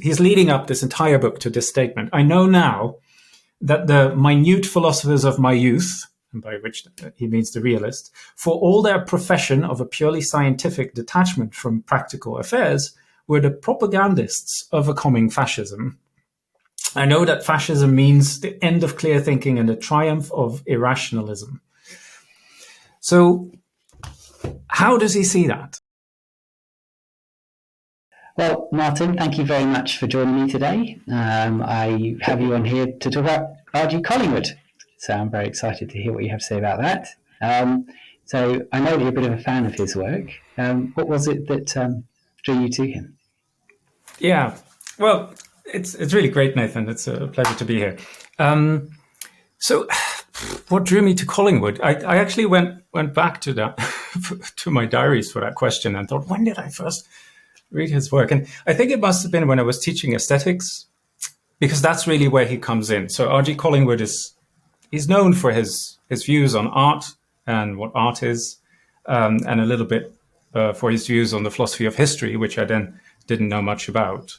he's leading up this entire book to this statement. I know now that the minute philosophers of my youth, and by which he means the realist, for all their profession of a purely scientific detachment from practical affairs, were the propagandists of a coming fascism. I know that fascism means the end of clear thinking and the triumph of irrationalism. So how does he see that? Well, Maarten, thank you very much for joining me today. I have you on here to talk about RG Collingwood. So I'm very excited to hear what you have to say about that. So I know that you're a bit of a fan of his work. What was it that drew you to him? Yeah, well, it's really great, Nathan. It's a pleasure to be here. So what drew me to Collingwood? I actually went back to that to my diaries for that question and thought, when did I first read his work? And I think it must have been when I was teaching aesthetics, because that's really where he comes in. So R.G. Collingwood he's known for his views on art and what art is, and a little bit for his views on the philosophy of history, which I then didn't know much about.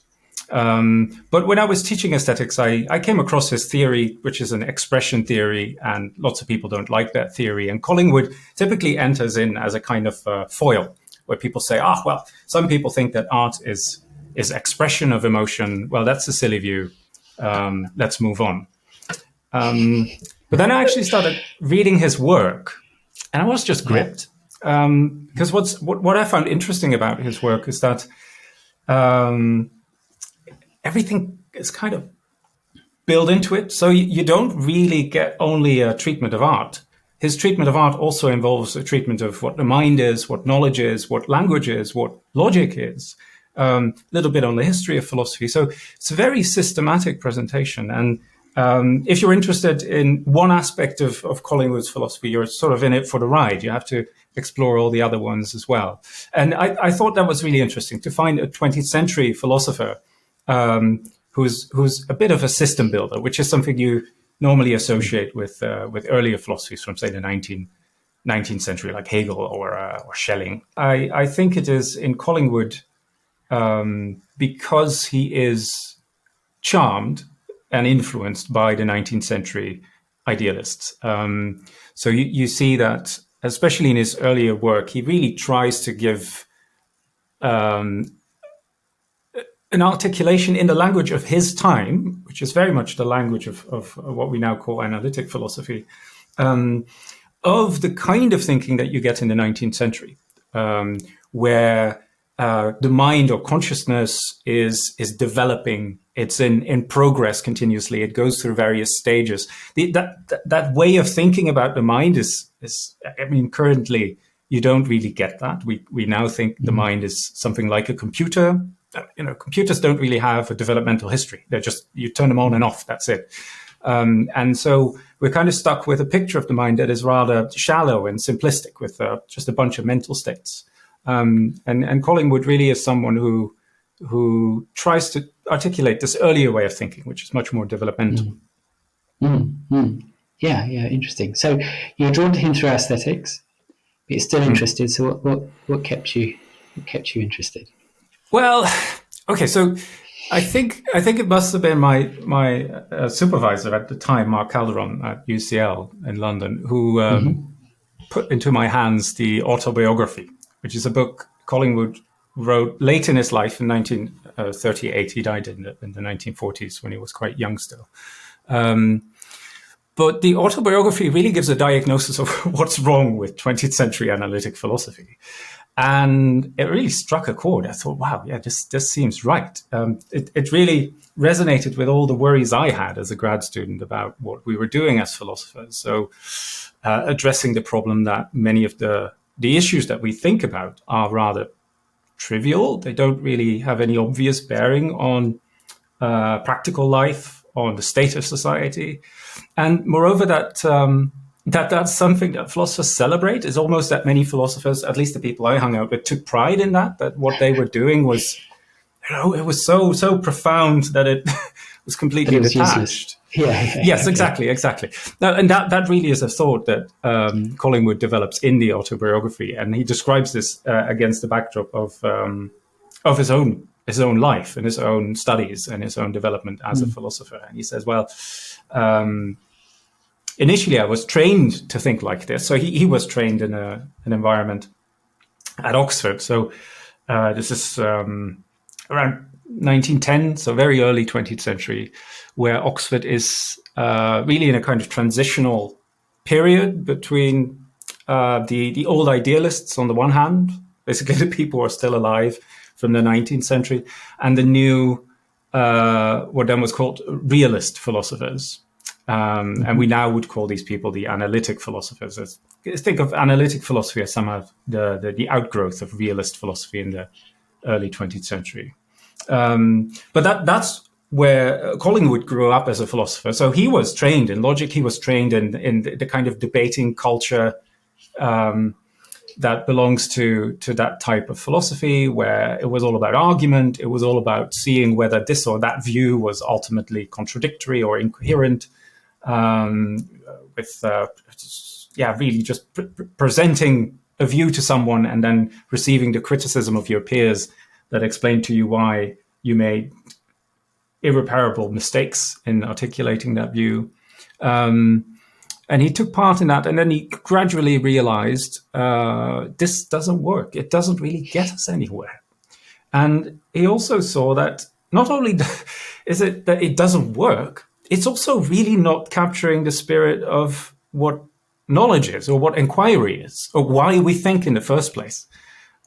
But when I was teaching aesthetics, I came across his theory, which is an expression theory, and lots of people don't like that theory. And Collingwood typically enters in as a kind of foil, where people say, well, some people think that art is expression of emotion. Well, that's a silly view. Let's move on. But then I actually started reading his work, and I was just gripped. Because what I found interesting about his work is that everything is kind of built into it. So you don't really get only a treatment of art. His treatment of art also involves a treatment of what the mind is, what knowledge is, what language is, what logic is, a little bit on the history of philosophy. So it's a very systematic presentation. And if you're interested in one aspect of Collingwood's philosophy, you're sort of in it for the ride. You have to explore all the other ones as well. And I thought that was really interesting to find a 20th century philosopher who's a bit of a system builder, which is something you normally associate with earlier philosophies from, say, the 19th century, like Hegel or Schelling. I think it is in Collingwood because he is charmed and influenced by the 19th century idealists. So you see that, especially in his earlier work, he really tries to give an articulation in the language of his time, which is very much the language of what we now call analytic philosophy, of the kind of thinking that you get in the 19th century, where the mind or consciousness is developing. It's in progress continuously. It goes through various stages. That way of thinking about the mind is I mean, currently you don't really get that. We now think the mind is something like a computer. Computers don't really have a developmental history. They're just, you turn them on and off, that's it. And so we're kind of stuck with a picture of the mind that is rather shallow and simplistic with just a bunch of mental states. And Collingwood really is someone who tries to articulate this earlier way of thinking, which is much more developmental. Yeah, interesting. So you're drawn to him through aesthetics, but you're still interested. So what kept you interested? Well, okay, so I think it must have been my supervisor at the time, Mark Calderon at UCL in London, who put into my hands the autobiography, which is a book Collingwood wrote late in his life in 1938. He died in the 1940s when he was quite young still. But the autobiography really gives a diagnosis of what's wrong with 20th century analytic philosophy. And it really struck a chord. I thought, wow, yeah, this seems right. It really resonated with all the worries I had as a grad student about what we were doing as philosophers. So addressing the problem that many of the issues that we think about are rather trivial. They don't really have any obvious bearing on practical life, on the state of society. And moreover, that's something that philosophers celebrate. Is almost that many philosophers, at least the people I hung out with, took pride in that what they were doing was, it was so profound that it was completely detached. Yes, exactly. Now, and that really is a thought that Collingwood develops in the autobiography, and he describes this against the backdrop of his own his own life and his own studies and his own development as a philosopher. And he says, well, initially I was trained to think like this. So he was trained in an environment at Oxford. So this is around 1910, so very early 20th century, where Oxford is really in a kind of transitional period between the old idealists on the one hand, basically the people who are still alive from the 19th century, and the new, what then was called realist philosophers. And we now would call these people the analytic philosophers. Think of analytic philosophy as somehow the outgrowth of realist philosophy in the early 20th century. But that's where Collingwood grew up as a philosopher. So he was trained in logic. He was trained in the kind of debating culture that belongs to that type of philosophy, where it was all about argument. It was all about seeing whether this or that view was ultimately contradictory or incoherent, with really just presenting a view to someone and then receiving the criticism of your peers that explain to you why you made irreparable mistakes in articulating that view. And he took part in that, and then he gradually realized this doesn't work. It doesn't really get us anywhere. And he also saw that not only is it that it doesn't work, it's also really not capturing the spirit of what knowledge is, or what inquiry is, or why we think in the first place.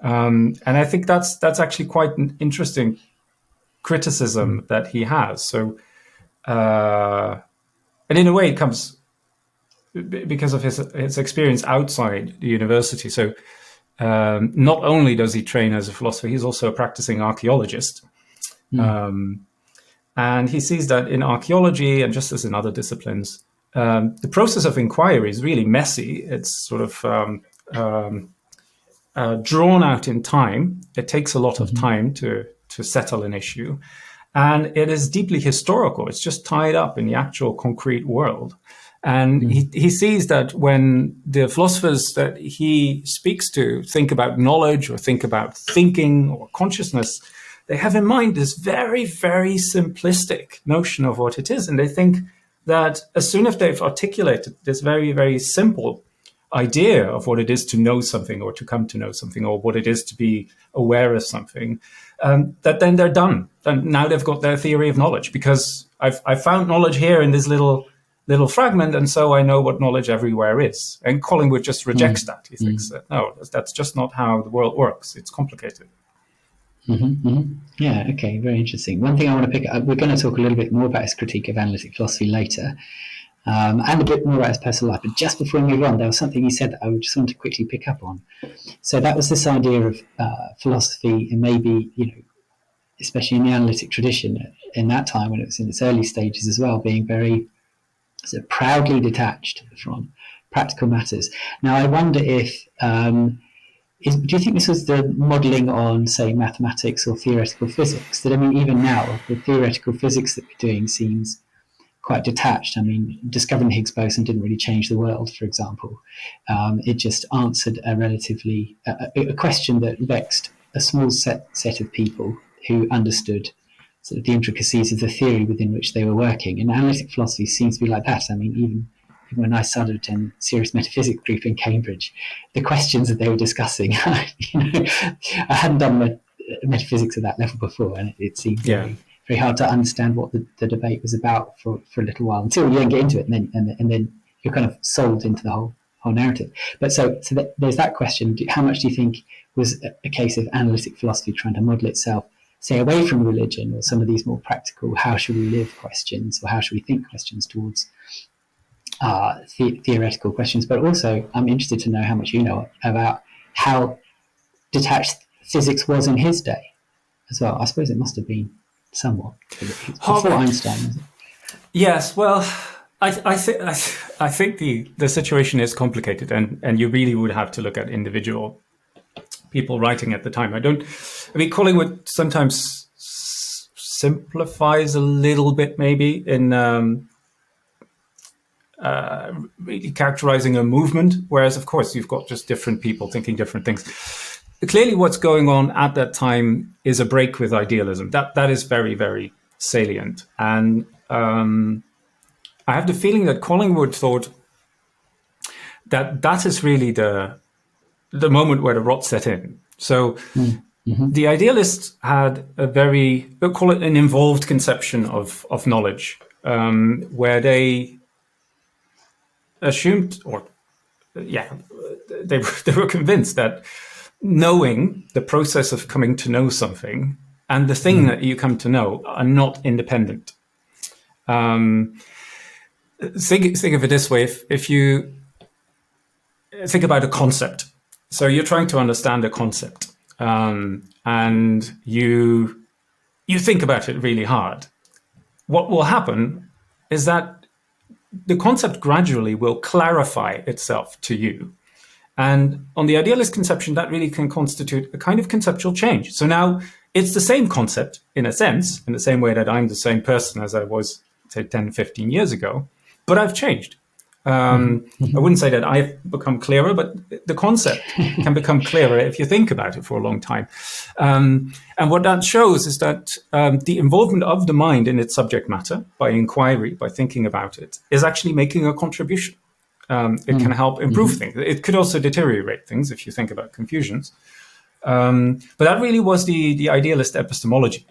And I think that's actually quite an interesting criticism that he has. So, and in a way, it comes because of his experience outside the university. So not only does he train as a philosopher, he's also a practicing archaeologist. And he sees that in archaeology, and just as in other disciplines, the process of inquiry is really messy. It's sort of drawn out in time. It takes a lot of time to settle an issue. And it is deeply historical. It's just tied up in the actual concrete world. And he sees that when the philosophers that he speaks to think about knowledge or think about thinking or consciousness, they have in mind this very, very simplistic notion of what it is. And they think that as soon as they've articulated this very, very simple idea of what it is to know something or to come to know something, or what it is to be aware of something, that then they're done. And now they've got their theory of knowledge, because I've found knowledge here in this little fragment, and so I know what knowledge everywhere is. And Collingwood just rejects that. He thinks that, no, that's just not how the world works. It's complicated. Yeah, okay, very interesting. One thing I want to pick up, we're going to talk a little bit more about his critique of analytic philosophy later, and a bit more about his personal life. But just before we move on, there was something he said that I just wanted to quickly pick up on. So that was this idea of philosophy, and maybe, especially in the analytic tradition in that time when it was in its early stages as well, being very proudly detached from practical matters. Now, I wonder if, do you think this was the modelling on, say, mathematics or theoretical physics? That, I mean, even now, the theoretical physics that we're doing seems quite detached. I mean, discovering the Higgs boson didn't really change the world, for example. It just answered a relatively, a question that vexed a small set of people who understood sort of the intricacies of the theory within which they were working. And analytic philosophy seems to be like that. I mean, even when I studied in serious metaphysics group in Cambridge, the questions that they were discussing, I hadn't done metaphysics at that level before, and it seemed very hard to understand what the debate was about for a little while, until you then get into it, and then you're kind of sold into the whole narrative. But so there's that question: how much do you think was a case of analytic philosophy trying to model itself, say, away from religion or some of these more practical how should we live questions, or how should we think questions, towards theoretical questions? But also, I'm interested to know how much you know about how detached physics was in his day as well. I suppose it must have been somewhat before Einstein, was it? Yes, well, I think the situation is complicated, and you really would have to look at individual people writing at the time. I mean, Collingwood sometimes simplifies a little bit, maybe, in really characterizing a movement, whereas, of course, you've got just different people thinking different things. clearly what's going on at that time is a break with idealism. That is very, very salient. And I have the feeling that Collingwood thought that is really the moment where the rot set in. So the idealists had a very, we'll call it an involved conception of knowledge, where they assumed, they were convinced that knowing, the process of coming to know something, and the thing that you come to know are not independent. Think of it this way: if you think about a concept, so you're trying to understand a concept, and you think about it really hard. What will happen is that the concept gradually will clarify itself to you. And on the idealist conception, that really can constitute a kind of conceptual change. So now it's the same concept, in a sense, in the same way that I'm the same person as I was, say, 10, 15 years ago, but I've changed. I wouldn't say that I've become clearer, but the concept can become clearer if you think about it for a long time. And what that shows is that the involvement of the mind in its subject matter, by inquiry, by thinking about it, is actually making a contribution. It can help improve things. It could also deteriorate things if you think about confusions. But that really was the idealist epistemology.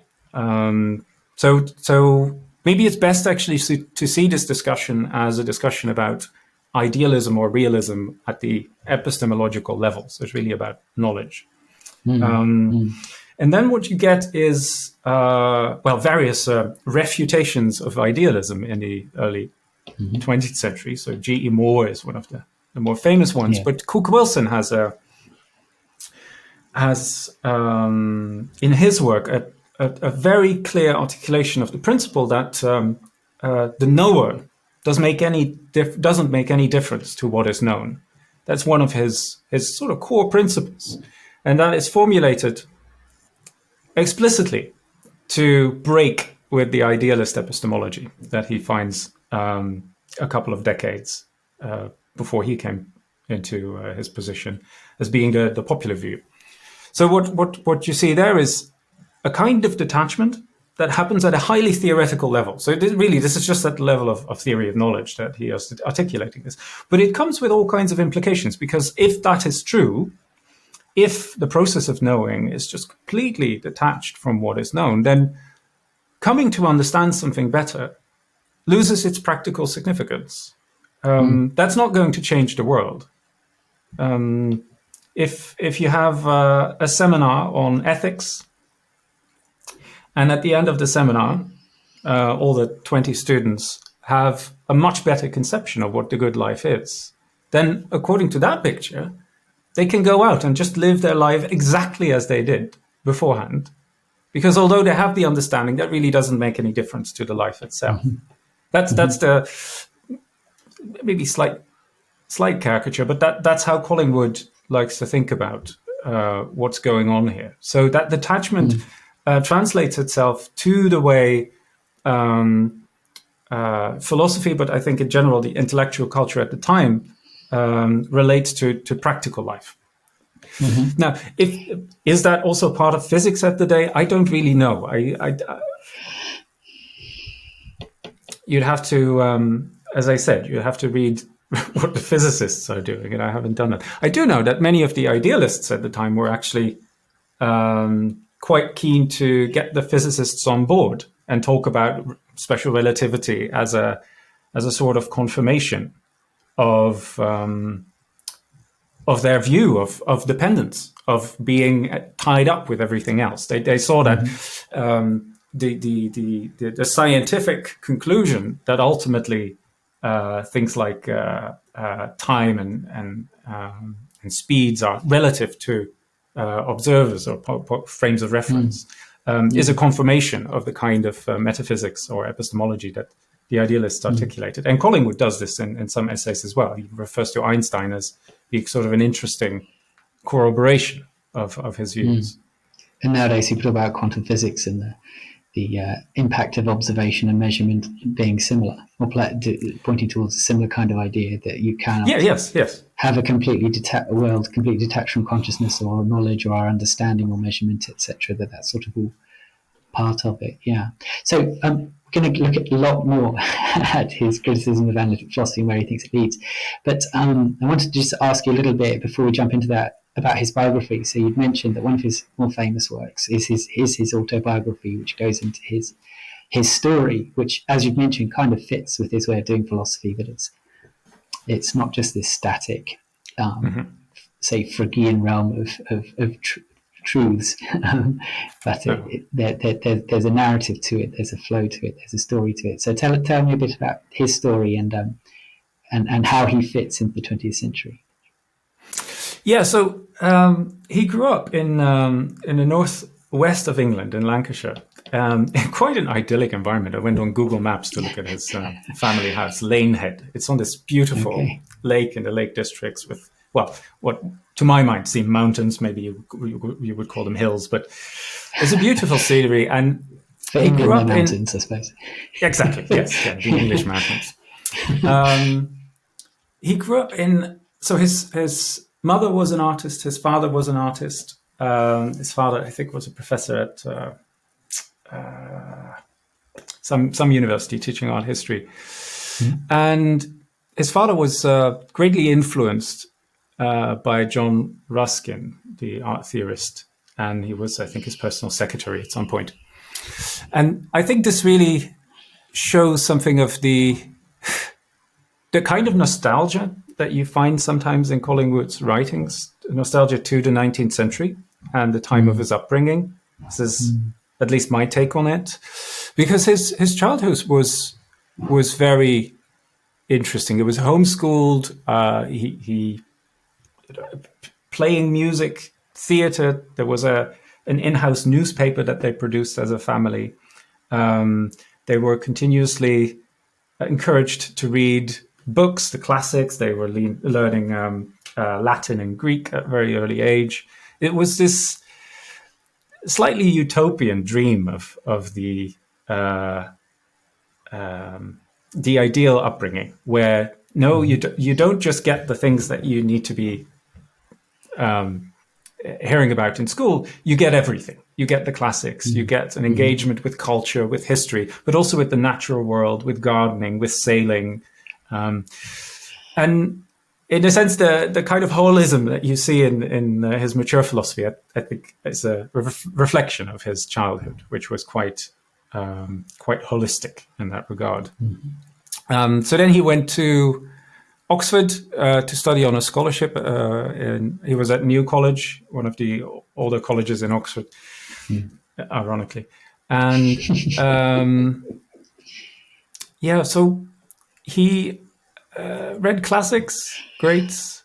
So maybe it's best actually to see this discussion as a discussion about idealism or realism at the epistemological level. So it's really about knowledge. And then what you get is, various refutations of idealism in the early 20th century. So G.E. Moore is one of the more famous ones. Yeah. But Cook Wilson has in his work a very clear articulation of the principle that the knower doesn't make any difference to what is known. That's one of his sort of core principles, and that is formulated explicitly to break with the idealist epistemology that he finds a couple of decades before he came into his position as being the popular view. So what you see there is a kind of detachment that happens at a highly theoretical level. So this is just at the level of theory of knowledge that he is articulating this. But it comes with all kinds of implications, because if that is true, if the process of knowing is just completely detached from what is known, then coming to understand something better loses its practical significance. That's not going to change the world. If you have a seminar on ethics, and at the end of the seminar, all the 20 students have a much better conception of what the good life is, then according to that picture, they can go out and just live their life exactly as they did beforehand. Because although they have the understanding, that really doesn't make any difference to the life itself. That's the maybe slight caricature, but that's how Collingwood likes to think about what's going on here. So that detachment translates itself to the way philosophy, but I think in general the intellectual culture at the time relates to practical life. Now, is that also part of physics at the day? I don't really know. You'd have to, as I said, you have to read what the physicists are doing, and I haven't done that. I do know that many of the idealists at the time were actually quite keen to get the physicists on board and talk about special relativity as a sort of confirmation of their view of dependence, of being tied up with everything else. They saw that the scientific conclusion that ultimately things like time and speeds are relative to observers or frames of reference is a confirmation of the kind of metaphysics or epistemology that the idealists articulated. And Collingwood does this in some essays as well. He refers to Einstein as being sort of an interesting corroboration of his views. And nowadays people talk about quantum physics in impact of observation and measurement being similar, or pointing towards a similar kind of idea that you cannot have a completely world completely detached from consciousness or knowledge or our understanding or measurement, etc. That's sort of all part of it. Yeah. So we're going to look at a lot more at his criticism of analytic philosophy and where he thinks it leads. But I wanted to just ask you a little bit before we jump into that about his biography. So you'd mentioned that one of his more famous works is his autobiography, which goes into his story, which, as you've mentioned, kind of fits with his way of doing philosophy. That it's not just this static, say, Phrygian realm of truths, but there's a narrative to it, there's a flow to it, there's a story to it. So tell me a bit about his story and how he fits into the 20th century. Yeah, so he grew up in the northwest of England, in Lancashire, in quite an idyllic environment. I went on Google Maps to look at his family house, Lanehead. It's on this beautiful lake in the Lake Districts with, well, what to my mind seem mountains. Maybe you would call them hills, but it's a beautiful scenery. And for he grew up mountains, I suppose. Exactly, yes, the English mountains. He grew up in. So his mother was an artist. His father was an artist. His father, I think, was a professor at some university teaching art history, and his father was greatly influenced by John Ruskin, the art theorist, and he was, I think, his personal secretary at some point. And I think this really shows something of the kind of nostalgia that you find sometimes in Collingwood's writings, nostalgia to the 19th century and the time of his upbringing. This is at least my take on it, because his childhood was very interesting. It was homeschooled. He playing music, theater. There was an in-house newspaper that they produced as a family. They were continuously encouraged to read books, the classics. They were learning Latin and Greek at a very early age. It was this slightly utopian dream of the ideal upbringing, where you don't just get the things that you need to be hearing about in school. You get everything. You get the classics. You get an engagement with culture, with history, but also with the natural world, with gardening, with sailing. And in a sense, the kind of holism that you see in his mature philosophy, I think, is a reflection of his childhood, which was quite holistic in that regard. So then he went to Oxford to study on a scholarship. He was at New College, one of the older colleges in Oxford, ironically. And so he read classics, greats,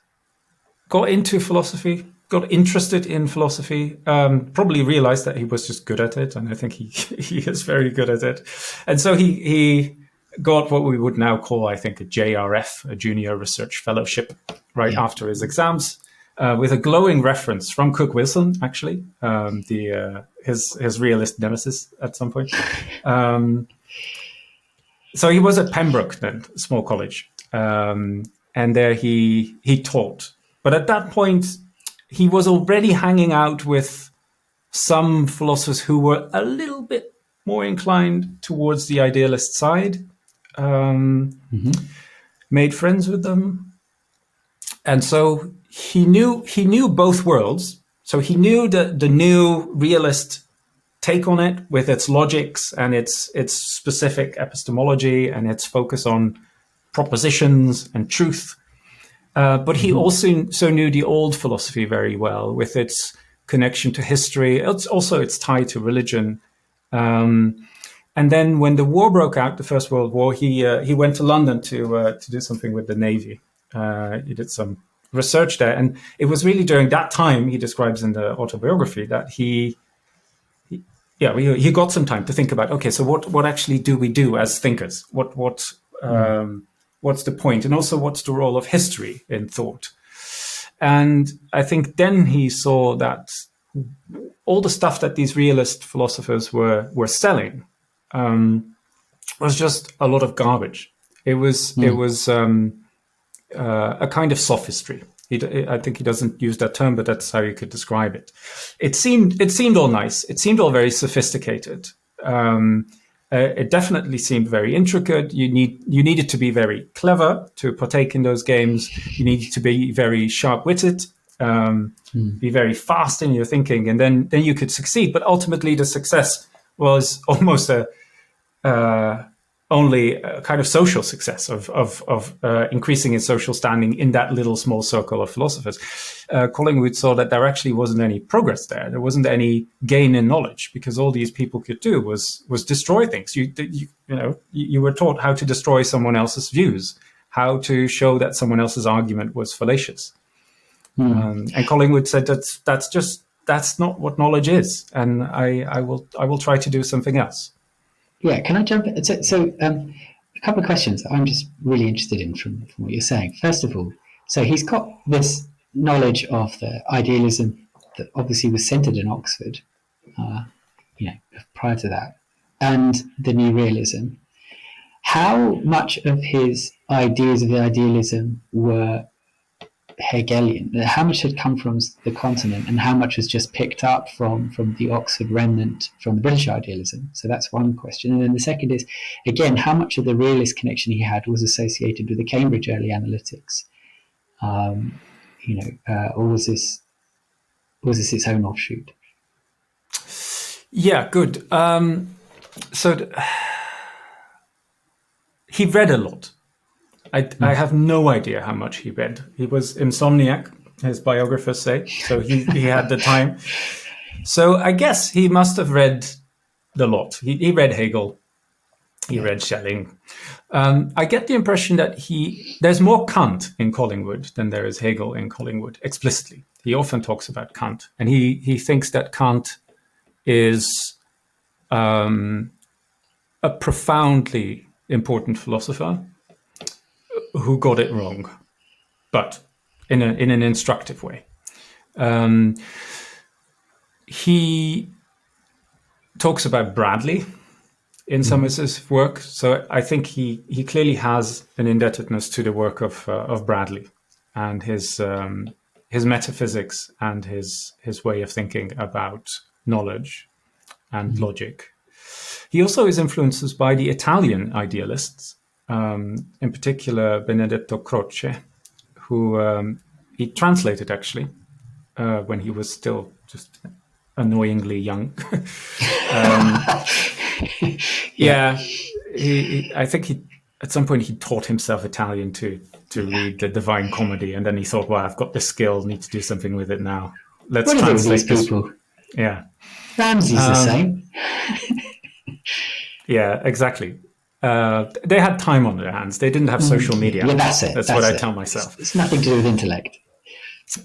got into philosophy, got interested in philosophy, probably realized that he was just good at it. And I think he is very good at it. And so he got what we would now call, I think, a JRF, a Junior Research Fellowship, after his exams, with a glowing reference from Cook Wilson, actually, his realist nemesis at some point. So he was at Pembroke then, a small college, and there he taught. But at that point, he was already hanging out with some philosophers who were a little bit more inclined towards the idealist side. Made friends with them, and so he knew both worlds. So he knew the new realist take on it, with its logics and its specific epistemology and its focus on propositions and truth. But he also knew the old philosophy very well, with its connection to history. It's also its tie to religion. And then when the war broke out, the First World War, he went to London to do something with the Navy. He did some research there. And it was really during that time, he describes in the autobiography, that he got some time to think about, okay, so what actually do we do as thinkers? What's the point? And also, what's the role of history in thought? And I think then he saw that all the stuff that these realist philosophers were selling was just a lot of garbage. It was a kind of sophistry. I think he doesn't use that term, but that's how you could describe it. It seemed all nice. It seemed all very sophisticated. It definitely seemed very intricate. You needed to be very clever to partake in those games. You needed to be very sharp-witted, be very fast in your thinking, and then you could succeed. But ultimately, the success was almost only a kind of social success of increasing its social standing in that little small circle of philosophers. Collingwood saw that there actually wasn't any progress there. There wasn't any gain in knowledge, because all these people could do was destroy things. You were taught how to destroy someone else's views, how to show that someone else's argument was fallacious. And Collingwood said that's not what knowledge is, and I will try to do something else. Yeah, can I jump in? So a couple of questions I'm just really interested in from what you're saying. First of all, so he's got this knowledge of the idealism that obviously was centered in Oxford, prior to that, and the new realism. How much of his ideas of the idealism were Hegelian? How much had come from the continent, and how much was just picked up from the Oxford remnant from the British idealism? So that's one question. And then the second is, again, how much of the realist connection he had was associated with the Cambridge early analytics? Or was this its own offshoot? Yeah, good. He read a lot. I have no idea how much he read. He was insomniac, his biographers say, so he had the time. So I guess he must have read a lot. He read Hegel, he read Schelling. I get the impression that there's more Kant in Collingwood than there is Hegel in Collingwood, explicitly. He often talks about Kant, and he thinks that Kant is a profoundly important philosopher who got it wrong, but in an instructive way. He talks about Bradley in some of his work, so I think he clearly has an indebtedness to the work of Bradley and his metaphysics and his way of thinking about knowledge and logic. He also is influenced by the Italian idealists, in particular Benedetto Croce, who he translated actually when he was still just annoyingly young. I think at some point he taught himself Italian to read the Divine Comedy, and then he thought, well, I've got this skill, need to do something with it now. Let's translate these people. Yeah. Ramsey's the same. Yeah, exactly. They had time on their hands. They didn't have social media. Yeah, that's it. That's what I tell myself. It's nothing to do with intellect.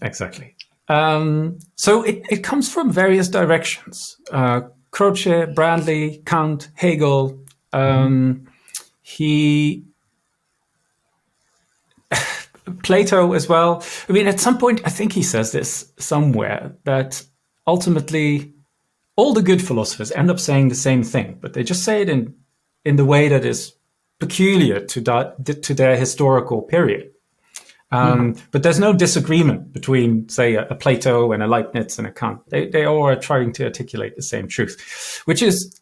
Exactly. So it comes from various directions. Croce, Bradley, Kant, Hegel. Plato as well. I mean, at some point, I think he says this somewhere, that ultimately all the good philosophers end up saying the same thing, but they just say it in the way that is peculiar to their historical period. But there's no disagreement between, say, a Plato and a Leibniz and a Kant. They all are trying to articulate the same truth, which is,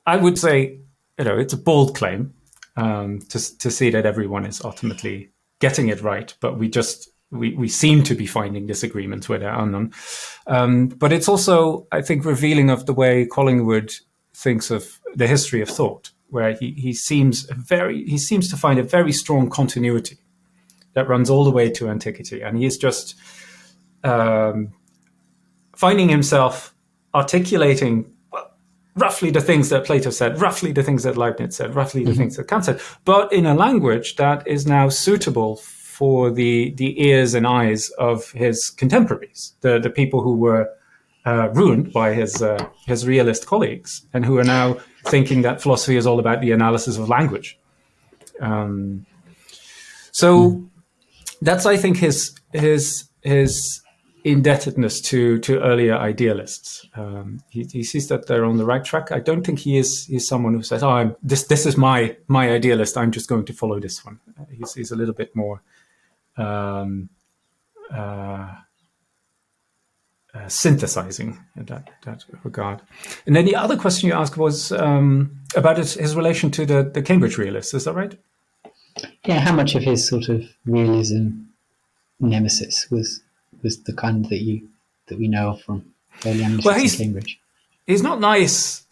I would say, it's a bold claim to see that everyone is ultimately getting it right, but we seem to be finding disagreements where there are none. But it's also, I think, revealing of the way Collingwood thinks of the history of thought, where he seems to find a very strong continuity that runs all the way to antiquity, and he is just finding himself articulating roughly the things that Plato said, roughly the things that Leibniz said, roughly the things that Kant said, but in a language that is now suitable for the ears and eyes of his contemporaries, the people who were ruined by his realist colleagues, and who are now thinking that philosophy is all about the analysis of language. So that's, I think, his indebtedness to earlier idealists. He sees that they're on the right track. I don't think he's someone who says, "Oh, this is my idealist. I'm just going to follow this one." He's a little bit more synthesizing in that regard. And then the other question you asked was about his relation to the Cambridge realists. Is that right? Yeah. How much of his sort of realism nemesis was the kind that we know of from early analytics in Cambridge? He's not nice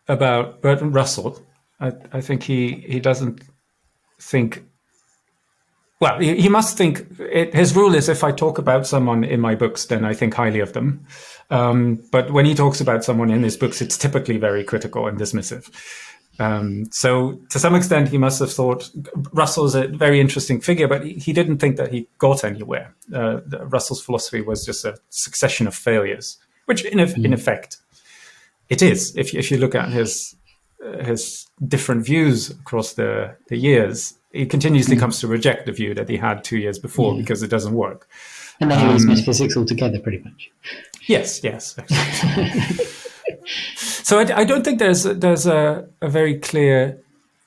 about Bertrand Russell. I think he doesn't think. Well, he must think. His rule is, if I talk about someone in my books, then I think highly of them. But when he talks about someone in his books, it's typically very critical and dismissive. So to some extent, he must have thought Russell's a very interesting figure, but he didn't think that he got anywhere. Russell's philosophy was just a succession of failures, which in effect it is. If you look at his different views across the years, he continuously comes to reject the view that he had 2 years before because it doesn't work. And then he leaves metaphysics altogether, pretty much. Yes. So I don't think there's a very clear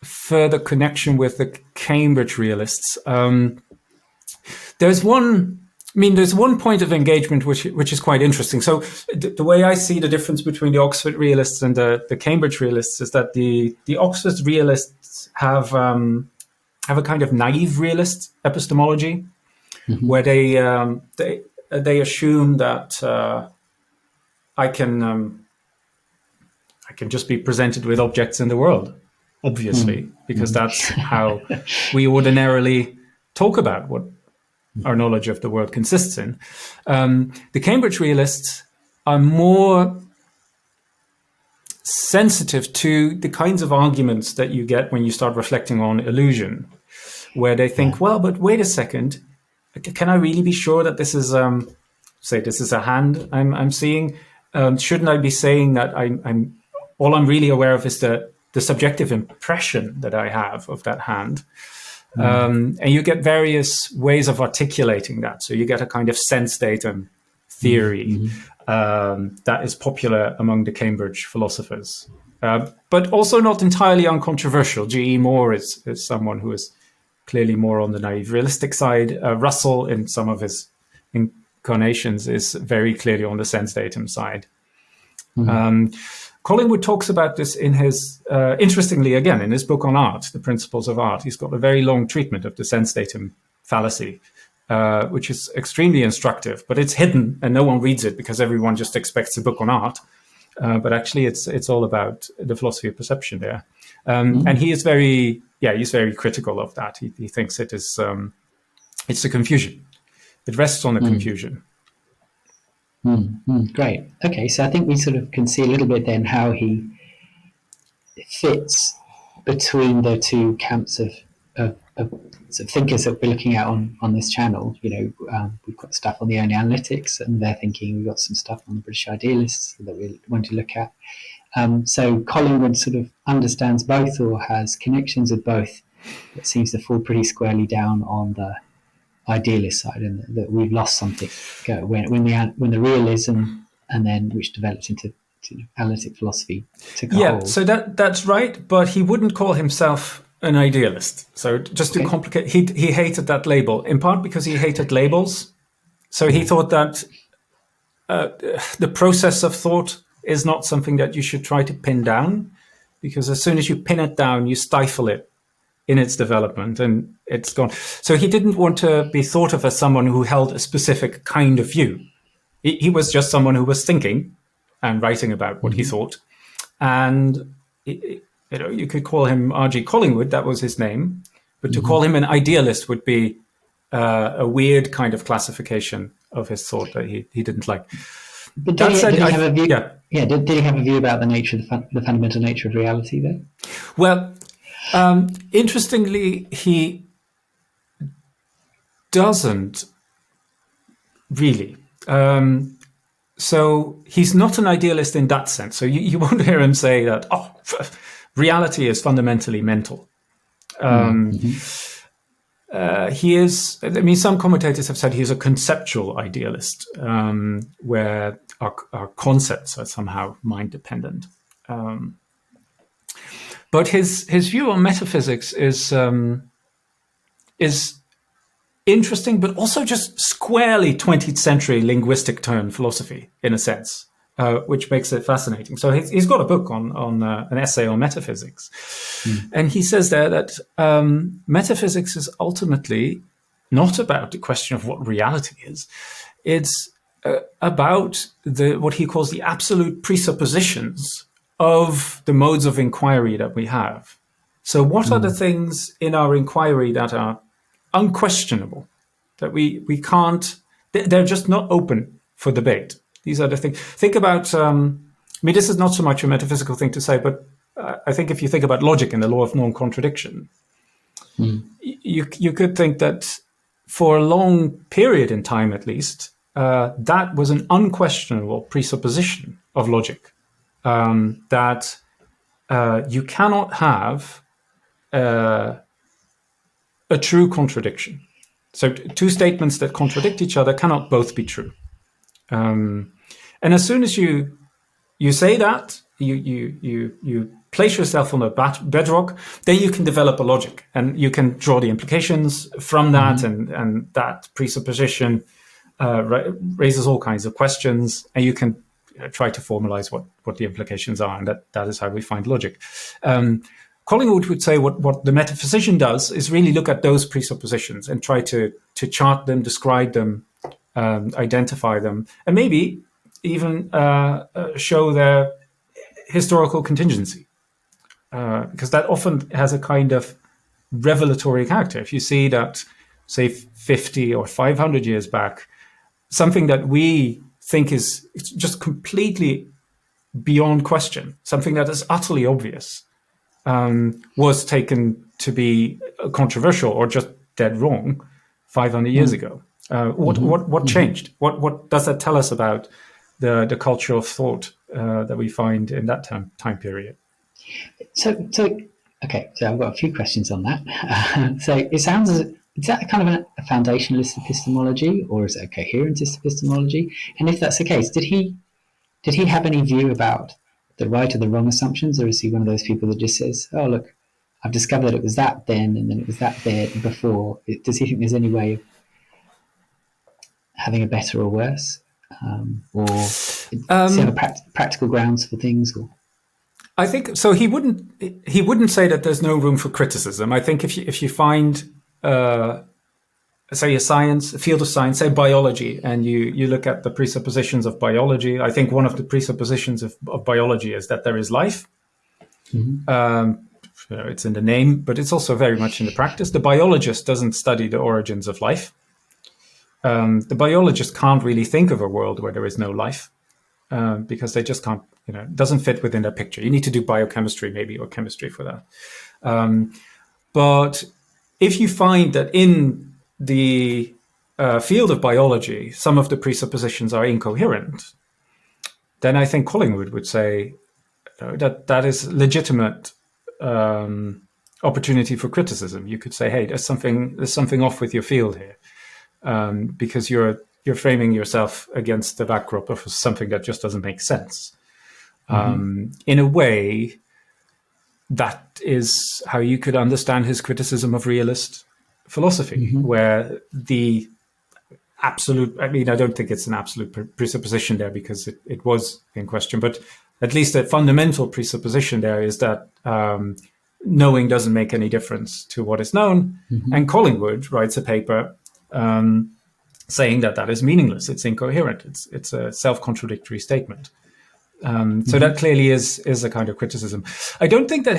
further connection with the Cambridge realists. There's one point of engagement which is quite interesting. So the way I see the difference between the Oxford realists and the Cambridge realists is that the Oxford realists have a kind of naive realist epistemology, where they assume that I can just be presented with objects in the world, obviously, because that's how we ordinarily talk about what our knowledge of the world consists in. The Cambridge realists are more sensitive to the kinds of arguments that you get when you start reflecting on illusion, where they think, well, but wait a second, can I really be sure that this is, say, this is a hand I'm seeing? Shouldn't I be saying that all I'm really aware of is the subjective impression that I have of that hand? And you get various ways of articulating that. So you get a kind of sense datum theory that is popular among the Cambridge philosophers, but also not entirely uncontroversial. G.E. Moore is someone who is clearly more on the naive realistic side. Russell, in some of his incarnations, is very clearly on the sense datum side. Collingwood talks about this in his, interestingly, again, in his book on art, The Principles of Art. He's got a very long treatment of the sense datum fallacy, which is extremely instructive, but it's hidden and no one reads it because everyone just expects a book on art. But actually, it's all about the philosophy of perception there. And he is he's very critical of that. He thinks it is, it's a confusion. It rests on a confusion. Great. Okay, so I think we sort of can see a little bit then how he fits between the two camps of sort of thinkers that we're looking at on this channel. We've got stuff on the early analytics, and they're thinking we've got some stuff on the British idealists that we want to look at. So Collingwood sort of understands both, or has connections with both, that seems to fall pretty squarely down on the idealist side, and that we've lost something when the realism, and then which developed into analytic philosophy took a hold. So that's right, but he wouldn't call himself an idealist. So just to complicate, he hated that label, in part because he hated labels. So he thought that the process of thought is not something that you should try to pin down, because as soon as you pin it down, you stifle it in its development and it's gone. So he didn't want to be thought of as someone who held a specific kind of view. He was just someone who was thinking and writing about what he thought. And you could call him RG Collingwood, that was his name, but to call him an idealist would be a weird kind of classification of his thought that he didn't like. But did he have a view? Yeah. Did he have a view about the nature, the fundamental nature of reality, though? Well, interestingly, he doesn't really. So he's not an idealist in that sense. So you won't hear him say that, reality is fundamentally mental. he is, I mean, some commentators have said he is a conceptual idealist, where our concepts are somehow mind-dependent. But his view on metaphysics is interesting, but also just squarely 20th century linguistic turn philosophy, in a sense, which makes it fascinating. So he's got a book on an essay on metaphysics. And he says there that metaphysics is ultimately not about the question of what reality is. It's about what he calls the absolute presuppositions of the modes of inquiry that we have. So what are the things in our inquiry that are unquestionable, that we can't, they're just not open for debate? These are the things. Think about, I mean, this is not so much a metaphysical thing to say, but I think if you think about logic and the law of non-contradiction, you could think that for a long period in time, at least, that was an unquestionable presupposition of logic, that you cannot have a true contradiction. So two statements that contradict each other cannot both be true. And as soon as you say that, you place yourself on a bedrock, then you can develop a logic, and you can draw the implications from that, and that presupposition raises all kinds of questions, and you can try to formalize what the implications are, and that is how we find logic. Collingwood would say what the metaphysician does is really look at those presuppositions and try to chart them, describe them, identify them, and maybe even show their historical contingency, because that often has a kind of revelatory character. If you see that, say, 50 or 500 years back, something that we think is just completely beyond question, something that is utterly obvious, was taken to be controversial or just dead wrong 500 years ago. What changed? What does that tell us about the culture of thought that we find in that time period? So I've got a few questions on that. So it sounds as, is that kind of a foundationalist epistemology, or is it a coherentist epistemology? And if that's the case, did he have any view about the right or the wrong assumptions, or is he one of those people that just says, "Oh, look, I've discovered that it was that then, and then it was that there before"? Does he think there's any way of having a better or worse, or practical grounds for things? Or? I think so. He wouldn't say that there's no room for criticism. I think if you find say a field of science, say biology, and you look at the presuppositions of biology, I think one of the presuppositions of biology is that there is life. It's in the name, but it's also very much in the practice. The biologist doesn't study the origins of life. The biologist can't really think of a world where there is no life, because they just can't, it doesn't fit within their picture. You need to do biochemistry maybe, or chemistry for that. But if you find that in the field of biology, some of the presuppositions are incoherent, then I think Collingwood would say that is legitimate opportunity for criticism. You could say, hey, there's something off with your field here, because you're framing yourself against the backdrop of something that just doesn't make sense. In a way, that is how you could understand his criticism of realist philosophy, where the absolute, I mean, I don't think it's an absolute presupposition there, because it was in question, but at least a fundamental presupposition there is that knowing doesn't make any difference to what is known. And Collingwood writes a paper saying that is meaningless. It's incoherent. It's a self-contradictory statement. So that clearly is a kind of criticism. I don't think that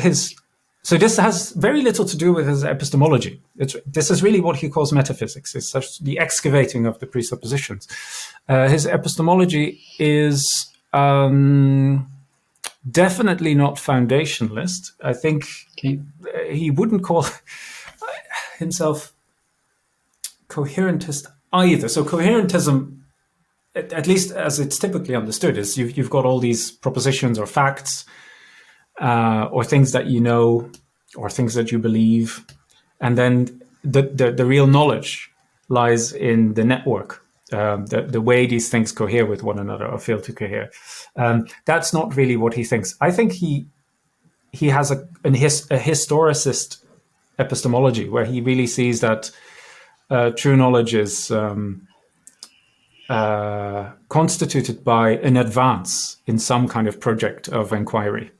so this has very little to do with his epistemology. This is really what he calls metaphysics. It's such the excavating of the presuppositions. His epistemology is definitely not foundationalist. I think he wouldn't call himself coherentist either. So coherentism, at least as it's typically understood, is you've got all these propositions or facts, or things that you know, or things that you believe, and then the real knowledge lies in the network, the way these things cohere with one another or fail to cohere. That's not really what he thinks. I think he has a historicist epistemology where he really sees that true knowledge is constituted by an advance in some kind of project of inquiry.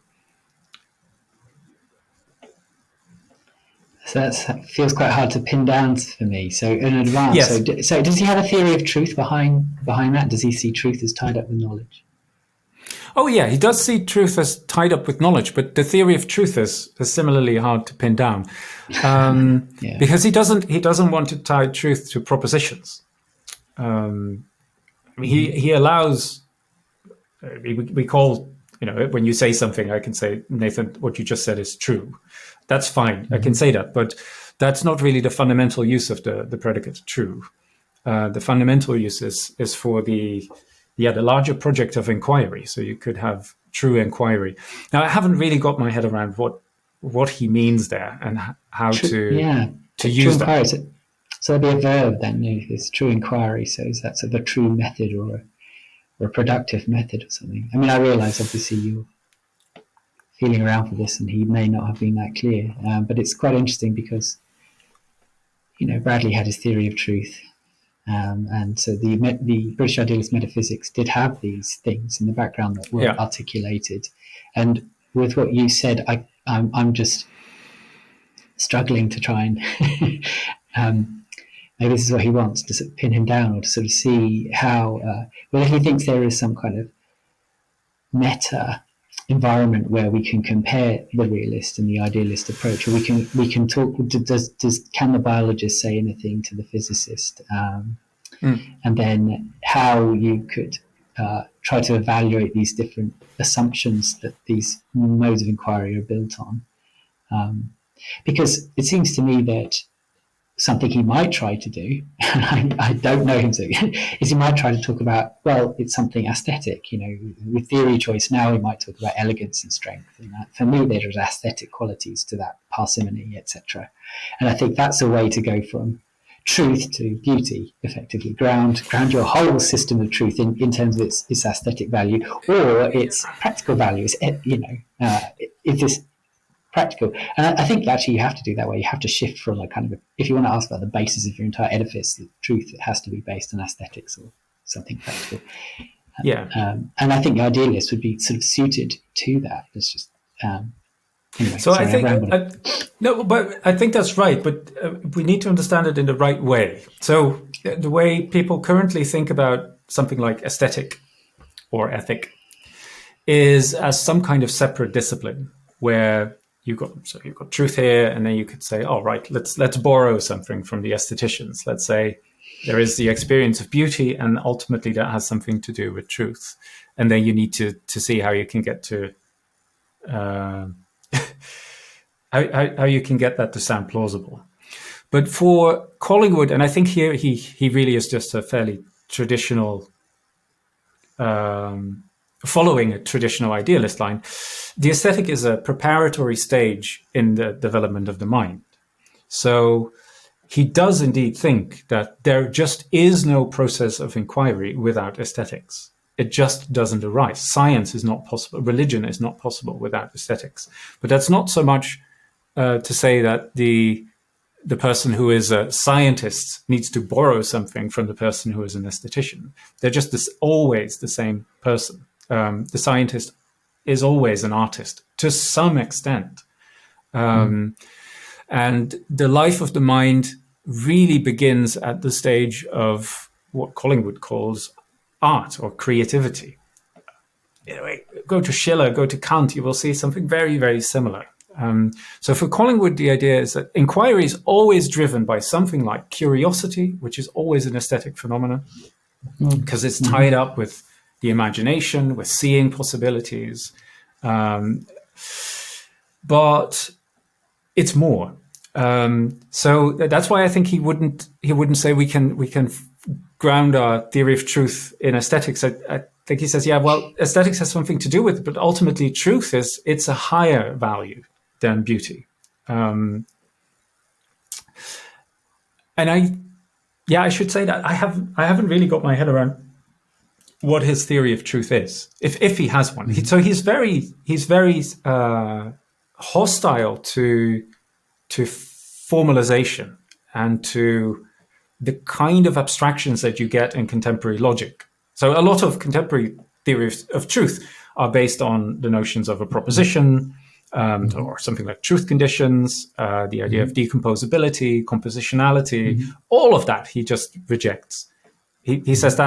So that feels quite hard to pin down for me. So in advance. Yes. So does he have a theory of truth behind that? Does he see truth as tied up with knowledge? Oh yeah, he does see truth as tied up with knowledge, but the theory of truth is similarly hard to pin down, because he doesn't want to tie truth to propositions. He allows. We call, when you say something, I can say, Nathan, what you just said is true. That's fine. I can say that, but that's not really the fundamental use of the predicate true. The fundamental use is for the larger project of inquiry. So you could have true inquiry. Now, I haven't really got my head around what he means there and how to use that. So there'd be a verb then, it's true inquiry. So is that sort of a true method or a productive method or something? I mean, I realise obviously you're feeling around for this and he may not have been that clear, but it's quite interesting because, Bradley had his theory of truth. And so the British idealist metaphysics did have these things in the background that were articulated. And with what you said, I'm just struggling to try and maybe this is what he wants, to sort of pin him down or to sort of see how whether he thinks there is some kind of meta environment where we can compare the realist and the idealist approach, or we can talk. Can the biologist say anything to the physicist, and then how you could try to evaluate these different assumptions that these modes of inquiry are built on, because it seems to me that something he might try to do, I don't know him so, is he might try to talk about, well, it's something aesthetic, with theory choice now he might talk about elegance and strength, and that, for me there's aesthetic qualities to that, parsimony, etc. And I think that's a way to go from truth to beauty, effectively ground your whole system of truth in terms of its aesthetic value or its practical value. Is this practical? And I think actually you have to do that way. You have to shift from if you want to ask about the basis of your entire edifice, the truth, it has to be based on aesthetics or something practical. And I think the idealist would be sort of suited to that. It's just anyway. So sorry, but I think that's right. But we need to understand it in the right way. So the way people currently think about something like aesthetic or ethic is as some kind of separate discipline where you've got truth here, and then you could say, oh, right, let's borrow something from the aestheticians. Let's say there is the experience of beauty, and ultimately that has something to do with truth. And then you need to see how you can get to how you can get that to sound plausible. But for Collingwood, and I think here he really is just a fairly traditional, following a traditional idealist line. The aesthetic is a preparatory stage in the development of the mind. So he does indeed think that there just is no process of inquiry without aesthetics. It just doesn't arise. Science is not possible. Religion is not possible without aesthetics. But that's not so much to say that the person who is a scientist needs to borrow something from the person who is an aesthetician. They're just always the same person. The scientist is always an artist to some extent. And the life of the mind really begins at the stage of what Collingwood calls art or creativity. Go to Schiller, go to Kant, you will see something very, very similar. So for Collingwood, the idea is that inquiry is always driven by something like curiosity, which is always an aesthetic phenomenon, because it's tied up with the imagination, with seeing possibilities. But it's more. So that's why I think he wouldn't say we can ground our theory of truth in aesthetics. I think he says, yeah, well, aesthetics has something to do with it, but ultimately truth it's a higher value than beauty. I should say that I haven't really got my head around what his theory of truth is, if he has one. So he's very hostile to formalization and to the kind of abstractions that you get in contemporary logic. So a lot of contemporary theories of truth are based on the notions of a proposition, or something like truth conditions, the idea of decomposability, compositionality, all of that he just rejects. He says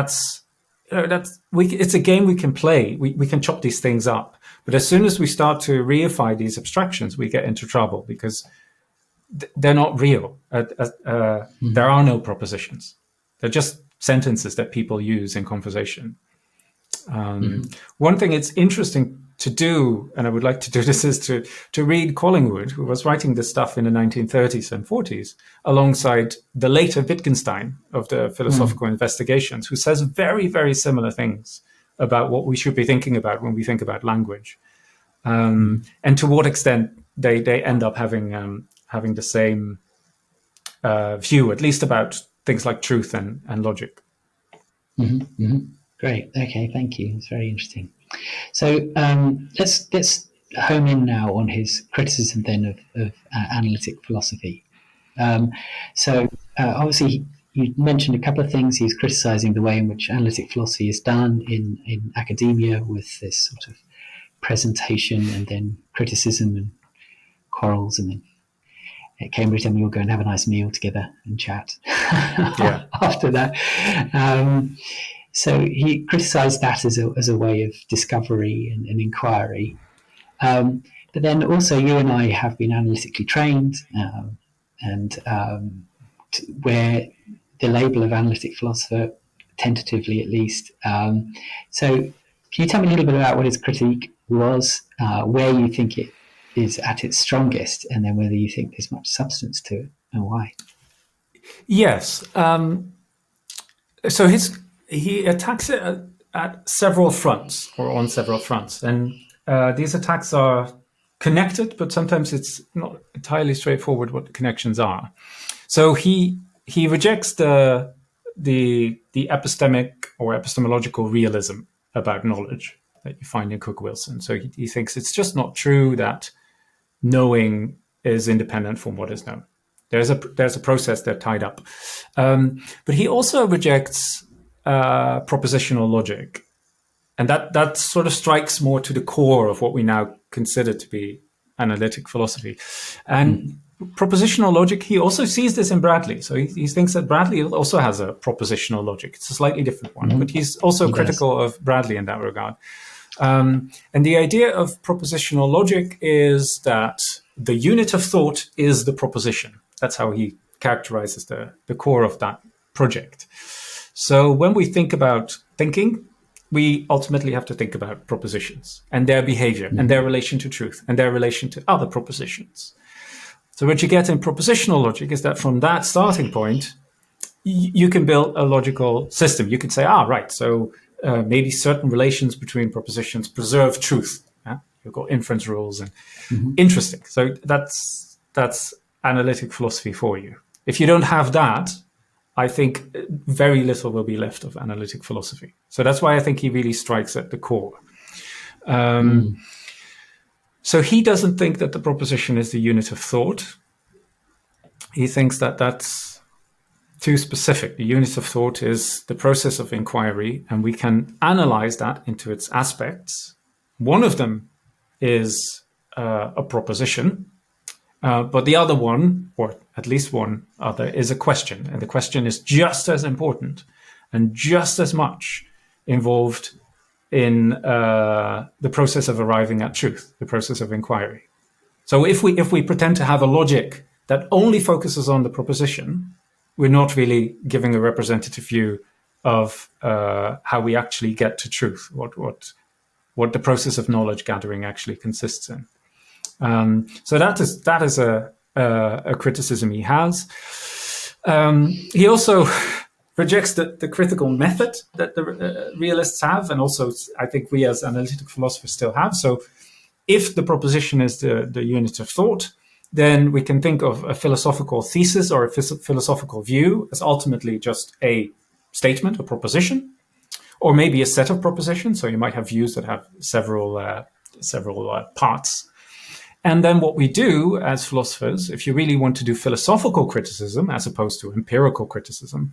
it's a game we can play. We can chop these things up. But as soon as we start to reify these abstractions, we get into trouble because they're not real. There are no propositions. They're just sentences that people use in conversation. One thing it's interesting to do, and I would like to do this, is to read Collingwood, who was writing this stuff in the 1930s and 40s, alongside the later Wittgenstein of the philosophical investigations, who says very, very similar things about what we should be thinking about when we think about language, and to what extent they end up having the same view, at least about things like truth and logic. Great. Okay, thank you. It's very interesting. So let's home in now on his criticism then of analytic philosophy. Obviously, you mentioned a couple of things. He's criticizing the way in which analytic philosophy is done in academia, with this sort of presentation and then criticism and quarrels, and then at Cambridge, then we all go and have a nice meal together and chat after that. So he criticised that as a way of discovery and inquiry. But then also you and I have been analytically trained, where the label of analytic philosopher, tentatively at least. So can you tell me a little bit about what his critique was, where you think it is at its strongest, and then whether you think there's much substance to it and why? Yes. So he attacks it at several fronts, or on several fronts. And these attacks are connected, but sometimes it's not entirely straightforward what the connections are. So he rejects the epistemic or epistemological realism about knowledge that you find in Cook-Wilson. So he thinks it's just not true that knowing is independent from what is known. There's a process they're tied up. But he also rejects propositional logic. And that sort of strikes more to the core of what we now consider to be analytic philosophy. And propositional logic, he also sees this in Bradley. So he thinks that Bradley also has a propositional logic. It's a slightly different one, but he's also critical of Bradley in that regard. And the idea of propositional logic is that the unit of thought is the proposition. That's how he characterizes the core of that project. So when we think about thinking, we ultimately have to think about propositions and their behavior and their relation to truth and their relation to other propositions. So what you get in propositional logic is that from that starting point, you can build a logical system. You can say, right, so maybe certain relations between propositions preserve truth. Yeah? You've got inference rules and interesting. So that's analytic philosophy for you. If you don't have that, I think very little will be left of analytic philosophy. So that's why I think he really strikes at the core. So he doesn't think that the proposition is the unit of thought. He thinks that that's too specific. The unit of thought is the process of inquiry, and we can analyze that into its aspects. One of them is a proposition, but the other one, or at least one other, is a question. And the question is just as important and just as much involved in the process of arriving at truth, the process of inquiry. So if we pretend to have a logic that only focuses on the proposition, we're not really giving a representative view of how we actually get to truth, what the process of knowledge gathering actually consists in. So that is a criticism he has. He also rejects the critical method that the realists have, and also I think we as analytic philosophers still have. So if the proposition is the unit of thought, then we can think of a philosophical thesis or a philosophical view as ultimately just a statement, a proposition, or maybe a set of propositions. So you might have views that have several parts. And then what we do as philosophers, if you really want to do philosophical criticism as opposed to empirical criticism,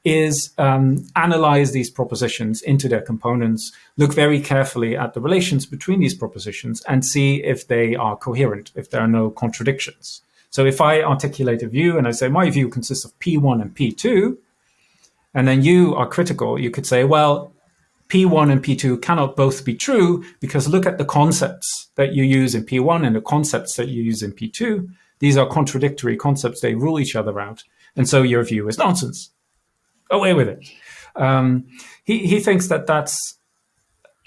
is analyze these propositions into their components, look very carefully at the relations between these propositions and see if they are coherent, if there are no contradictions. So if I articulate a view and I say my view consists of P1 and P2, and then you are critical, you could say, well, P1 and P2 cannot both be true because look at the concepts that you use in P1 and the concepts that you use in P2. These are contradictory concepts. They rule each other out. And so your view is nonsense. Away with it. He thinks that that's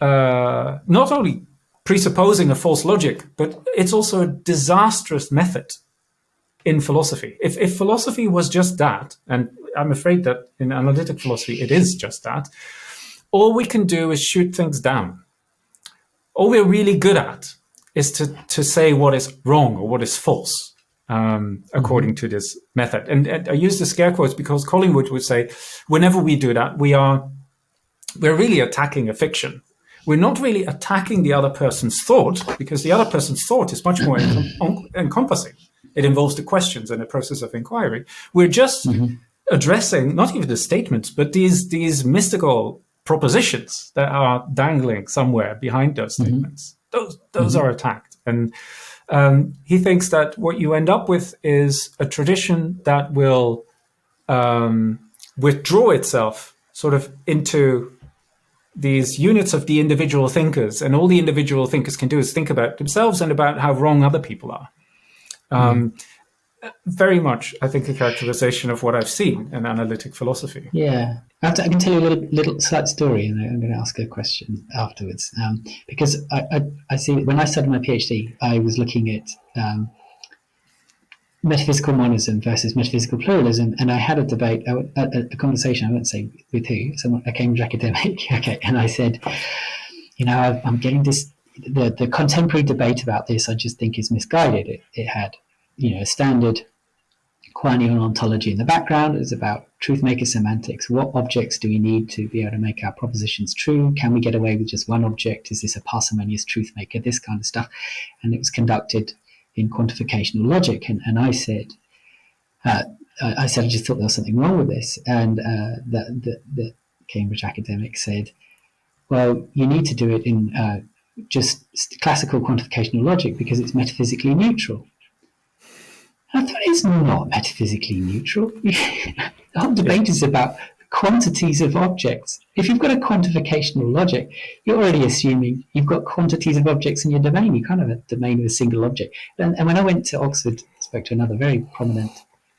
not only presupposing a false logic, but it's also a disastrous method in philosophy. If philosophy was just that, and I'm afraid that in analytic philosophy it is just that, all we can do is shoot things down. All we're really good at is to say what is wrong or what is false, according to this method. And I use the scare quotes because Collingwood would say, whenever we do that, we're really attacking a fiction. We're not really attacking the other person's thought, because the other person's thought is much more encompassing. It involves the questions and the process of inquiry. We're just addressing not even the statements, but these mystical propositions that are dangling somewhere behind those statements. Those are attacked. And he thinks that what you end up with is a tradition that will withdraw itself sort of into these units of the individual thinkers. And all the individual thinkers can do is think about themselves and about how wrong other people are. Very much, I think, a characterization of what I've seen in analytic philosophy. Yeah. I can tell you a little slight story, and I'm going to ask a question afterwards. Because I see when I started my PhD, I was looking at metaphysical monism versus metaphysical pluralism, and I had a debate, a conversation, I won't say with who, a Cambridge academic, okay, and I said, I'm getting this, the contemporary debate about this, I just think is misguided. It had, a standard Quinean ontology in the background. It was about truth maker semantics. What objects do we need to be able to make our propositions true? Can we get away with just one object? Is this a parsimonious truth maker? This kind of stuff. And it was conducted in quantificational logic. And I said, I just thought there was something wrong with this. And the Cambridge academic said, well, you need to do it in just classical quantificational logic because it's metaphysically neutral. I thought it's not metaphysically neutral. The whole debate is about quantities of objects. If you've got a quantificational logic, you're already assuming you've got quantities of objects in your domain. You can't have a domain with a single object. And when I went to Oxford, spoke to another very prominent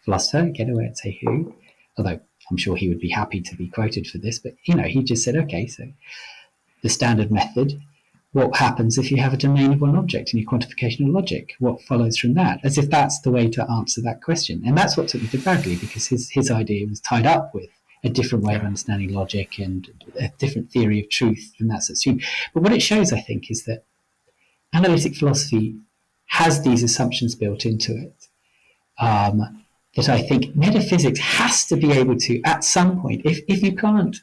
philosopher, again, I won't say who, although I'm sure he would be happy to be quoted for this, but he just said, okay, so the standard method, what happens if you have a domain of one object in your quantificational logic? What follows from that? As if that's the way to answer that question. And that's what took me to Bradley, because his idea was tied up with a different way of understanding logic and a different theory of truth than that's assumed. But what it shows, I think, is that analytic philosophy has these assumptions built into it that I think metaphysics has to be able to, at some point, if you can't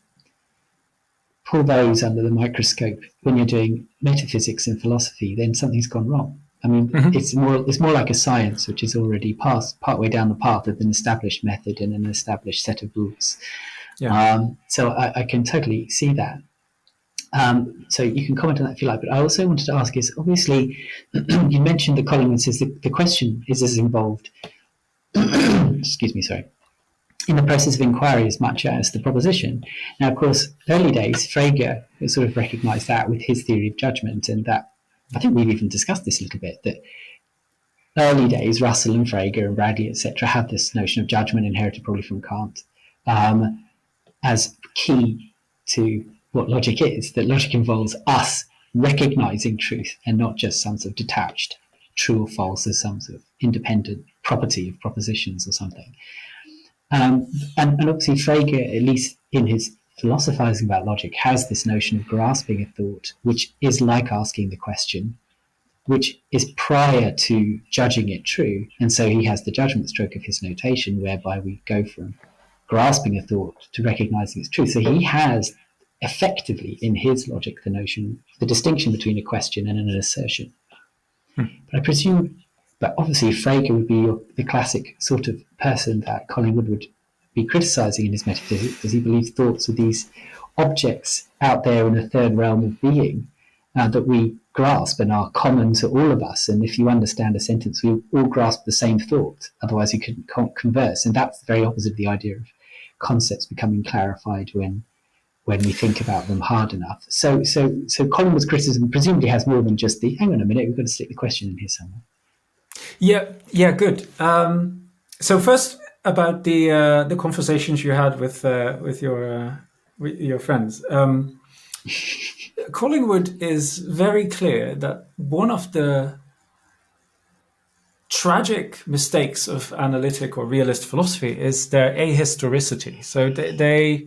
pull those under the microscope when you're doing metaphysics and philosophy, then something's gone wrong. I mean, it's more like a science which is already partway down the path of an established method and an established set of rules. Yeah. So I can totally see that. So you can comment on that if you like. But I also wanted to ask is, obviously, you mentioned that Collingwood says the question is as involved, excuse me, sorry, in the process of inquiry as much as the proposition. Now, of course, early days, Frege sort of recognised that with his theory of judgment, and that, I think we've even discussed this a little bit, that early days, Russell and Frege and Bradley, etc., had this notion of judgment inherited probably from Kant as key to what logic is, that logic involves us recognising truth and not just some sort of detached true or false as some sort of independent property of propositions or something. And obviously Frege, at least in his philosophizing about logic, has this notion of grasping a thought, which is like asking the question, which is prior to judging it true. And so he has the judgment stroke of his notation, whereby we go from grasping a thought to recognizing its truth. So he has effectively in his logic the distinction between a question and an assertion. But I presume, but obviously Frege would be the classic sort of person that Collingwood would be criticizing in his metaphysics, because he believes thoughts are these objects out there in a third realm of being that we grasp and are common to all of us. And if you understand a sentence, we all grasp the same thought, otherwise you couldn't converse. And that's the very opposite of the idea of concepts becoming clarified when we think about them hard enough. So Collingwood's criticism presumably has more than just the, hang on a minute, we've got to stick the question in here somewhere. Yeah, good. So first about the conversations you had with your friends. Collingwood is very clear that one of the tragic mistakes of analytic or realist philosophy is their ahistoricity. So they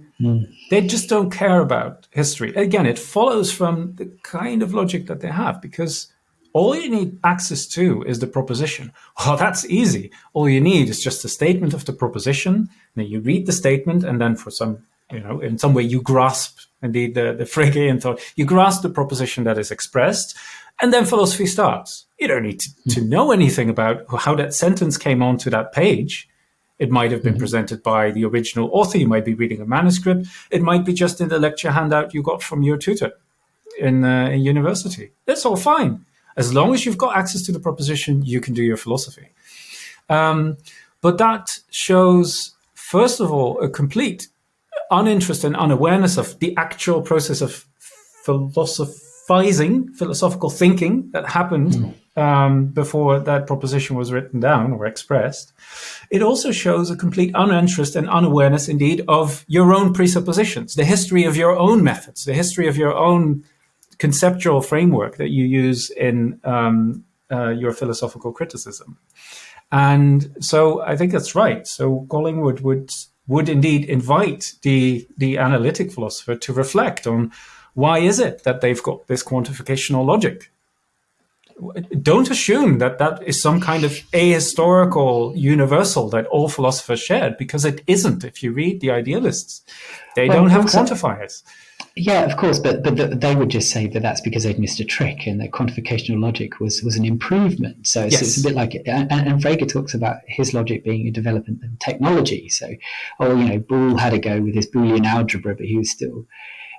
just don't care about history. Again, it follows from the kind of logic that they have, because all you need access to is the proposition. Well, that's easy. All you need is just a statement of the proposition. Then you read the statement, and then for some, in some way you grasp, indeed, the Fregean thought, you grasp the proposition that is expressed, and then philosophy starts. You don't need to know anything about how that sentence came onto that page. It might have been presented by the original author. You might be reading a manuscript. It might be just in the lecture handout you got from your tutor in university. That's all fine. As long as you've got access to the proposition, you can do your philosophy. But that shows, first of all, a complete uninterest and unawareness of the actual process of philosophical thinking that happened before that proposition was written down or expressed. It also shows a complete uninterest and unawareness, indeed, of your own presuppositions, the history of your own methods, the history of your own conceptual framework that you use in your philosophical criticism. And so I think that's right. So Collingwood would indeed invite the analytic philosopher to reflect on why is it that they've got this quantificational logic. Don't assume that that is some kind of ahistorical universal that all philosophers shared, because it isn't. If you read the Idealists, they don't have quantifiers. Yeah, of course, but they would just say that that's because they'd missed a trick, and that quantificational logic was an improvement. So it's a bit like, and Frege talks about his logic being a development in technology. So, Boole had a go with his Boolean algebra, but he was still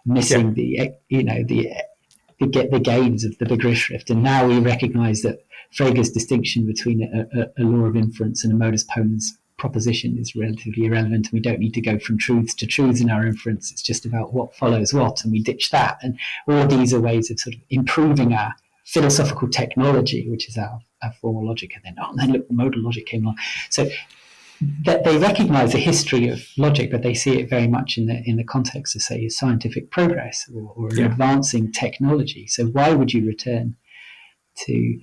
missing the gains of the Begriffsschrift. And now we recognise that Frege's distinction between a law of inference and a modus ponens proposition is relatively irrelevant, and we don't need to go from truths to truths in our inference. It's just about what follows what, and we ditch that. And all these are ways of sort of improving our philosophical technology, which is our formal logic. And then look, modal logic came along. So that they recognise the history of logic, but they see it very much in the context of, say, scientific progress or an advancing technology. So why would you return to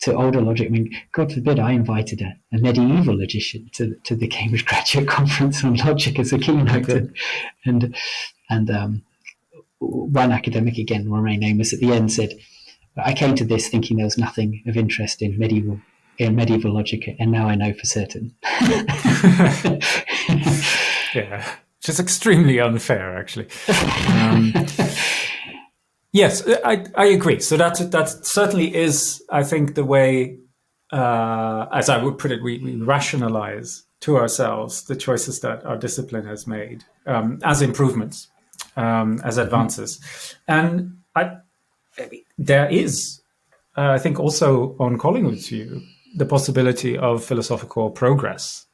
older logic? I mean, God forbid I invited a medieval logician to the Cambridge Graduate Conference on Logic as a keynote, and one academic, again, remain nameless, at the end said, "I came to this thinking there was nothing of interest in medieval logic, and now I know for certain." Yeah, which is extremely unfair, actually. Yes, I agree. So that certainly is, I think, the way, as I would put it, we rationalize to ourselves the choices that our discipline has made as improvements, as advances. And there is, I think, also on Collingwood's view, the possibility of philosophical progress.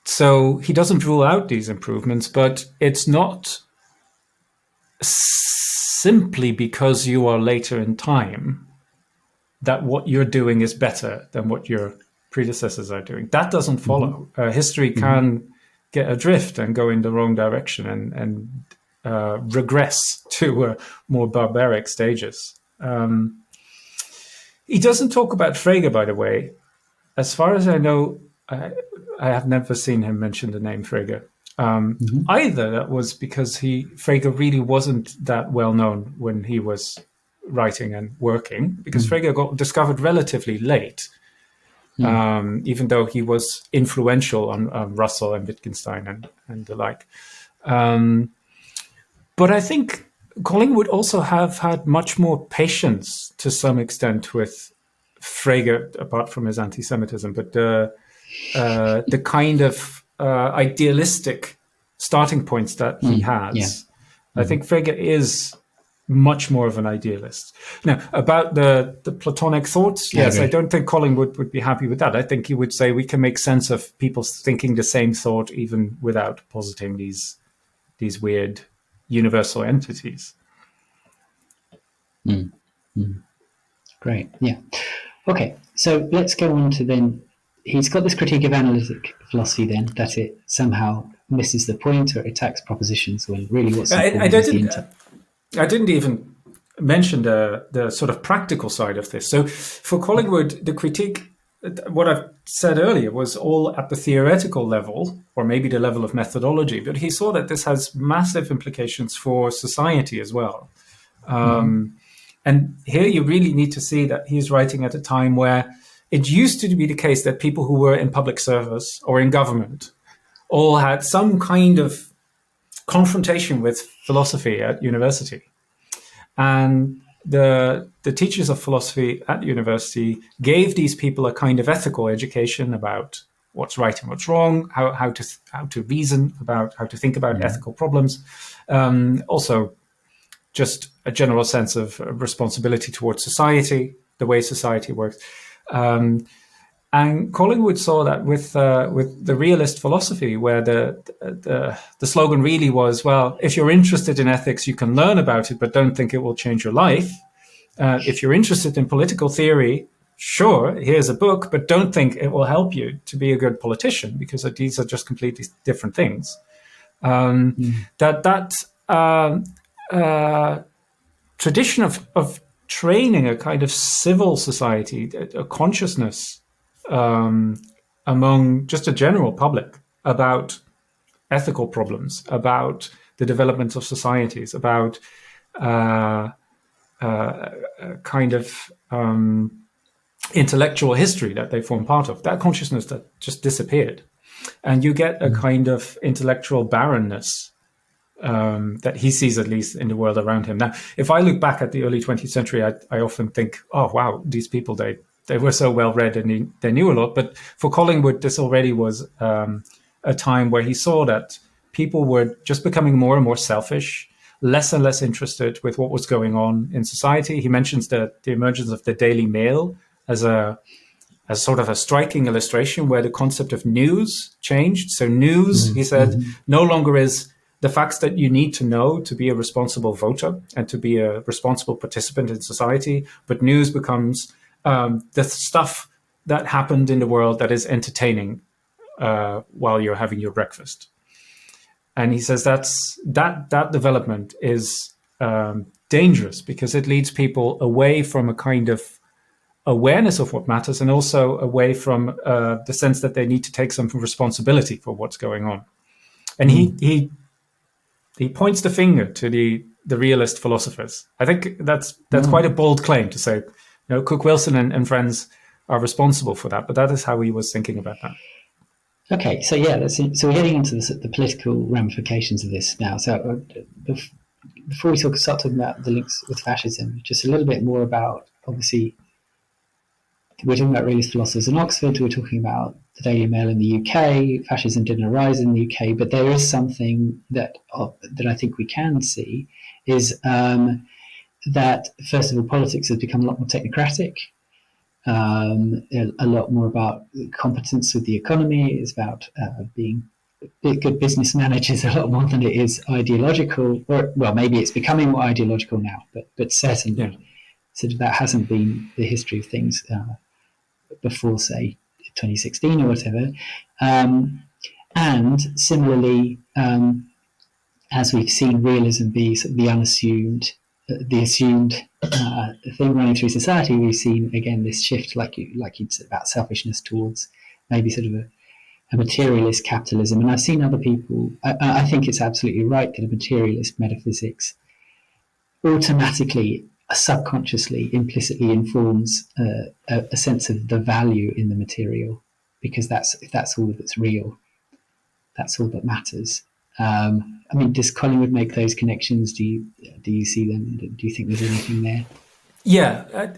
So he doesn't rule out these improvements, but it's not simply because you are later in time that what you're doing is better than what your predecessors are doing. That doesn't follow. History can get adrift and go in the wrong direction and regress to more barbaric stages. He doesn't talk about Frege, by the way. As far as I know, I have never seen him mention the name Frege. Either that was because Frege really wasn't that well known when he was writing and working, because Frege got discovered relatively late, even though he was influential on Russell and Wittgenstein and the like. But I think Collingwood also have had much more patience to some extent with Frege, apart from his anti-Semitism, but the kind of idealistic starting points that he has. I think Frege is much more of an idealist. Now, about the Platonic thoughts, yes, I don't think Collingwood would be happy with that. I think he would say we can make sense of people thinking the same thought even without positing these weird universal entities. Great, yeah. Okay, so let's go on to then, he's got this critique of analytic philosophy then, that it somehow misses the point or attacks propositions when really what's important is the intent. I didn't even mention the sort of practical side of this. So for Collingwood, the critique, what I've said earlier, was all at the theoretical level, or maybe the level of methodology, but he saw that this has massive implications for society as well. And here you really need to see that he's writing at a time where it used to be the case that people who were in public service or in government all had some kind of confrontation with philosophy at university. And the teachers of philosophy at university gave these people a kind of ethical education about what's right and what's wrong, how to reason about, how to think about ethical problems. Also, just a general sense of responsibility towards society, the way society works. And Collingwood saw that with the realist philosophy, where the slogan really was, well, if you're interested in ethics, you can learn about it, but don't think it will change your life. If you're interested in political theory, sure, here's a book, but don't think it will help you to be a good politician, because these are just completely different things. That tradition of training a kind of civil society, a consciousness among just a general public about ethical problems, about the development of societies, about kind of intellectual history that they form part of, that consciousness that just disappeared. And you get a kind of intellectual barrenness that he sees, at least in the world around him. Now, if I look back at the early 20th century, I often think, oh, wow, these people, they were so well-read and they knew a lot. But for Collingwood, this already was a time where he saw that people were just becoming more and more selfish, less and less interested with what was going on in society. He mentions the emergence of the Daily Mail as sort of a striking illustration where the concept of news changed. So news, he said, no longer is the facts that you need to know to be a responsible voter and to be a responsible participant in society, but news becomes the stuff that happened in the world that is entertaining while you're having your breakfast. And he says that development is dangerous because it leads people away from a kind of awareness of what matters, and also away from the sense that they need to take some responsibility for what's going on. And he points the finger to the realist philosophers. I think that's quite a bold claim to say, Cook Wilson and friends are responsible for that, but that is how he was thinking about that. Okay, so so we're getting into the political ramifications of this now. So before we start talking about the links with fascism, just a little bit more about, obviously, we're talking about realist philosophers in Oxford, we're talking about the Daily Mail in the UK, fascism didn't arise in the UK, but there is something that I think we can see is that, first of all, politics has become a lot more technocratic, a lot more about competence with the economy. It's about being good business managers a lot more than it is ideological. Or, well, maybe it's becoming more ideological now, but certainly sort of that hasn't been the history of things before, say, 2016 or whatever. And similarly, as we've seen realism be sort of the assumed thing running through society, we've seen again this shift, like you'd said, about selfishness towards maybe sort of a materialist capitalism. And I've seen other people. I think it's absolutely right that a materialist metaphysics automatically subconsciously, implicitly informs a sense of the value in the material, because if that's all that's real, that's all that matters. I mean, does Collingwood make those connections? Do you see them? Do you think there's anything there? Yeah,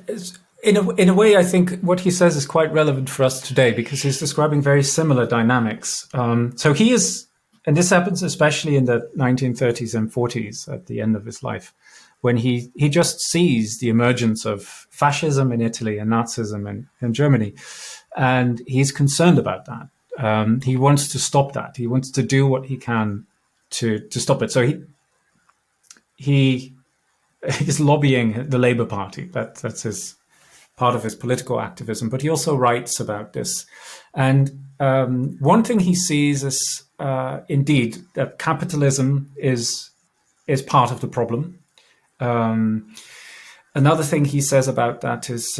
in a way, I think what he says is quite relevant for us today, because he's describing very similar dynamics. So he is, and this happens especially in the 1930s and 40s at the end of his life, when he just sees the emergence of fascism in Italy and Nazism in Germany, and he's concerned about that. He wants to stop that. He wants to do what he can to stop it. So he is lobbying the Labour Party. That's his part of his political activism. But he also writes about this. And one thing he sees is indeed that capitalism is part of the problem. Another thing he says about that is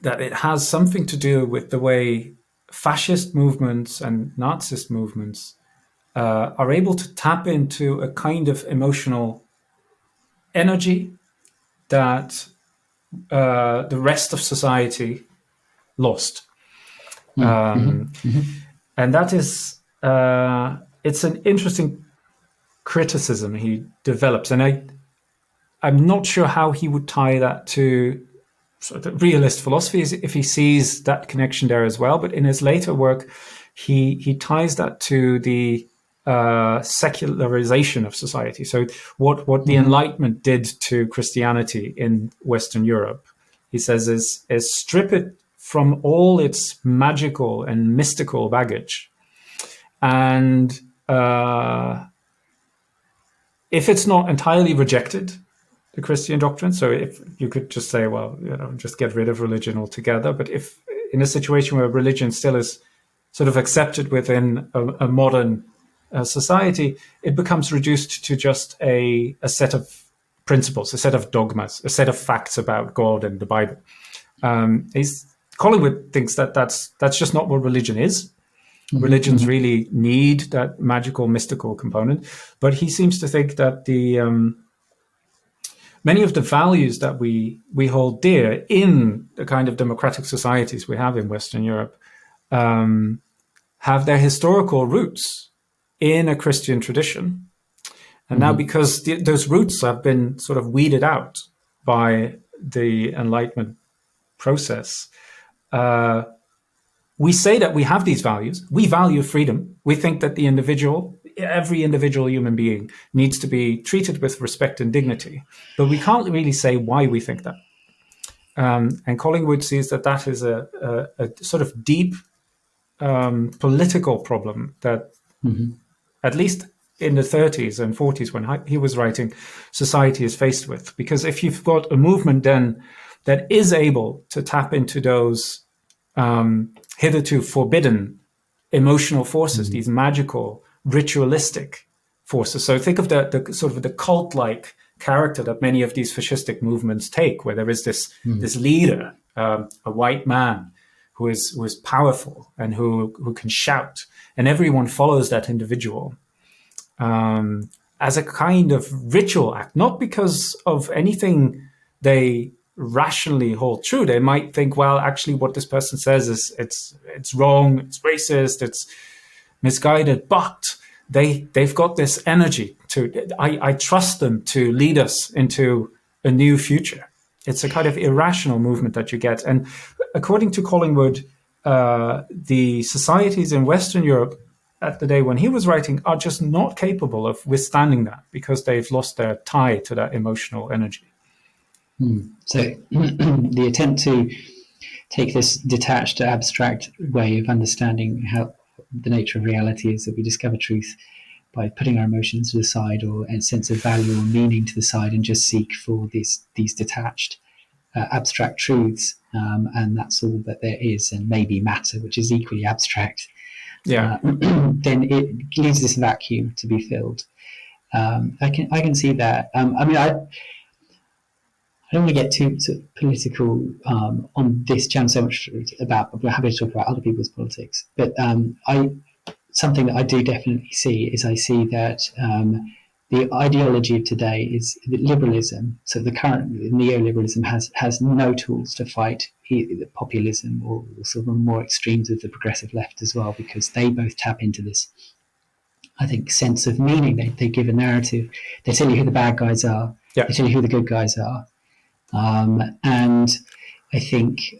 that it has something to do with the way fascist movements and Nazist movements are able to tap into a kind of emotional energy that the rest of society lost. And that is, it's an interesting criticism he develops. And I'm not sure how he would tie that to sort of realist philosophy, if he sees that connection there as well. But in his later work, he ties that to the secularization of society. So what the Enlightenment did to Christianity in Western Europe, he says, is strip it from all its magical and mystical baggage. And if it's not entirely rejected, the Christian doctrine, so if you could just say, well, just get rid of religion altogether, but if in a situation where religion still is sort of accepted within a modern society, it becomes reduced to just a set of principles, a set of dogmas, a set of facts about God and the Bible. Collingwood thinks that that's just not what religion is. Religions really need that magical, mystical component. But he seems to think that many of the values that we hold dear in the kind of democratic societies we have in Western Europe have their historical roots in a Christian tradition. And now, because those roots have been sort of weeded out by the Enlightenment process, we say that we have these values. We value freedom. We think that every individual human being needs to be treated with respect and dignity. But we can't really say why we think that. And Collingwood sees that is a sort of deep political problem that, at least in the 30s and 40s when he was writing, society is faced with. Because if you've got a movement then that is able to tap into those hitherto forbidden emotional forces, these magical, ritualistic forces. So think of the sort of the cult-like character that many of these fascistic movements take, where there is this leader, a white man who is powerful and who can shout, and everyone follows that individual as a kind of ritual act, not because of anything they rationally hold true. They might think, well, actually what this person says is it's wrong, it's racist, it's misguided, but they've got this energy I trust them to lead us into a new future. It's a kind of irrational movement that you get. And according to Collingwood, the societies in Western Europe at the day when he was writing are just not capable of withstanding that, because they've lost their tie to that emotional energy. So the attempt to take this detached, abstract way of understanding how the nature of reality is that we discover truth by putting our emotions to the side, or a sense of value or meaning to the side, and just seek for these detached, abstract truths, and that's all that there is, and maybe matter, which is equally abstract. Yeah. Then it leaves this vacuum to be filled. I can see that. I don't want to get too sort of political on this channel so much about. We're happy to talk about other people's politics, but something that I do definitely see is I see that the ideology of today is liberalism. So the current neoliberalism has no tools to fight either populism or sort of more extremes of the progressive left as well, because they both tap into this, I think, sense of meaning. They give a narrative. They tell you who the bad guys are. Yeah. They tell you who the good guys are. And I think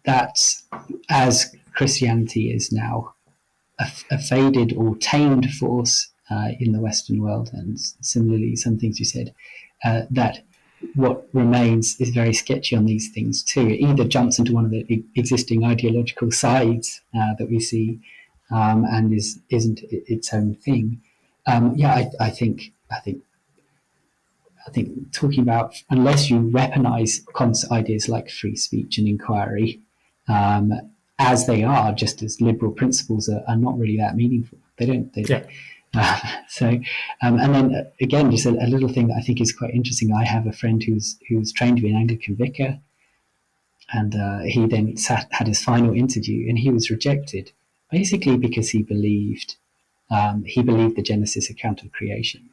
that as Christianity is now a faded or tamed force in the Western world, and similarly some things you said, that what remains is very sketchy on these things too. It either jumps into one of the existing ideological sides that we see, and isn't its own thing. I think talking about, unless you weaponize ideas like free speech and inquiry, as they are, just as liberal principles are not really that meaningful. They don't. And then again, just a little thing that I think is quite interesting. I have a friend who's trained to be an Anglican vicar, and he then had his final interview, and he was rejected, basically because he believed the Genesis account of creation.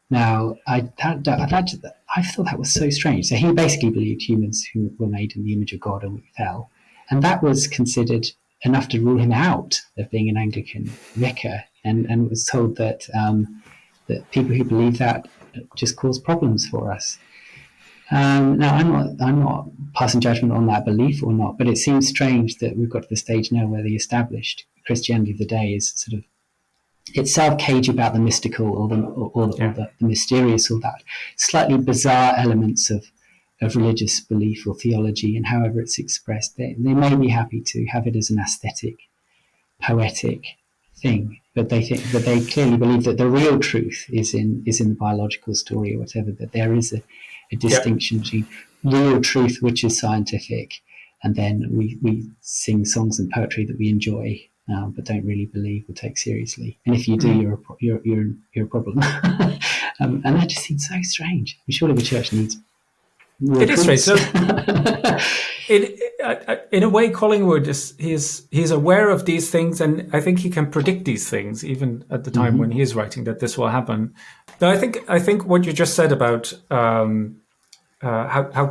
Now, I thought that was so strange. So he basically believed humans who were made in the image of God and we fell, and that was considered enough to rule him out of being an Anglican vicar, and was told that that people who believe that just cause problems for us. Now, I'm not passing judgment on that belief or not, but it seems strange that we've got to the stage now where the established Christianity of the day is sort of itself cagey about the mystical or the mysterious, or that slightly bizarre elements of religious belief or theology, and however it's expressed. They may be happy to have it as an aesthetic, poetic thing, but they clearly believe that the real truth is in the biological story or whatever, that there is a distinction between real truth, which is scientific, and then we sing songs and poetry that we enjoy, but don't really believe or take seriously. And if you do, you're a problem. And that just seems so strange. I'm sure the church needs more. It is strange. So, in a way, Collingwood he's aware of these things, and I think he can predict these things even at the time when he is writing that this will happen. Now, I think what you just said about how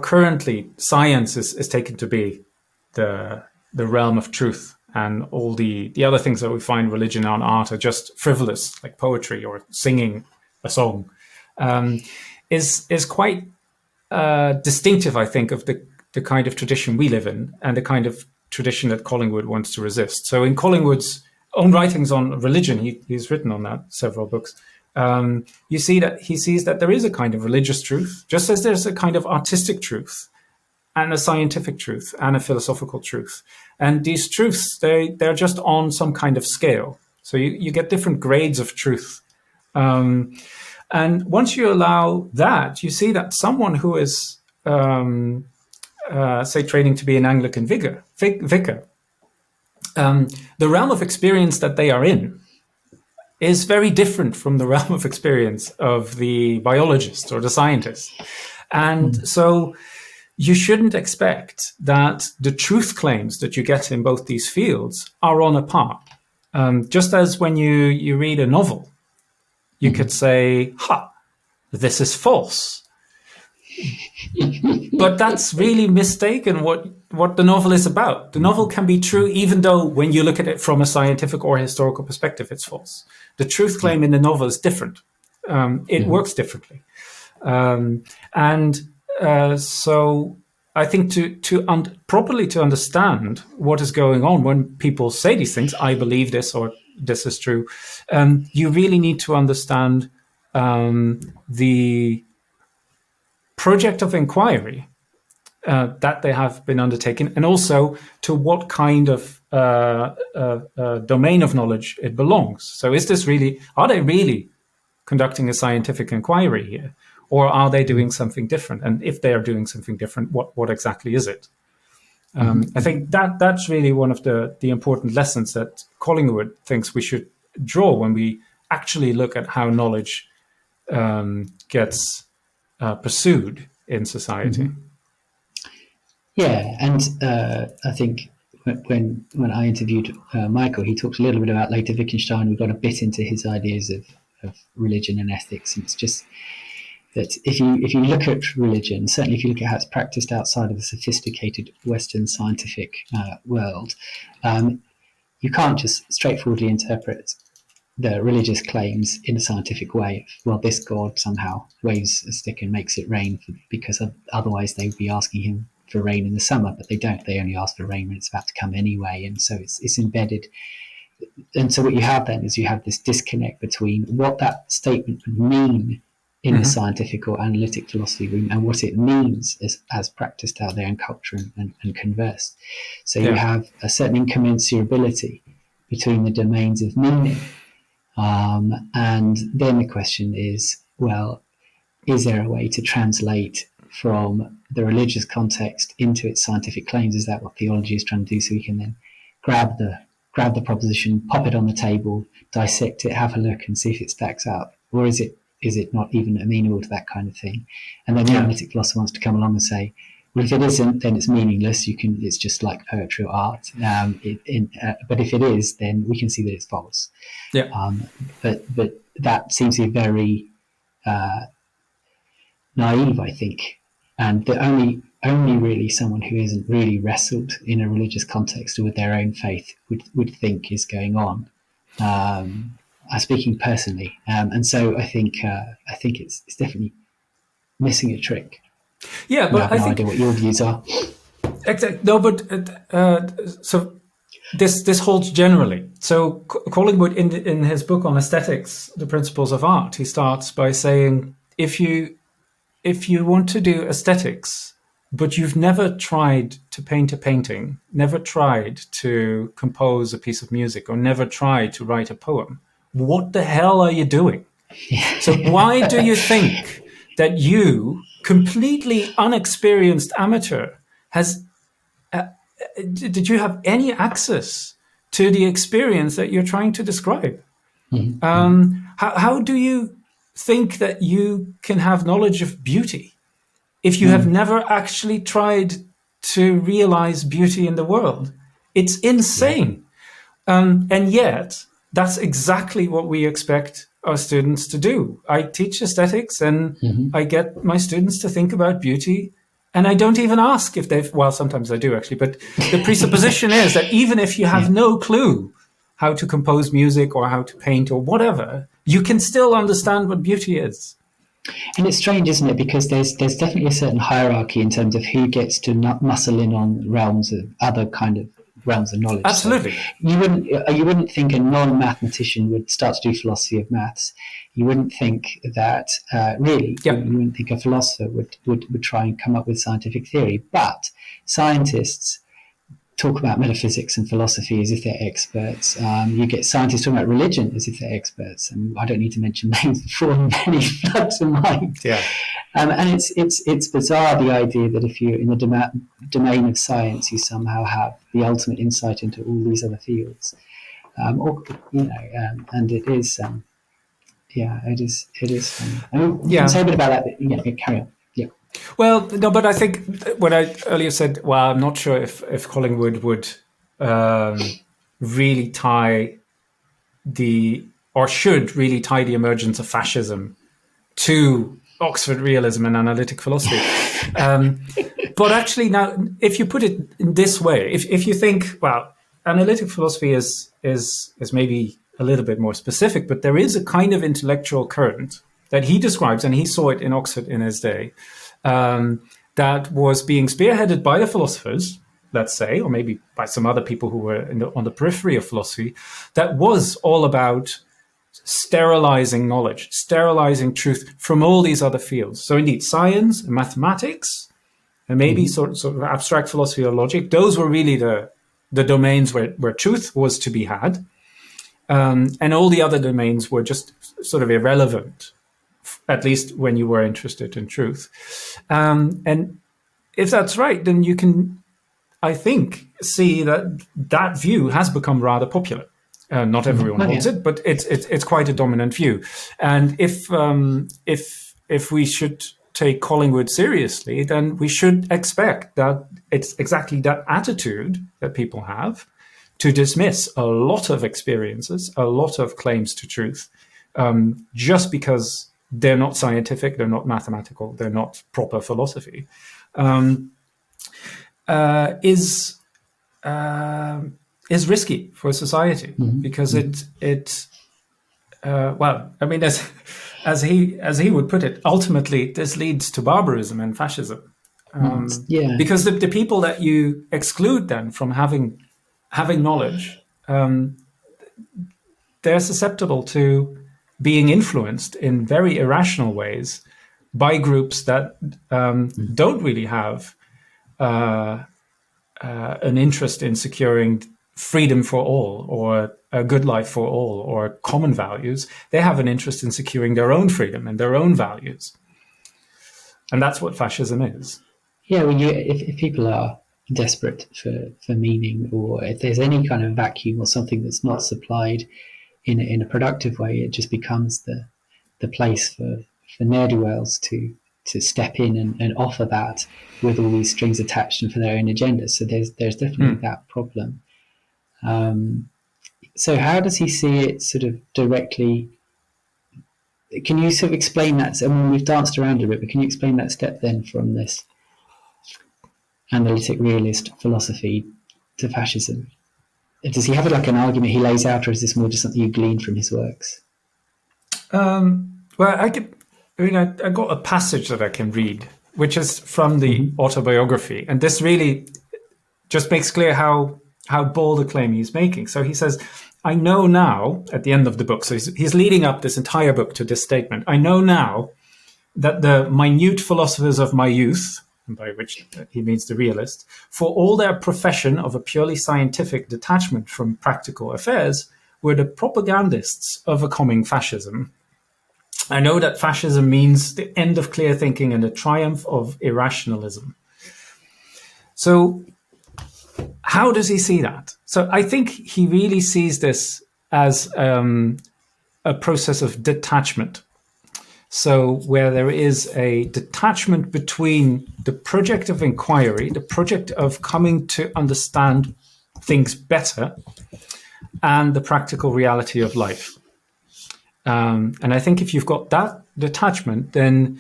currently science is taken to be the realm of truth, and all the other things that we find religion and art are just frivolous, like poetry or singing a song, is quite distinctive, I think, of the kind of tradition we live in, and the kind of tradition that Collingwood wants to resist. So in Collingwood's own writings on religion, he's written on that, several books, you see that he sees that there is a kind of religious truth, just as there's a kind of artistic truth, and a scientific truth, and a philosophical truth. And these truths, they're just on some kind of scale. So you get different grades of truth. And once you allow that, you see that someone who is, say, training to be an Anglican vicar, the realm of experience that they are in is very different from the realm of experience of the biologist or the scientist. And so you shouldn't expect that the truth claims that you get in both these fields are on a par. Just as when you read a novel, you could say, this is false. But that's really mistaken what the novel is about. The novel can be true even though when you look at it from a scientific or historical perspective, it's false. The truth claim in the novel is different. It works differently. So I think to properly to understand what is going on when people say these things, I believe this or this is true, you really need to understand the project of inquiry that they have been undertaken, and also to what kind of domain of knowledge it belongs. So are they really conducting a scientific inquiry here? Or are they doing something different? And if they are doing something different, what exactly is it? I think that's really one of the important lessons that Collingwood thinks we should draw when we actually look at how knowledge gets pursued in society. Yeah, and I think when I interviewed Michael, he talked a little bit about later Wittgenstein. We got a bit into his ideas of of religion and ethics. And it's just that if you look at religion, certainly if you look at how it's practiced outside of the sophisticated Western scientific world, you can't just straightforwardly interpret the religious claims in a scientific way. Well, this God somehow waves a stick and makes it rain because otherwise they would be asking him for rain in the summer, but they don't. They only ask for rain when it's about to come anyway, and so it's embedded. And so what you have then is you have this disconnect between what that statement would mean in the scientific or analytic philosophy room and what it means as practiced out there in culture and conversed. So you have a certain incommensurability between the domains of meaning. And then the question is, well, is there a way to translate from the religious context into its scientific claims? Is that what theology is trying to do? So we can then grab the proposition, pop it on the table, dissect it, have a look and see if it stacks up, or is it not even amenable to that kind of thing? And then the analytic philosopher wants to come along and say, well, if it isn't, then it's meaningless. It's just like poetry or art. But if it is, then we can see that it's false. Yeah. But that seems to be very naive, I think. And the only really someone who isn't really wrestled in a religious context or with their own faith would think is going on. I'm speaking personally, and so I think it's definitely missing a trick. Yeah, but I have no idea what your views are. Exactly. No, but so this holds generally. So Collingwood, in his book on aesthetics, The Principles of Art, he starts by saying, if you want to do aesthetics, but you've never tried to paint a painting, never tried to compose a piece of music, or never tried to write a poem, what the hell are you doing? So why do you think that you, completely unexperienced amateur, did you have any access to the experience that you're trying to describe? Mm-hmm. How do you think that you can have knowledge of beauty if you have never actually tried to realize beauty in the world? It's insane. And yet, that's exactly what we expect our students to do. I teach aesthetics and I get my students to think about beauty, and I don't even ask if well, sometimes I do actually, but the presupposition is that even if you have no clue how to compose music or how to paint or whatever, you can still understand what beauty is. And it's strange, isn't it? Because there's definitely a certain hierarchy in terms of who gets to muscle in on realms of other kind of realms of knowledge. Absolutely. So you wouldn't think a non-mathematician would start to do philosophy of maths. You wouldn't think that you wouldn't think a philosopher would try and come up with scientific theory. But scientists talk about metaphysics and philosophy as if they're experts. You get scientists talking about religion as if they're experts, and I don't need to mention names before many flood to mind. Yeah. And it's bizarre, the idea that if you're in the domain of science, you somehow have the ultimate insight into all these other fields. And it is, it is. I mean, you can say a bit about that. But, carry on. Yeah. Well, no, but I think what I earlier said, well, I'm not sure if Collingwood would really tie should really tie the emergence of fascism to Oxford realism and analytic philosophy. But actually now, if you put it in this way, if you think, well, analytic philosophy is maybe a little bit more specific, but there is a kind of intellectual current that he describes, and he saw it in Oxford in his day, that was being spearheaded by the philosophers, let's say, or maybe by some other people who were on the periphery of philosophy, that was all about sterilizing knowledge, sterilizing truth from all these other fields. So indeed, science and mathematics, and maybe sort of abstract philosophy or logic, those were really the domains where truth was to be had. And all the other domains were just sort of irrelevant, at least when you were interested in truth. And if that's right, then you can, I think, see that view has become rather popular. Not everyone holds it, but it's quite a dominant view. And if we should take Collingwood seriously, then we should expect that it's exactly that attitude that people have to dismiss a lot of experiences, a lot of claims to truth, just because they're not scientific, they're not mathematical, they're not proper philosophy, is risky for society, because well, I mean, as he would put it, ultimately this leads to barbarism and fascism. Because the people that you exclude then from having knowledge, they're susceptible to being influenced in very irrational ways by groups that don't really have an interest in securing freedom for all, or a good life for all, or common values. They have an interest in securing their own freedom and their own values. And that's what fascism is. Yeah, well, if people are desperate for meaning, or if there's any kind of vacuum or something that's not supplied in a productive way, it just becomes the place for ne'er-do-wells to step in and offer that with all these strings attached and for their own agendas. So there's definitely that problem. So how does he see it sort of directly? Can you sort of explain that? I mean, we've danced around a bit, but can you explain that step then from this analytic realist philosophy to fascism? Does he have like an argument he lays out, or is this more just something you glean from his works? Well, I got a passage that I can read, which is from the autobiography, and this really just makes clear how bold a claim he's making. So he says, I know now, at the end of the book, so he's leading up this entire book to this statement, I know now that the minute philosophers of my youth, and by which he means the realist, for all their profession of a purely scientific detachment from practical affairs, were the propagandists of a coming fascism. I know that fascism means the end of clear thinking and the triumph of irrationalism. So how does he see that? So I think he really sees this as a process of detachment. So where there is a detachment between the project of inquiry, the project of coming to understand things better, and the practical reality of life. And I think if you've got that detachment, then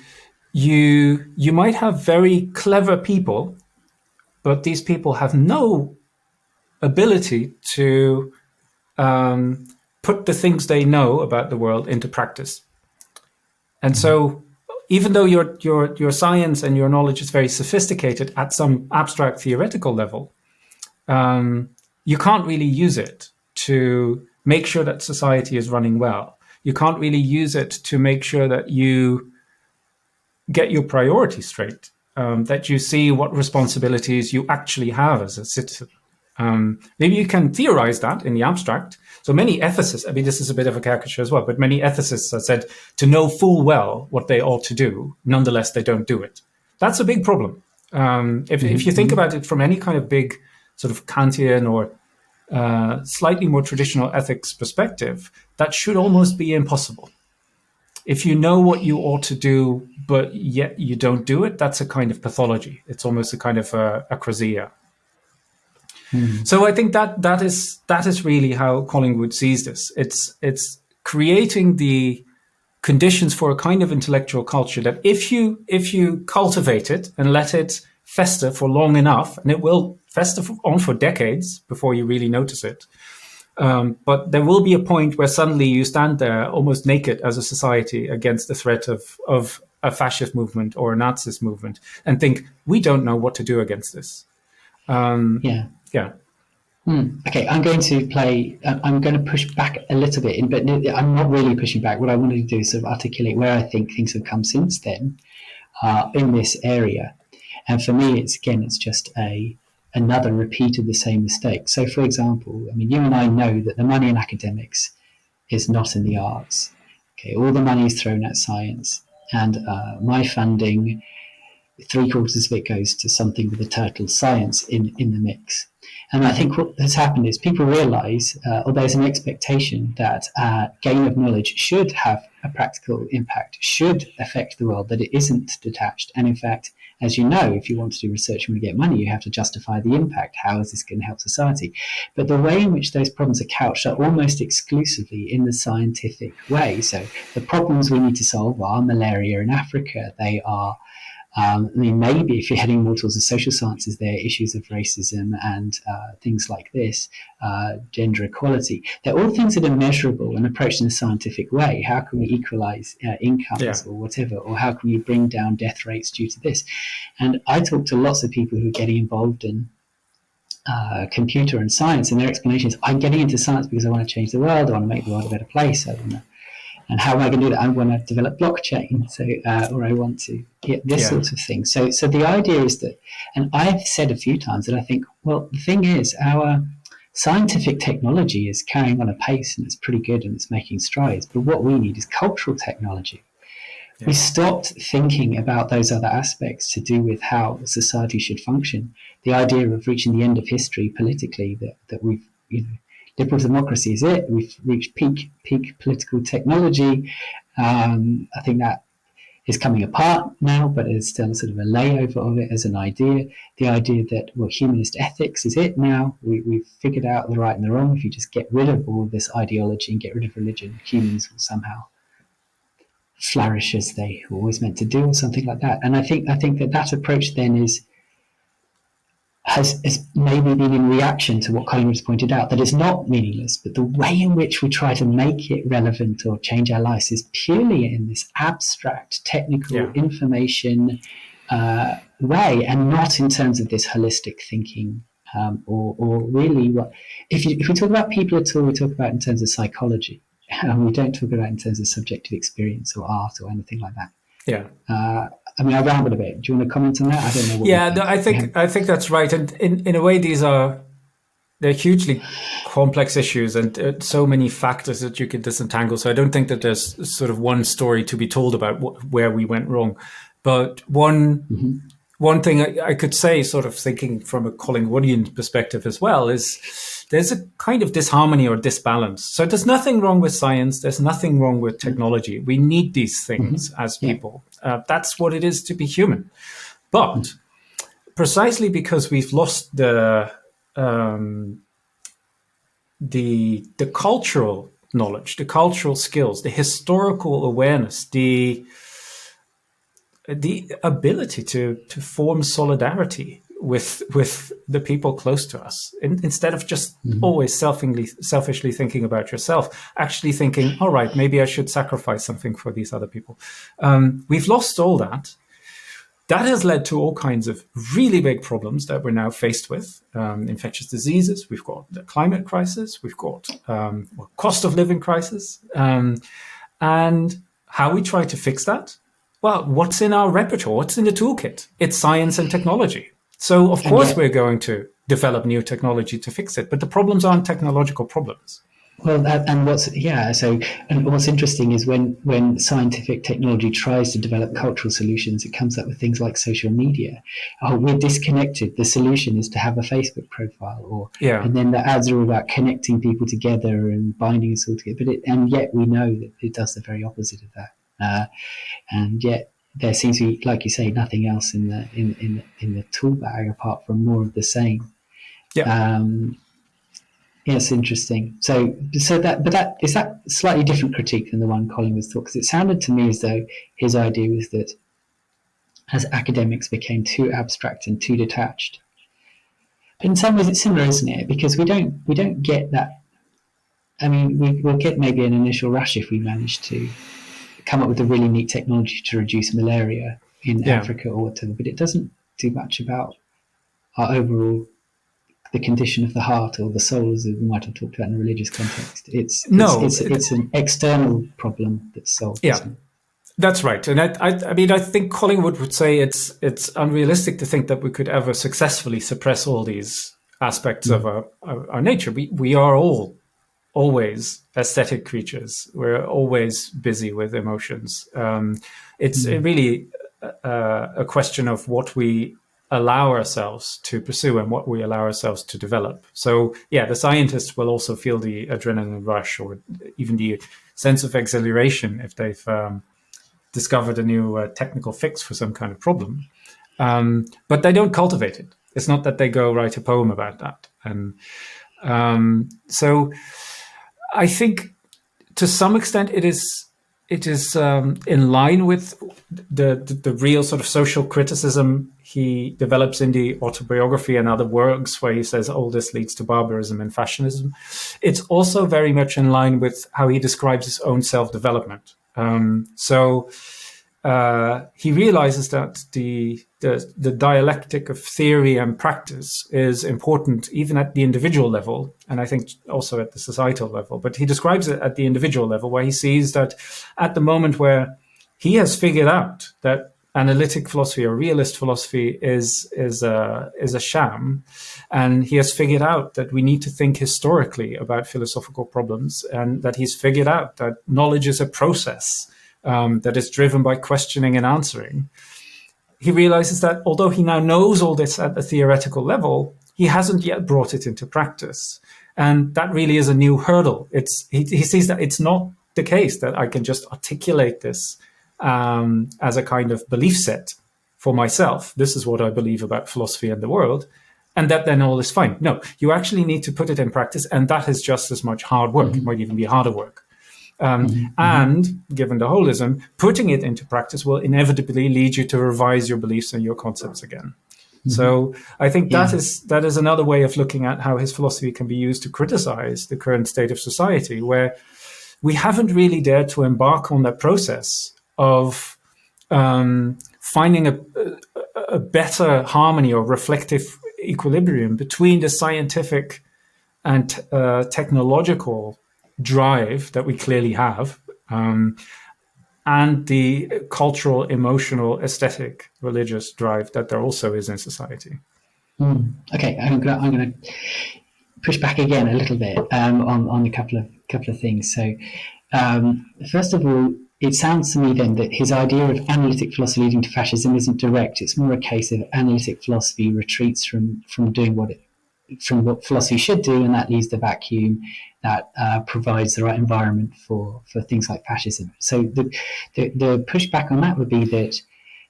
you might have very clever people, but these people have no ability to put the things they know about the world into practice. And so even though your science and your knowledge is very sophisticated at some abstract theoretical level, you can't really use it to make sure that society is running well. You can't really use it to make sure that you get your priorities straight, that you see what responsibilities you actually have as a citizen. Maybe you can theorize that in the abstract. So many ethicists, I mean, this is a bit of a caricature as well, but many ethicists have said to know full well what they ought to do, nonetheless, they don't do it. That's a big problem. If you think about it from any kind of big sort of Kantian or slightly more traditional ethics perspective, that should almost be impossible. If you know what you ought to do, but yet you don't do it, that's a kind of pathology. It's almost a kind of acrasia. So I think that is really how Collingwood sees this. It's creating the conditions for a kind of intellectual culture that if you cultivate it and let it fester for long enough, and it will fester on for decades before you really notice it, but there will be a point where suddenly you stand there almost naked as a society against the threat of a fascist movement or a Nazist movement and think, we don't know what to do against this. Yeah. Okay, I'm going to push back a little bit, but I'm not really pushing back. What I wanted to do is sort of articulate where I think things have come since then in this area. And for me, it's just another repeat of the same mistake. So, for example, I mean, you and I know that the money in academics is not in the arts. Okay, all the money is thrown at science. And my funding 3/4 of it goes to something with the title science in the mix. And I think what has happened is people realise, or there's an expectation that gain of knowledge should have a practical impact, should affect the world, that it isn't detached. And in fact, as you know, if you want to do research and want to get money, you have to justify the impact. How is this going to help society? But the way in which those problems are couched are almost exclusively in the scientific way. So the problems we need to solve are malaria in Africa. They are maybe if you're heading more towards the social sciences, there are issues of racism and things like this, gender equality. They're all things that are measurable and approached in a scientific way. How can we equalize incomes or whatever? Or how can we bring down death rates due to this? And I talk to lots of people who are getting involved in computer and science, and their explanation is, I'm getting into science because I want to change the world, I want to make the world a better place, and how am I going to do that? I want to develop blockchain, or I want to get this sort of thing. So the idea is that, and I've said a few times that I think, well, the thing is, our scientific technology is carrying on a pace, and it's pretty good, and it's making strides. But what we need is cultural technology. Yeah. We stopped thinking about those other aspects to do with how society should function. The idea of reaching the end of history politically, that we've, liberal democracy is it. We've reached peak political technology. I think that is coming apart now, but there's still sort of a layover of it as an idea. The idea that, well, humanist ethics is it now. We've figured out the right and the wrong. If you just get rid of all of this ideology and get rid of religion, humans will somehow flourish as they were always meant to do, or something like that. And I think that approach then has maybe been in reaction to what Collingwood has pointed out, that it's not meaningless, but the way in which we try to make it relevant or change our lives is purely in this abstract, technical information way, and not in terms of this holistic thinking, or really what. If we talk about people at all, we talk about in terms of psychology, and we don't talk about in terms of subjective experience or art or anything like that. Yeah. I mean, I rambled a bit. Do you want to comment on that? I don't know. I think that's right. And in a way, they're hugely complex issues, and so many factors that you can disentangle. So I don't think that there's sort of one story to be told about where we went wrong. But one thing I could say, sort of thinking from a Collingwoodian perspective as well, is there's a kind of disharmony or disbalance. So there's nothing wrong with science. There's nothing wrong with technology. We need these things as people. That's what it is to be human. But precisely because we've lost the cultural knowledge, the cultural skills, the historical awareness, the ability to form solidarity with the people close to us, instead of just always selfishly thinking about yourself, actually thinking, all right, maybe I should sacrifice something for these other people. We've lost all that. That has led to all kinds of really big problems that we're now faced with. Infectious diseases, we've got the climate crisis, we've got cost of living crisis. And how we try to fix that? Well, what's in our repertoire? What's in the toolkit? It's science and technology. So, of course, we're going to develop new technology to fix it. But the problems aren't technological problems. Well, what's interesting is when scientific technology tries to develop cultural solutions, it comes up with things like social media. Oh, we're disconnected. The solution is to have a Facebook profile, and then the ads are all about connecting people together and binding us all together. And yet we know that it does the very opposite of that. And yet there seems to be, like you say, nothing else in the tool bag apart from more of the same. Yeah. It's interesting. So that is that slightly different critique than the one Collingwood thought, because it sounded to me as though his idea was that as academics became too abstract and too detached. But in some ways it's similar, isn't it? Because we don't get that. I mean, we'll get maybe an initial rush if we manage to come up with a really neat technology to reduce malaria in Africa or whatever, but it doesn't do much about our overall the condition of the heart or the soul, as we might have talked about in a religious context. It's an external problem that's solved. Yeah, that's right. And I mean, I think Collingwood would say it's unrealistic to think that we could ever successfully suppress all these aspects of our nature. We are all always aesthetic creatures. We're always busy with emotions. It's really a question of what we allow ourselves to pursue and what we allow ourselves to develop. So yeah, the scientists will also feel the adrenaline rush or even the sense of exhilaration if they've discovered a new technical fix for some kind of problem. But they don't cultivate it. It's not that they go write a poem about that. And so I think to some extent it is in line with the real sort of social criticism he develops in the autobiography and other works where he says, oh, this leads to barbarism and fascism. It's also very much in line with how he describes his own self-development. He realizes that the dialectic of theory and practice is important even at the individual level, and I think also at the societal level. But he describes it at the individual level, where he sees that at the moment where he has figured out that analytic philosophy or realist philosophy is a sham, and he has figured out that we need to think historically about philosophical problems, and that he's figured out that knowledge is a process that is driven by questioning and answering. He realizes that although he now knows all this at the theoretical level, he hasn't yet brought it into practice. And that really is a new hurdle. He sees that it's not the case that I can just articulate this as a kind of belief set for myself. This is what I believe about philosophy and the world. And that then all is fine. No, you actually need to put it in practice. And that is just as much hard work. It might even be harder work. And given the holism, putting it into practice will inevitably lead you to revise your beliefs and your concepts again. So I think that is another way of looking at how his philosophy can be used to criticize the current state of society, where we haven't really dared to embark on that process of finding a better harmony or reflective equilibrium between the scientific and technological drive that we clearly have, and the cultural, emotional, aesthetic, religious drive that there also is in society. Okay, I'm going to push back again a little bit on a couple of things. So, first of all, it sounds to me then that his idea of analytic philosophy leading to fascism isn't direct. It's more a case of analytic philosophy retreats from doing what philosophy should do, and that leaves the vacuum that provides the right environment for things like fascism. So the pushback on that would be that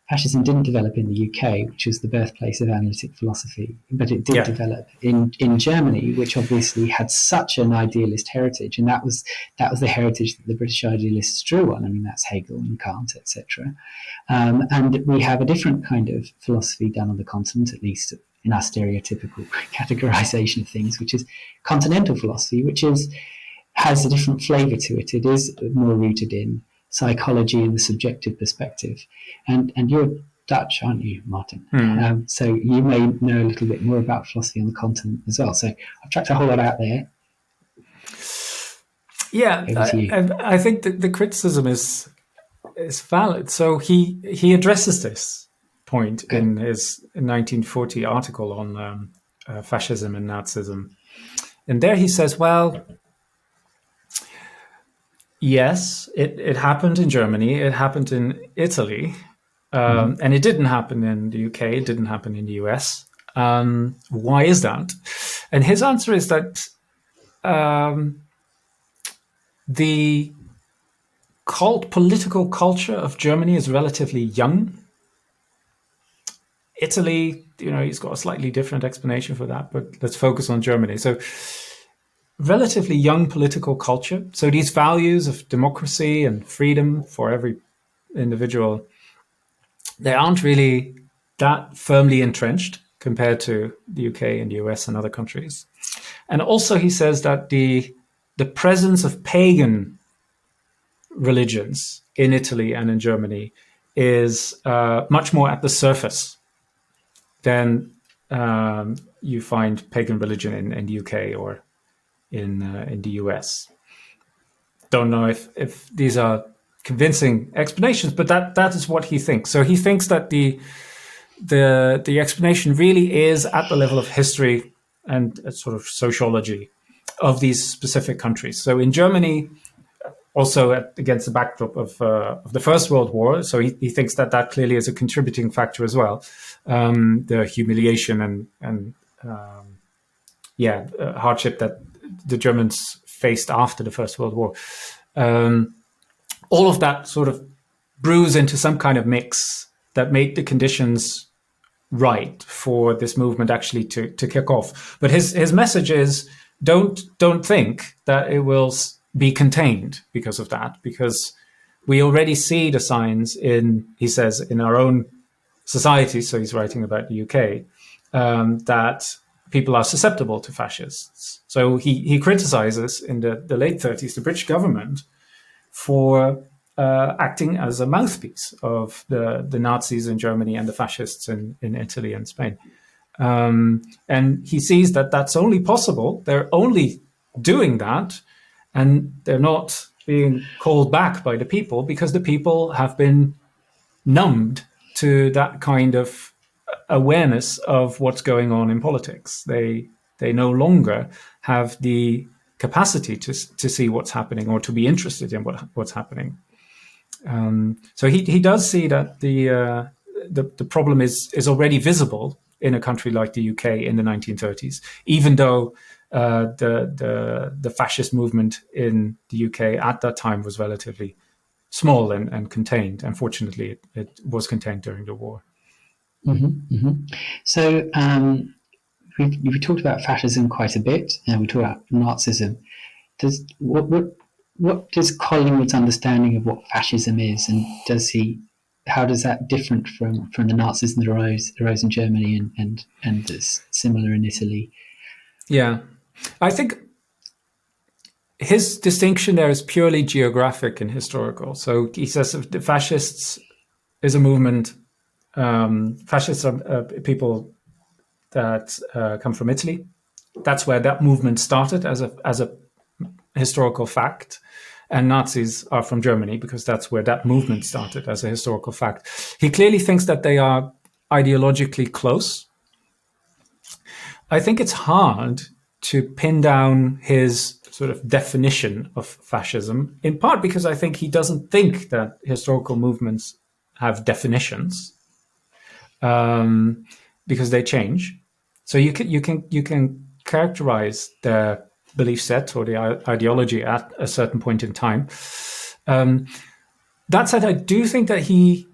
fascism didn't develop in the UK, which was the birthplace of analytic philosophy, but it did develop in Germany, which obviously had such an idealist heritage, and that was the heritage that the British idealists drew on. I mean, that's Hegel and Kant, etc. And we have a different kind of philosophy done on the continent, at least in our stereotypical categorization of things, which is continental philosophy, which has a different flavor to it. It is more rooted in psychology and the subjective perspective. And you're Dutch, aren't you, Maarten? So you may know a little bit more about philosophy on the continent as well. So I've chucked a whole lot out there. Yeah, I think the criticism is valid. So he addresses this point in his 1940 article on fascism and Nazism. And there he says, well, yes, it happened in Germany, it happened in Italy, and it didn't happen in the UK, it didn't happen in the US. Why is that? And his answer is that the political culture of Germany is relatively young. Italy, he's got a slightly different explanation for that, but let's focus on Germany. So relatively young political culture. So these values of democracy and freedom for every individual, they aren't really that firmly entrenched compared to the UK and the US and other countries. And also he says that the presence of pagan religions in Italy and in Germany is much more at the surface than you find pagan religion in the UK or in the US. Don't know if these are convincing explanations, but that is what he thinks. So he thinks that the explanation really is at the level of history and sort of sociology of these specific countries. So in Germany, also against the backdrop of the First World War. So he thinks that clearly is a contributing factor as well. The humiliation and hardship that the Germans faced after the First World War. All of that sort of brews into some kind of mix that made the conditions right for this movement actually to kick off. But his message is don't think that it will be contained because of that, because we already see the signs he says, in our own society. So he's writing about the UK, that people are susceptible to fascists. So he criticizes in the late 30s the British government for acting as a mouthpiece of the Nazis in Germany and the fascists in Italy and Spain. And he sees that that's only possible. They're only doing that, and they're not being called back by the people because the people have been numbed to that kind of awareness of what's going on in politics. They no longer have the capacity to see what's happening or to be interested in what's happening. So he does see that the problem is already visible in a country like the UK in the 1930s, even though the fascist movement in the UK at that time was relatively small and contained. Unfortunately, it was contained during the war. Mm-hmm, mm-hmm. So we talked about fascism quite a bit, and we talked about Nazism. What does Collingwood's understanding of what fascism is, and how does that different from the Nazis and the arose in Germany and is similar in Italy? Yeah, I think his distinction there is purely geographic and historical. So he says the fascists is a movement. Fascists are people that come from Italy. That's where that movement started as a historical fact. And Nazis are from Germany because that's where that movement started as a historical fact. He clearly thinks that they are ideologically close. I think it's hard to pin down his sort of definition of fascism, in part because I think he doesn't think that historical movements have definitions, because they change. So you can characterize their belief set or the ideology at a certain point in time. That said, I do think that he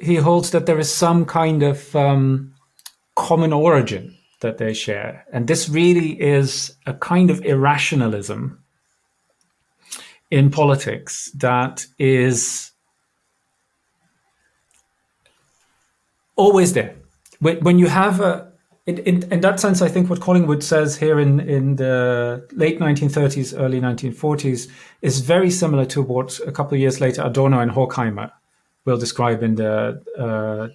holds that there is some kind of common origin that they share. And this really is a kind of irrationalism in politics that is always there. When you have in that sense, I think what Collingwood says here in the late 1930s, early 1940s is very similar to what a couple of years later Adorno and Horkheimer will describe in the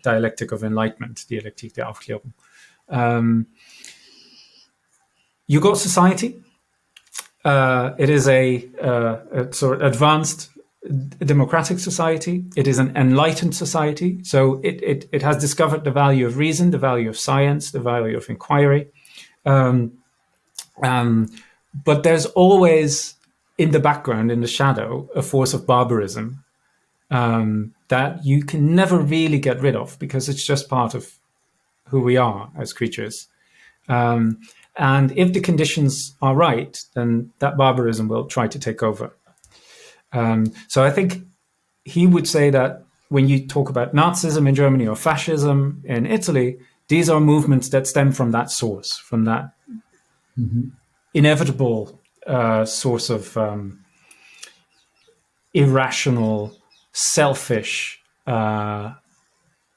Dialectic of Enlightenment, Dialektik der Aufklärung. You got society. It is a sort of advanced democratic society. It is an enlightened society. So it has discovered the value of reason, the value of science, the value of inquiry. But there's always in the background, in the shadow, a force of barbarism that you can never really get rid of because it's just part of who we are as creatures. And if the conditions are right, then that barbarism will try to take over. So I think he would say that when you talk about Nazism in Germany or fascism in Italy, these are movements that stem from that source, from that inevitable source of irrational, selfish,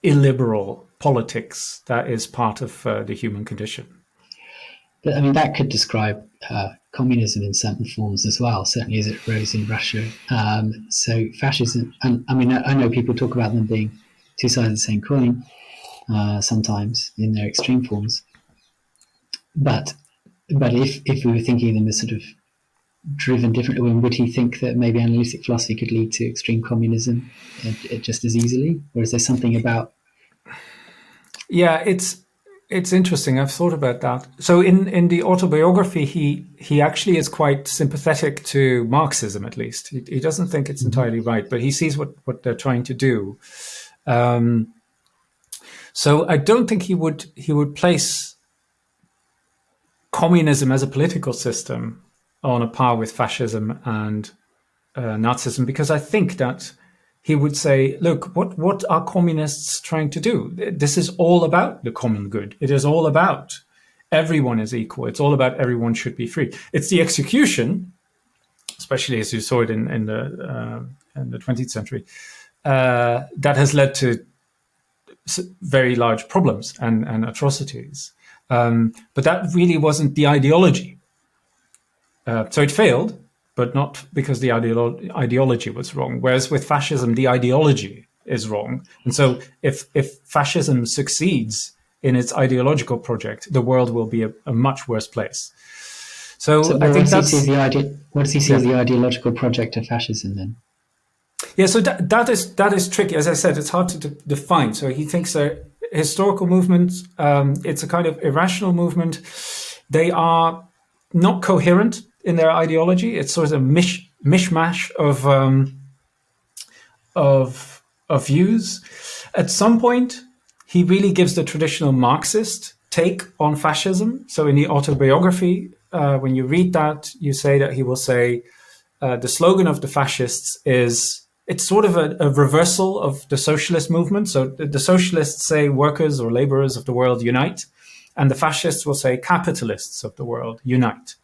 illiberal politics that is part of the human condition. But I mean, that could describe communism in certain forms as well, certainly as it rose in Russia. So fascism, and I mean, I know people talk about them being two sides of the same coin sometimes in their extreme forms. But if we were thinking of them as sort of driven differently, would he think that maybe analytic philosophy could lead to extreme communism just as easily? Or is there something about... Yeah, it's interesting. I've thought about that. So in the autobiography, he actually is quite sympathetic to Marxism, at least. He doesn't think it's entirely right, but he sees what they're trying to do. So I don't think he would place communism as a political system on a par with fascism and Nazism, because I think that he would say, look, what are communists trying to do? This is all about the common good. It is all about everyone is equal. It's all about everyone should be free. It's the execution, especially as you saw it in the 20th century, that has led to very large problems and atrocities. But that really wasn't the ideology. So it failed, but not because the ideology was wrong. Whereas with fascism, the ideology is wrong. And so if fascism succeeds in its ideological project, the world will be a much worse place. So I think that's... What does he see as the ideological project of fascism then? Yeah, so that is tricky. As I said, it's hard to define. So he thinks a historical movement, it's a kind of irrational movement. They are not coherent in their ideology. It's sort of a mishmash of views. At some point, he really gives the traditional Marxist take on fascism. So in the autobiography, when you read that, you say that he will say the slogan of the fascists is, it's sort of a reversal of the socialist movement. So the socialists say workers or laborers of the world unite, and the fascists will say capitalists of the world unite.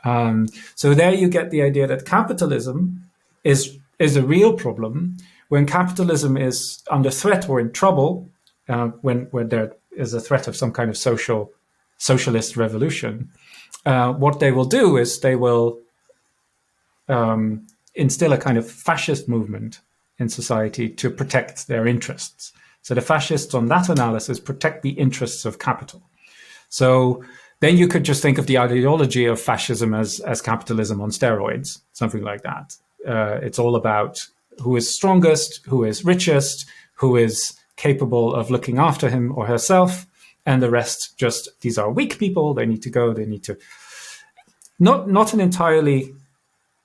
So there you get the idea that capitalism is a real problem. When capitalism is under threat or in trouble, when there is a threat of some kind of socialist revolution, what they will do is they will instill a kind of fascist movement in society to protect their interests. So the fascists on that analysis protect the interests of capital. So then you could just think of the ideology of fascism as capitalism on steroids, something like that. It's all about who is strongest, who is richest, who is capable of looking after him or herself, and the rest just, these are weak people, they need to go, they need to... Not an entirely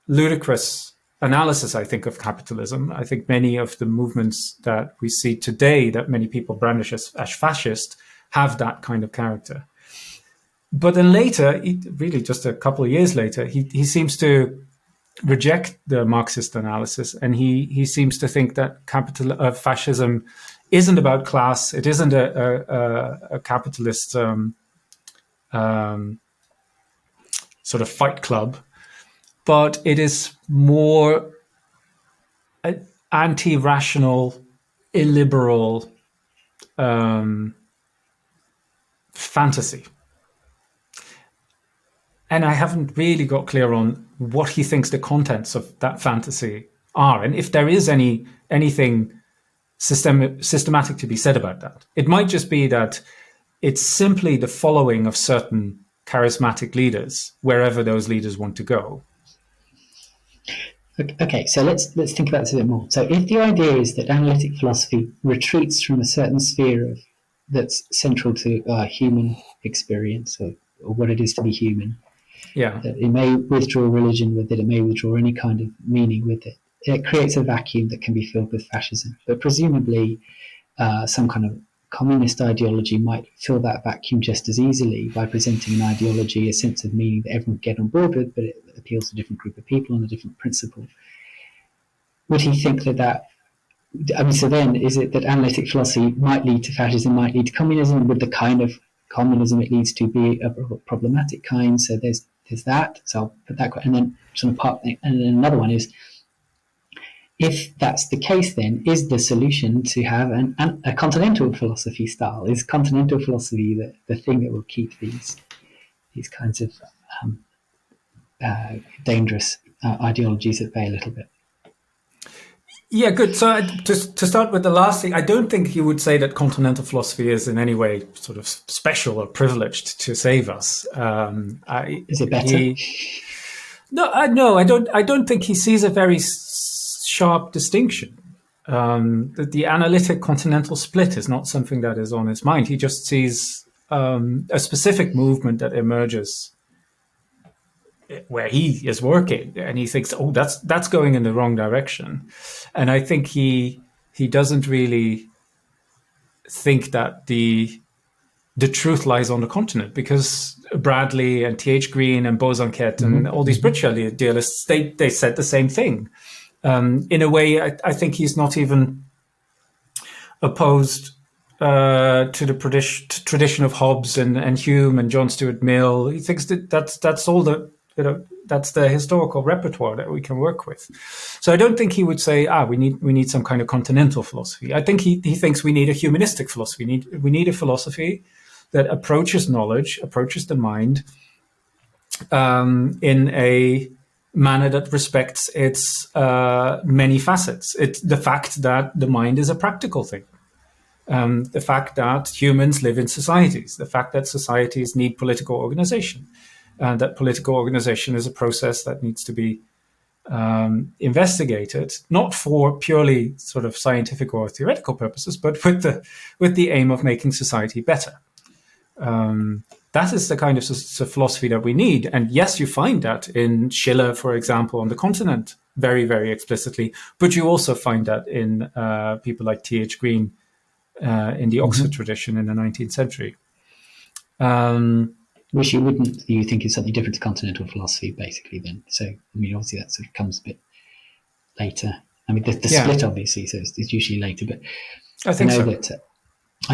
ludicrous analysis, I think, of capitalism. I think many of the movements that we see today that many people brandish as fascist have that kind of character. But then later, really just a couple of years later, he seems to reject the Marxist analysis, and he seems to think that fascism isn't about class. It isn't a capitalist sort of fight club, but it is more an anti-rational, illiberal fantasy. And I haven't really got clear on what he thinks the contents of that fantasy are, and if there is anything systematic to be said about that. It might just be that it's simply the following of certain charismatic leaders wherever those leaders want to go. Okay, so let's think about this a bit more. So if the idea is that analytic philosophy retreats from a certain sphere that's central to human experience or what it is to be human, yeah, that it may withdraw religion with it, it may withdraw any kind of meaning with it. It creates a vacuum that can be filled with fascism. But presumably some kind of communist ideology might fill that vacuum just as easily by presenting an ideology, a sense of meaning that everyone can get on board with, but it appeals to a different group of people on a different principle. Would he think that so then is it that analytic philosophy might lead to fascism, might lead to communism? Would the kind of communism it leads to be a problematic kind? So there's that. So I'll put that, and then sort of and then another one is, if that's the case, then is the solution to have a continental philosophy style? Is continental philosophy the thing that will keep these kinds of dangerous ideologies at bay a little bit? Yeah, good. So to start with the last thing, I don't think he would say that continental philosophy is in any way sort of special or privileged to save us. Is it better? No, I don't think he sees a very sharp distinction. The analytic continental split is not something that is on his mind. He just sees a specific movement that emerges where he is working, and he thinks, "Oh, that's going in the wrong direction," and I think he doesn't really think that the truth lies on the continent, because Bradley and T.H. Green and Bosanquet and all these British idealists, they said the same thing. In a way, I think he's not even opposed to the tradition of Hobbes and Hume and John Stuart Mill. He thinks that that's all the that's the historical repertoire that we can work with. So I don't think he would say, we need some kind of continental philosophy. I think he thinks we need a humanistic philosophy. We need a philosophy that approaches knowledge, approaches the mind in a manner that respects its many facets. It's the fact that the mind is a practical thing. The fact that humans live in societies, the fact that societies need political organization, and that political organization is a process that needs to be investigated, not for purely sort of scientific or theoretical purposes, but with the aim of making society better. That is the kind of philosophy that we need. And yes, you find that in Schiller, for example, on the continent, very, very explicitly, but you also find that in people like T.H. Green in the Oxford tradition in the 19th century. Which you think is something different to continental philosophy, basically, then. So, I mean, obviously that sort of comes a bit later. I mean, the split, obviously, so it's usually later, but I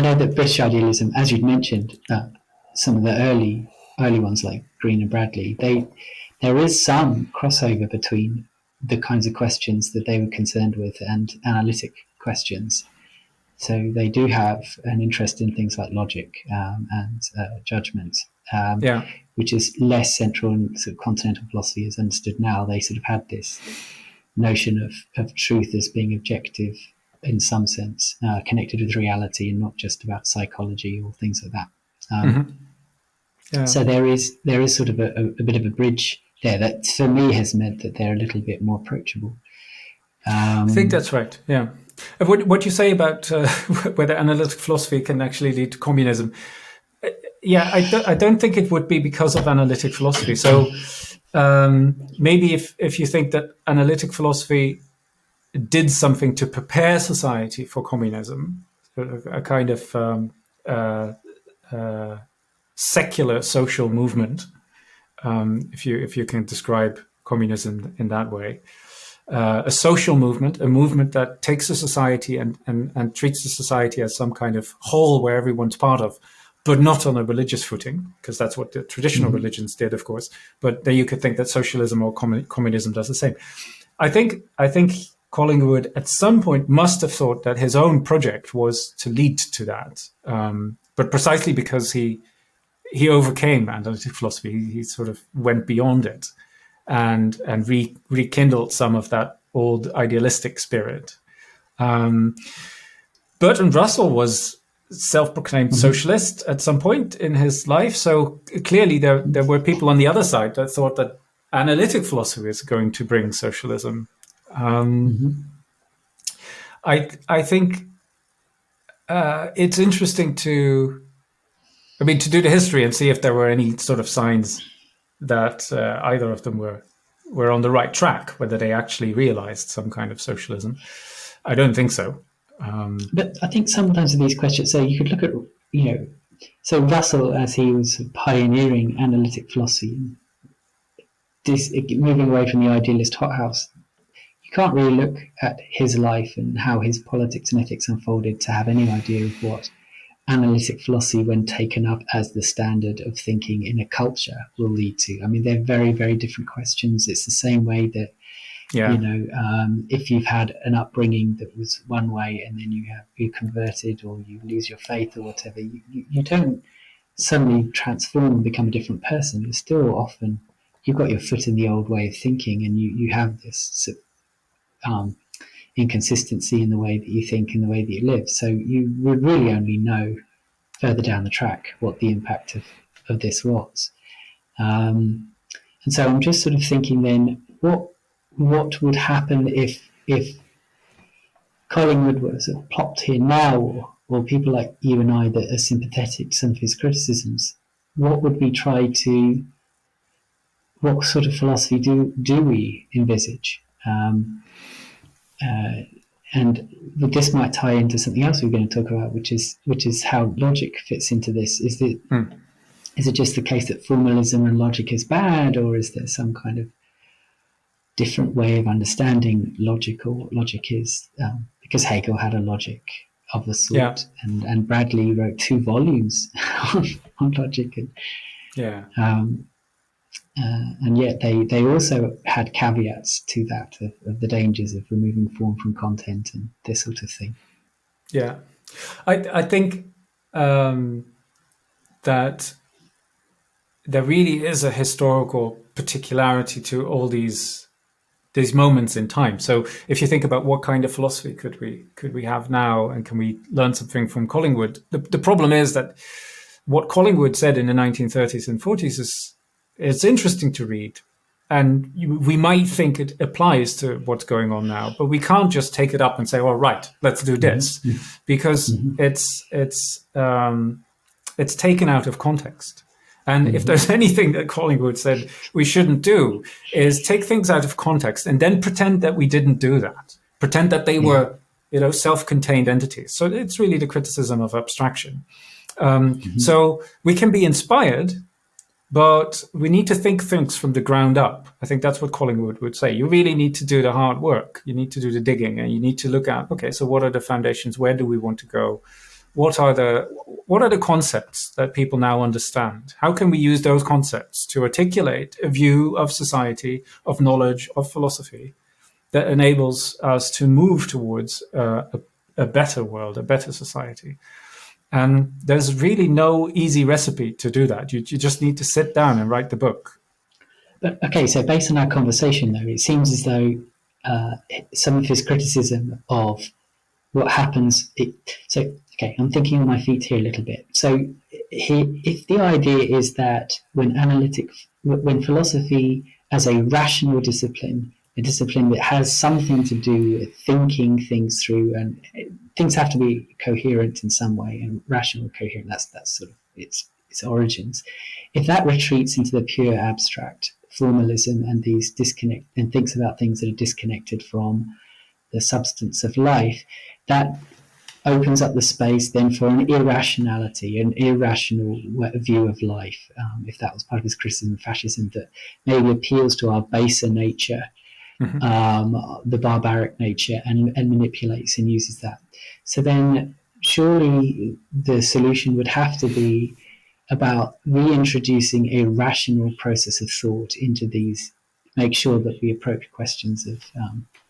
know that British idealism, as you'd mentioned, some of the early ones like Green and Bradley, there is some crossover between the kinds of questions that they were concerned with and analytic questions. So they do have an interest in things like logic and judgment, which is less central in sort of continental philosophy as understood now. They sort of had this notion of truth as being objective in some sense, connected with reality and not just about psychology or things like that. So there is sort of a bit of a bridge there that for me has meant that they're a little bit more approachable. I think that's right, yeah. What you say about whether analytic philosophy can actually lead to communism, I don't think it would be because of analytic philosophy. So maybe if you think that analytic philosophy did something to prepare society for communism, a kind of secular social movement, if you can describe communism in that way. A social movement, a movement that takes a society and treats the society as some kind of whole where everyone's part of, but not on a religious footing, because that's what the traditional religions did, of course. But then you could think that socialism or communism does the same. I think Collingwood at some point must have thought that his own project was to lead to that, but precisely because he overcame analytic philosophy, he sort of went beyond it. And rekindled some of that old idealistic spirit. Bertrand Russell was self-proclaimed socialist at some point in his life, so clearly there were people on the other side that thought that analytic philosophy is going to bring socialism. I think it's interesting to do the history and see if there were any sort of signs that either of them were on the right track, whether they actually realized some kind of socialism. I don't think so. But I think sometimes with these questions, so you could look at, so Russell, as he was pioneering analytic philosophy, moving away from the idealist hothouse, you can't really look at his life and how his politics and ethics unfolded to have any idea of what analytic philosophy, when taken up as the standard of thinking in a culture, will lead to. I mean, they're very, very different questions. It's the same way that, if you've had an upbringing that was one way and then you converted or you lose your faith or whatever, you don't suddenly transform and become a different person. You're still often, you've got your foot in the old way of thinking, and you have this inconsistency in the way that you think and the way that you live. So you would really only know further down the track what the impact of this was. And so I'm just sort of thinking then, what would happen if Collingwood was plopped here now, or people like you and I that are sympathetic to some of his criticisms, what sort of philosophy do we envisage? And this might tie into something else we're going to talk about, which is how logic fits into this. Is it just the case that formalism and logic is bad, or is there some kind of different way of understanding logic, or what logic is? Because Hegel had a logic of the sort, and Bradley wrote 2 volumes on logic, and yet they also had caveats to that of the dangers of removing form from content and this sort of thing. Yeah, I think that there really is a historical particularity to all these moments in time. So if you think about what kind of philosophy could we have now, and can we learn something from Collingwood? The problem is that what Collingwood said in the 1930s and 40s it's interesting to read, and we might think it applies to what's going on now, but we can't just take it up and say, "All right, let's do this," because it's taken out of context. And if there's anything that Collingwood said we shouldn't do, is take things out of context and then pretend that we didn't do that, pretend that they were, self-contained entities. So it's really the criticism of abstraction. So we can be inspired, but we need to think things from the ground up. I think that's what Collingwood would say. You really need to do the hard work. You need to do the digging, and you need to look at, okay, so what are the foundations? Where do we want to go? What are the concepts that people now understand? How can we use those concepts to articulate a view of society, of knowledge, of philosophy that enables us to move towards a better world, a better society? And there's really no easy recipe to do that. You just need to sit down and write the book. But okay, so based on our conversation, though, it seems as though some of his criticism of what happens. Okay, I'm thinking on my feet here a little bit. So, if the idea is that when philosophy as a rational discipline, a discipline that has something to do with thinking things through, and things have to be coherent in some way, and rational coherent. That's sort of its origins. If that retreats into the pure abstract formalism and these disconnect, and thinks about things that are disconnected from the substance of life, that opens up the space then for an irrationality, an irrational view of life. If that was part of his criticism of fascism, that maybe appeals to our baser nature, the barbaric nature, and manipulates and uses that. So then surely the solution would have to be about reintroducing a rational process of thought into these, make sure that we approach questions of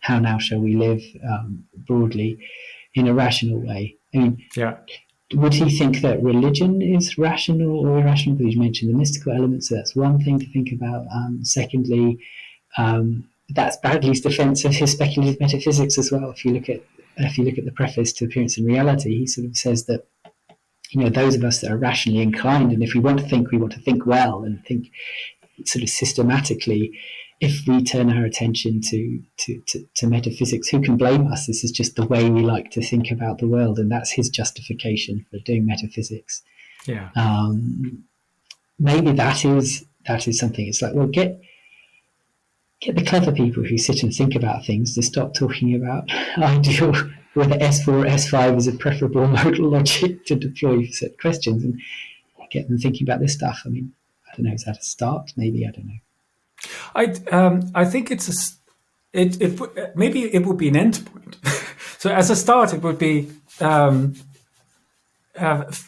how now shall we live broadly in a rational way. I mean, would he think that religion is rational or irrational? Because you mentioned the mystical elements, so that's one thing to think about. Secondly, that's Bradley's defense of his speculative metaphysics as well. If you look at the preface to Appearance and Reality, he sort of says that, those of us that are rationally inclined, and if we want to think well and think sort of systematically, if we turn our attention to metaphysics, who can blame us? This is just the way we like to think about the world, and that's his justification for doing metaphysics. Yeah. Maybe that is something. It's like, well, get the clever people who sit and think about things to stop talking about ideal, whether S4 or S5 is a preferable modal logic to deploy for certain questions, and get them thinking about this stuff. I mean, I don't know, is that a start? Maybe, I don't know. I think maybe it would be an end point. So as a start, it would be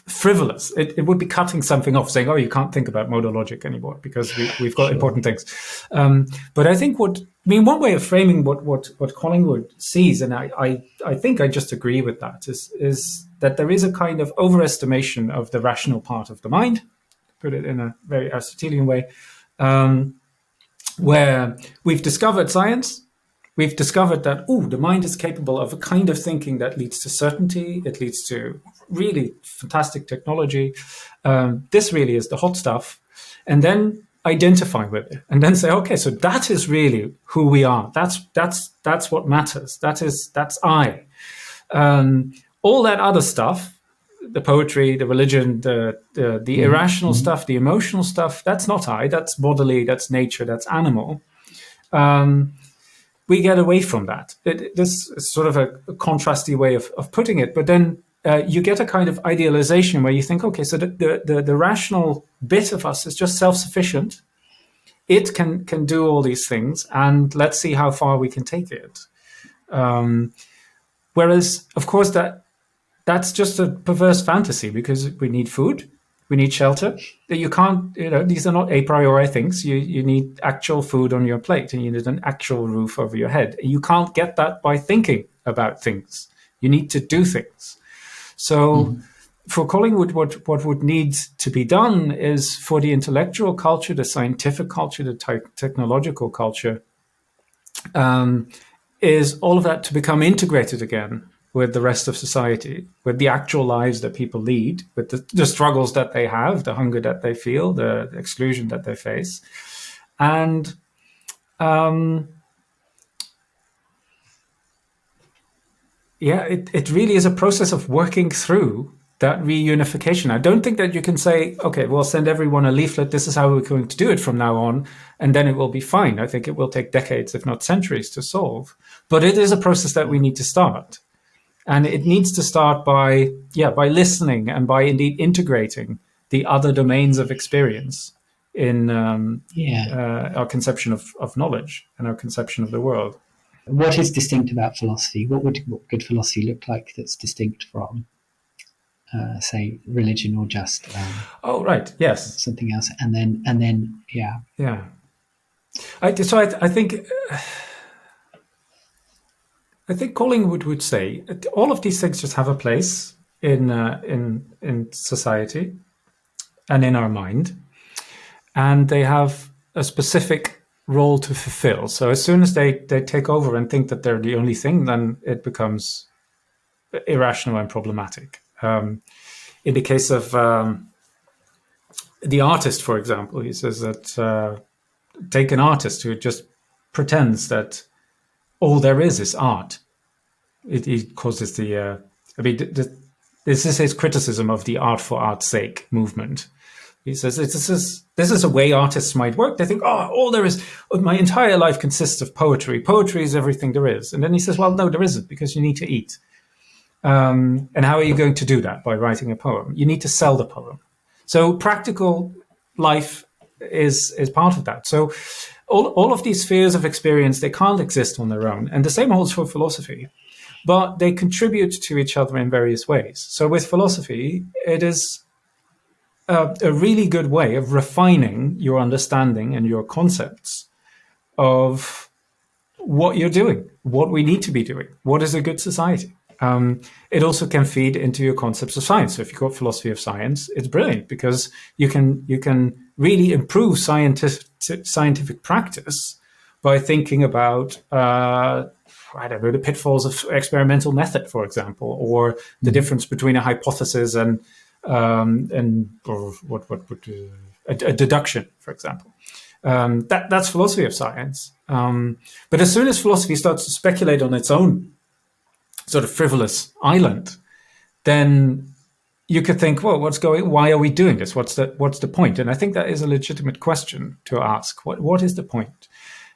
frivolous. It would be cutting something off, saying, "Oh, you can't think about modal logic anymore because we've got important things." But I think one way of framing what Collingwood sees, and I think I just agree with that, is that there is a kind of overestimation of the rational part of the mind, put it in a very Aristotelian way. Where we've discovered science, we've discovered that, the mind is capable of a kind of thinking that leads to certainty, it leads to really fantastic technology. This really is the hot stuff. And then identify with it, and then say, okay, so that is really who we are. That's what matters. That's I. All that other stuff, the poetry, the religion, the irrational stuff, the emotional stuff, that's not I, that's bodily, that's nature, that's animal. We get away from that. This is sort of a contrasty way of putting it, but then you get a kind of idealization where you think, okay, so the rational bit of us is just self-sufficient. It can do all these things, and let's see how far we can take it. Whereas, of course, that's just a perverse fantasy, because we need food, we need shelter. You can't, these are not a priori things. You need actual food on your plate, and you need an actual roof over your head. You can't get that by thinking about things. You need to do things. So for Collingwood, what would need to be done is for the intellectual culture, the scientific culture, the technological culture, is all of that to become integrated again with the rest of society, with the actual lives that people lead, with the struggles that they have, the hunger that they feel, the exclusion that they face. And it really is a process of working through that reunification. I don't think that you can say, okay, we'll send everyone a leaflet, this is how we're going to do it from now on, and then it will be fine. I think it will take decades, if not centuries, to solve. But it is a process that we need to start. And it needs to start by listening and by indeed integrating the other domains of experience in our conception of knowledge and our conception of the world. What is distinct about philosophy? What would good philosophy look like that's distinct from, say, religion or just something else? And then I think Collingwood would say all of these things just have a place in society and in our mind, and they have a specific role to fulfill. So as soon as they take over and think that they're the only thing, then it becomes irrational and problematic. In the case of the artist, for example, he says that take an artist who just pretends that all there is art. He calls this this is his criticism of the art for art's sake movement. He says this is a way artists might work. They think, all there is, my entire life consists of poetry. Poetry is everything there is. And then he says, well, no, there isn't, because you need to eat. And how are you going to do that? By writing a poem. You need to sell the poem. So practical life is part of that. So all of these spheres of experience, they can't exist on their own. And the same holds for philosophy, but they contribute to each other in various ways. So with philosophy, it is a really good way of refining your understanding and your concepts of what you're doing, what we need to be doing, what is a good society. It also can feed into your concepts of science. So if you've got philosophy of science, it's brilliant, because you can really improve scientific practice by thinking about the pitfalls of experimental method, for example, or the difference between a hypothesis and a deduction, for example. That's philosophy of science. But as soon as philosophy starts to speculate on its own sort of frivolous island, then you could think, well, why are we doing this? What's the point? And I think that is a legitimate question to ask. What is the point?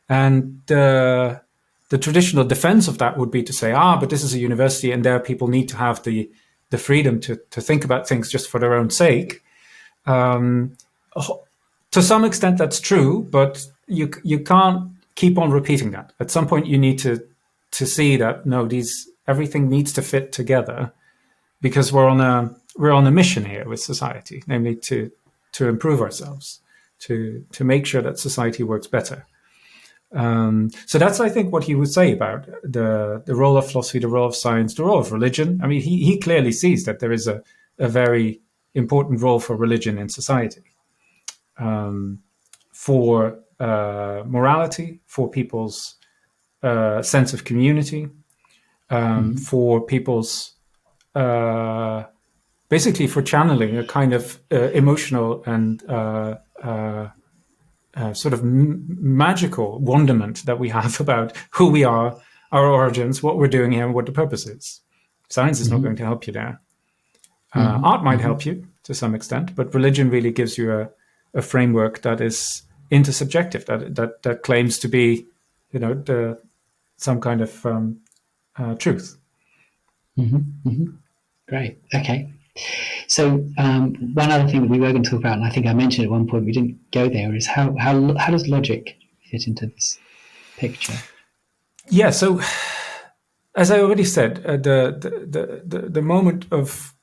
And the traditional defense of that would be to say, but this is a university, and there people need to have the freedom to think about things just for their own sake. To some extent, that's true, but you can't keep on repeating that. At some point, you need to see that everything needs to fit together, because we're on a mission here with society, namely to improve ourselves, to make sure that society works better. So that's, I think, what he would say about the role of philosophy, the role of science, the role of religion. I mean, he clearly sees that there is a very important role for religion in society, for morality, for people's sense of community, for people's basically for channeling a kind of emotional and sort of magical wonderment that we have about who we are, our origins, what we're doing here, and what the purpose is. Science is not going to help you there. Art might help you to some extent, but religion really gives you a framework that is intersubjective, that claims to be, some kind of truth. Great. Okay. So one other thing that we were going to talk about, and I think I mentioned at one point we didn't go there, is how does logic fit into this picture? Yeah. So, as I already said, the moment of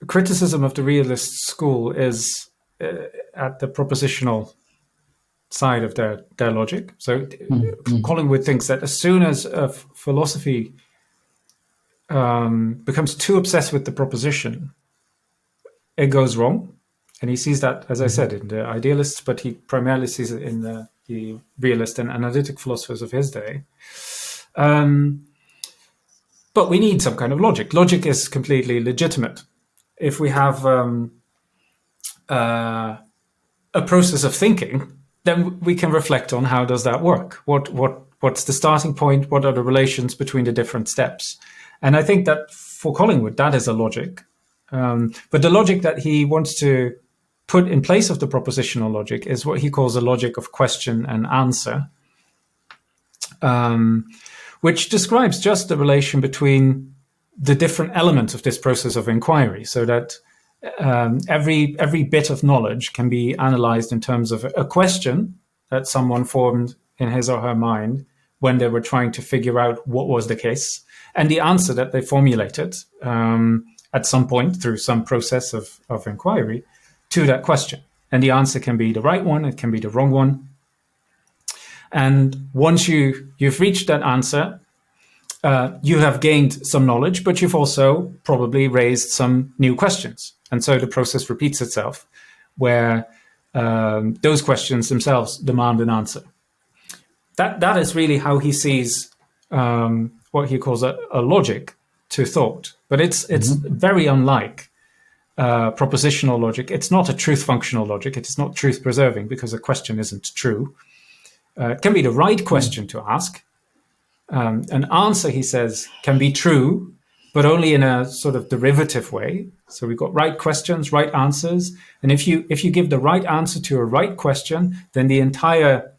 criticism of the realist school is at the propositional side of their logic. So Collingwood thinks that as soon as philosophy becomes too obsessed with the proposition, it goes wrong. And he sees that, as I said, in the idealists, but he primarily sees it in the realist and analytic philosophers of his day. But we need some kind of logic. Logic is completely legitimate. If we have a process of thinking, then we can reflect on how does that work? What's the starting point? What are the relations between the different steps? And I think that for Collingwood, that is a logic. But the logic that he wants to put in place of the propositional logic is what he calls a logic of question and answer, which describes just the relation between the different elements of this process of inquiry, so that every bit of knowledge can be analyzed in terms of a question that someone formed in his or her mind when they were trying to figure out what was the case, and the answer that they formulated at some point through some process of inquiry to that question. And the answer can be the right one, it can be the wrong one. And once you've reached that answer, you have gained some knowledge, but you've also probably raised some new questions. And so the process repeats itself, where those questions themselves demand an answer. That is really how he sees what he calls a logic to thought. But it's very unlike propositional logic. It's not a truth functional logic. It is not truth preserving, because a question isn't true. It can be the right question to ask. An answer, he says, can be true, but only in a sort of derivative way. So we've got right questions, right answers. And if you give the right answer to a right question, then the entire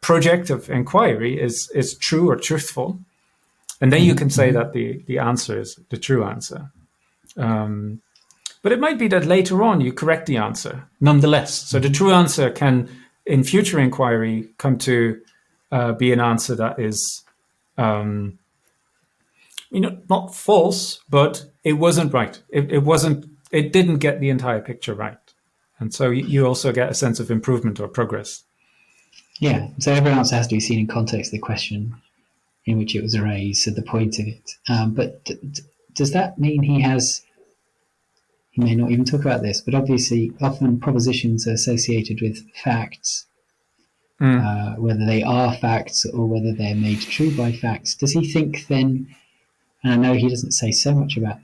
project of inquiry is true or truthful. And then you can say that the answer is the true answer. But it might be that later on you correct the answer nonetheless. So the true answer can, in future inquiry, come to be an answer that is not false, but it wasn't right. It didn't get the entire picture right. And so you also get a sense of improvement or progress. Yeah. So every answer has to be seen in context of the question in which it was raised, so the point of it. But does that mean he may not even talk about this, but obviously often propositions are associated with facts, whether they are facts or whether they're made true by facts. Does he think then, and I know he doesn't say so much about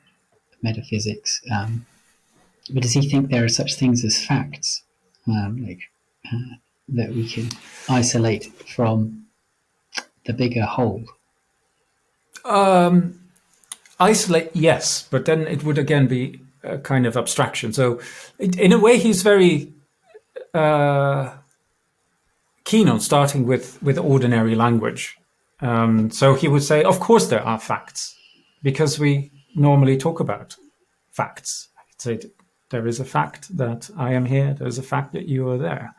metaphysics, but does he think there are such things as facts, that we can isolate from the bigger whole? Isolate, yes, but then it would again be a kind of abstraction. So in a way, he's very keen on starting with ordinary language. So he would say, of course there are facts, because we normally talk about facts. I'd say there is a fact that I am here. There's a fact that you are there.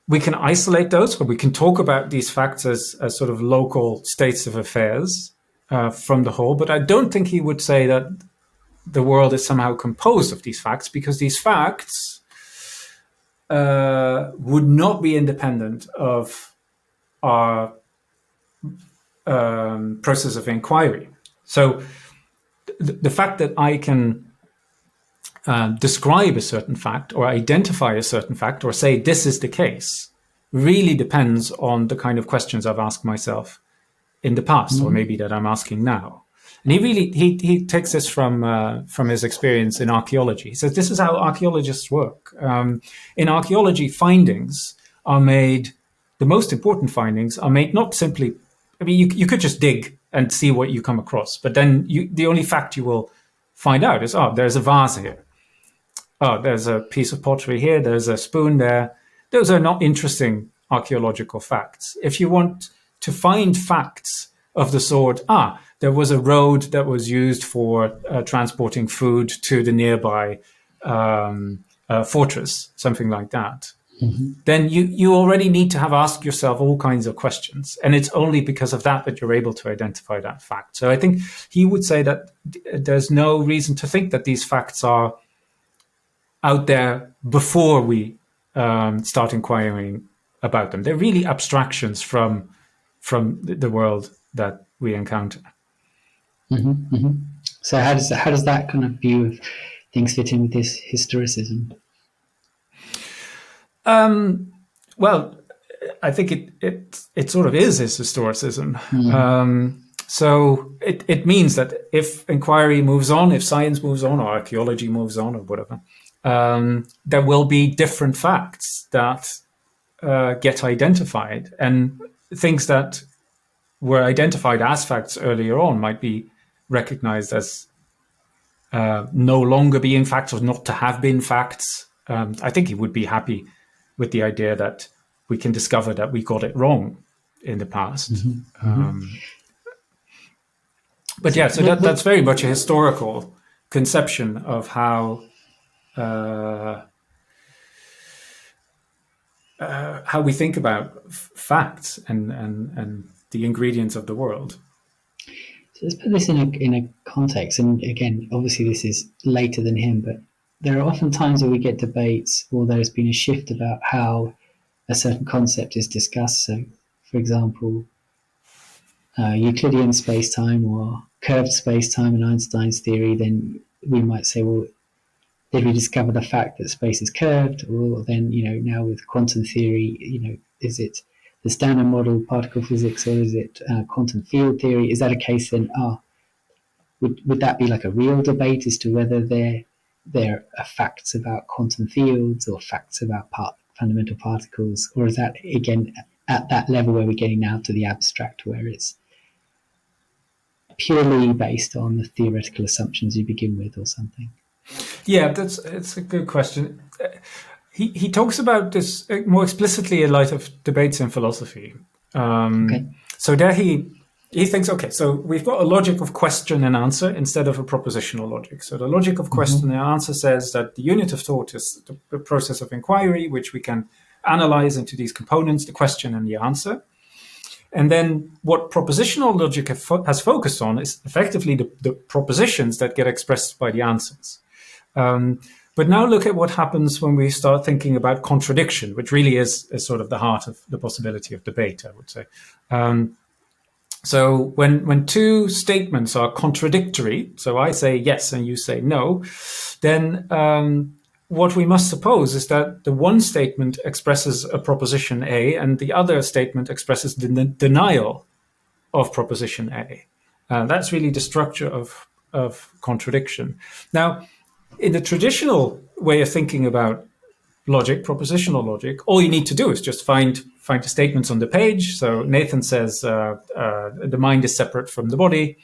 We can isolate those, or we can talk about these facts as sort of local states of affairs from the whole. But I don't think he would say that the world is somehow composed of these facts, because these facts would not be independent of our process of inquiry. So the fact that I can describe a certain fact or identify a certain fact or say this is the case really depends on the kind of questions I've asked myself in the past, or maybe that I'm asking now. And he takes this from his experience in archaeology. He says this is how archaeologists work. In archaeology, findings are made, the most important findings are made not simply, I mean, you could just dig and see what you come across, but then the only fact you will find out is, oh, there's a vase here. Oh, there's a piece of pottery here. There's a spoon there. Those are not interesting archaeological facts. If you want to find facts of the sort, there was a road that was used for transporting food to the nearby fortress, something like that, then you already need to have asked yourself all kinds of questions. And it's only because of that you're able to identify that fact. So I think he would say that there's no reason to think that these facts are out there before we start inquiring about them. They're really abstractions from the world that we encounter. So how does that kind of view of things fit in with this historicism? Well, I think it sort of is his historicism. So it means that if inquiry moves on, if science moves on, or archaeology moves on, or whatever, there will be different facts that get identified, and things that were identified as facts earlier on might be recognized as no longer being facts, or not to have been facts. I think he would be happy with the idea that we can discover that we got it wrong in the past. But yeah, so that's very much a historical conception of how we think about facts and the ingredients of the world. So let's put this in a context. And again, obviously this is later than him, but there are often times where we get debates, or there's been a shift about how a certain concept is discussed. So, for example, Euclidean space-time or curved space-time in Einstein's theory, then we might say, well, did we discover the fact that space is curved? Or then, now with quantum theory, is it the Standard Model particle physics, or is it quantum field theory? Is that a case then, would that be like a real debate as to whether there are facts about quantum fields or facts about fundamental particles? Or is that, again, at that level where we're getting now to the abstract, where it's purely based on the theoretical assumptions you begin with or something? Yeah, it's a good question. He talks about this more explicitly in light of debates in philosophy. So there he thinks, okay, so we've got a logic of question and answer instead of a propositional logic. So the logic of question and answer says that the unit of thought is the process of inquiry, which we can analyze into these components, the question and the answer. And then what propositional logic has focused on is effectively the propositions that get expressed by the answers. But now look at what happens when we start thinking about contradiction, which really is sort of the heart of the possibility of debate, I would say. So when two statements are contradictory, so I say yes and you say no, then what we must suppose is that the one statement expresses a proposition A and the other statement expresses the denial of proposition A. That's really the structure of contradiction. Now, in the traditional way of thinking about logic, propositional logic, all you need to do is just find the statements on the page. So Nathan says the mind is separate from the body.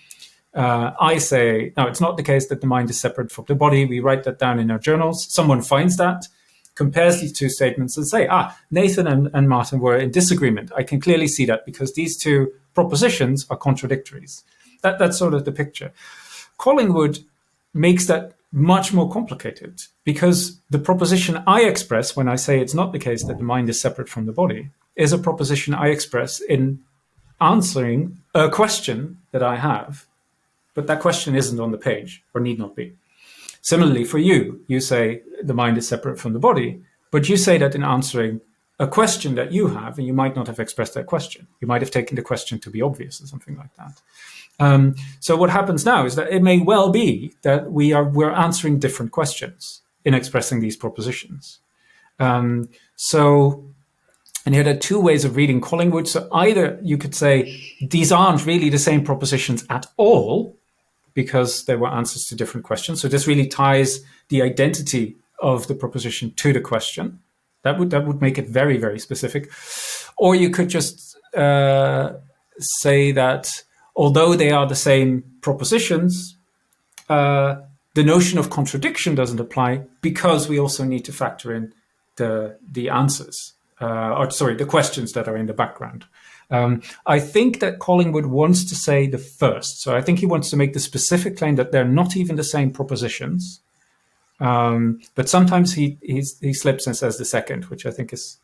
I say, no, it's not the case that the mind is separate from the body. We write that down in our journals. Someone finds that, compares these two statements and say, Nathan and Maarten were in disagreement. I can clearly see that because these two propositions are contradictories. That's sort of the picture. Collingwood makes that much more complicated, because the proposition I express when I say it's not the case that the mind is separate from the body is a proposition I express in answering a question that I have, but that question isn't on the page or need not be. Similarly, for you, you say the mind is separate from the body, but you say that in answering a question that you have, and you might not have expressed that question. You might have taken the question to be obvious or something like that. So what happens now is that it may well be that we're answering different questions in expressing these propositions. And here there are two ways of reading Collingwood. So either you could say these aren't really the same propositions at all, because they were answers to different questions. So this really ties the identity of the proposition to the question. That would make it very, very specific. Or you could just say that although they are the same propositions, the notion of contradiction doesn't apply because we also need to factor in the answers, the questions that are in the background. I think that Collingwood wants to say the first. So I think he wants to make the specific claim that they're not even the same propositions. But sometimes he slips and says the second, which I think is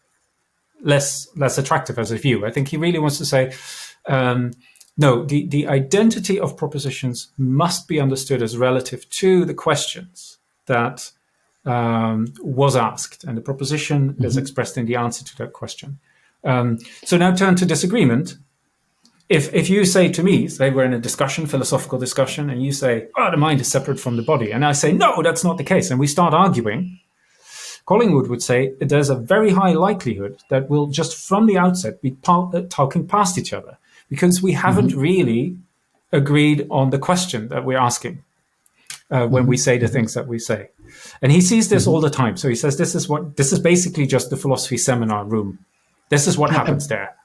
less attractive as a view. I think he really wants to say, no, the identity of propositions must be understood as relative to the questions that was asked, and the proposition is expressed in the answer to that question. So now turn to disagreement. If you say to me, say we're in a discussion, philosophical discussion, and you say, oh, the mind is separate from the body, and I say, no, that's not the case, and we start arguing, Collingwood would say there's a very high likelihood that we'll just from the outset be talking past each other because we haven't really agreed on the question that we're asking when we say the things that we say. And he sees this all the time. So he says, this is basically just the philosophy seminar room. This is what happens there.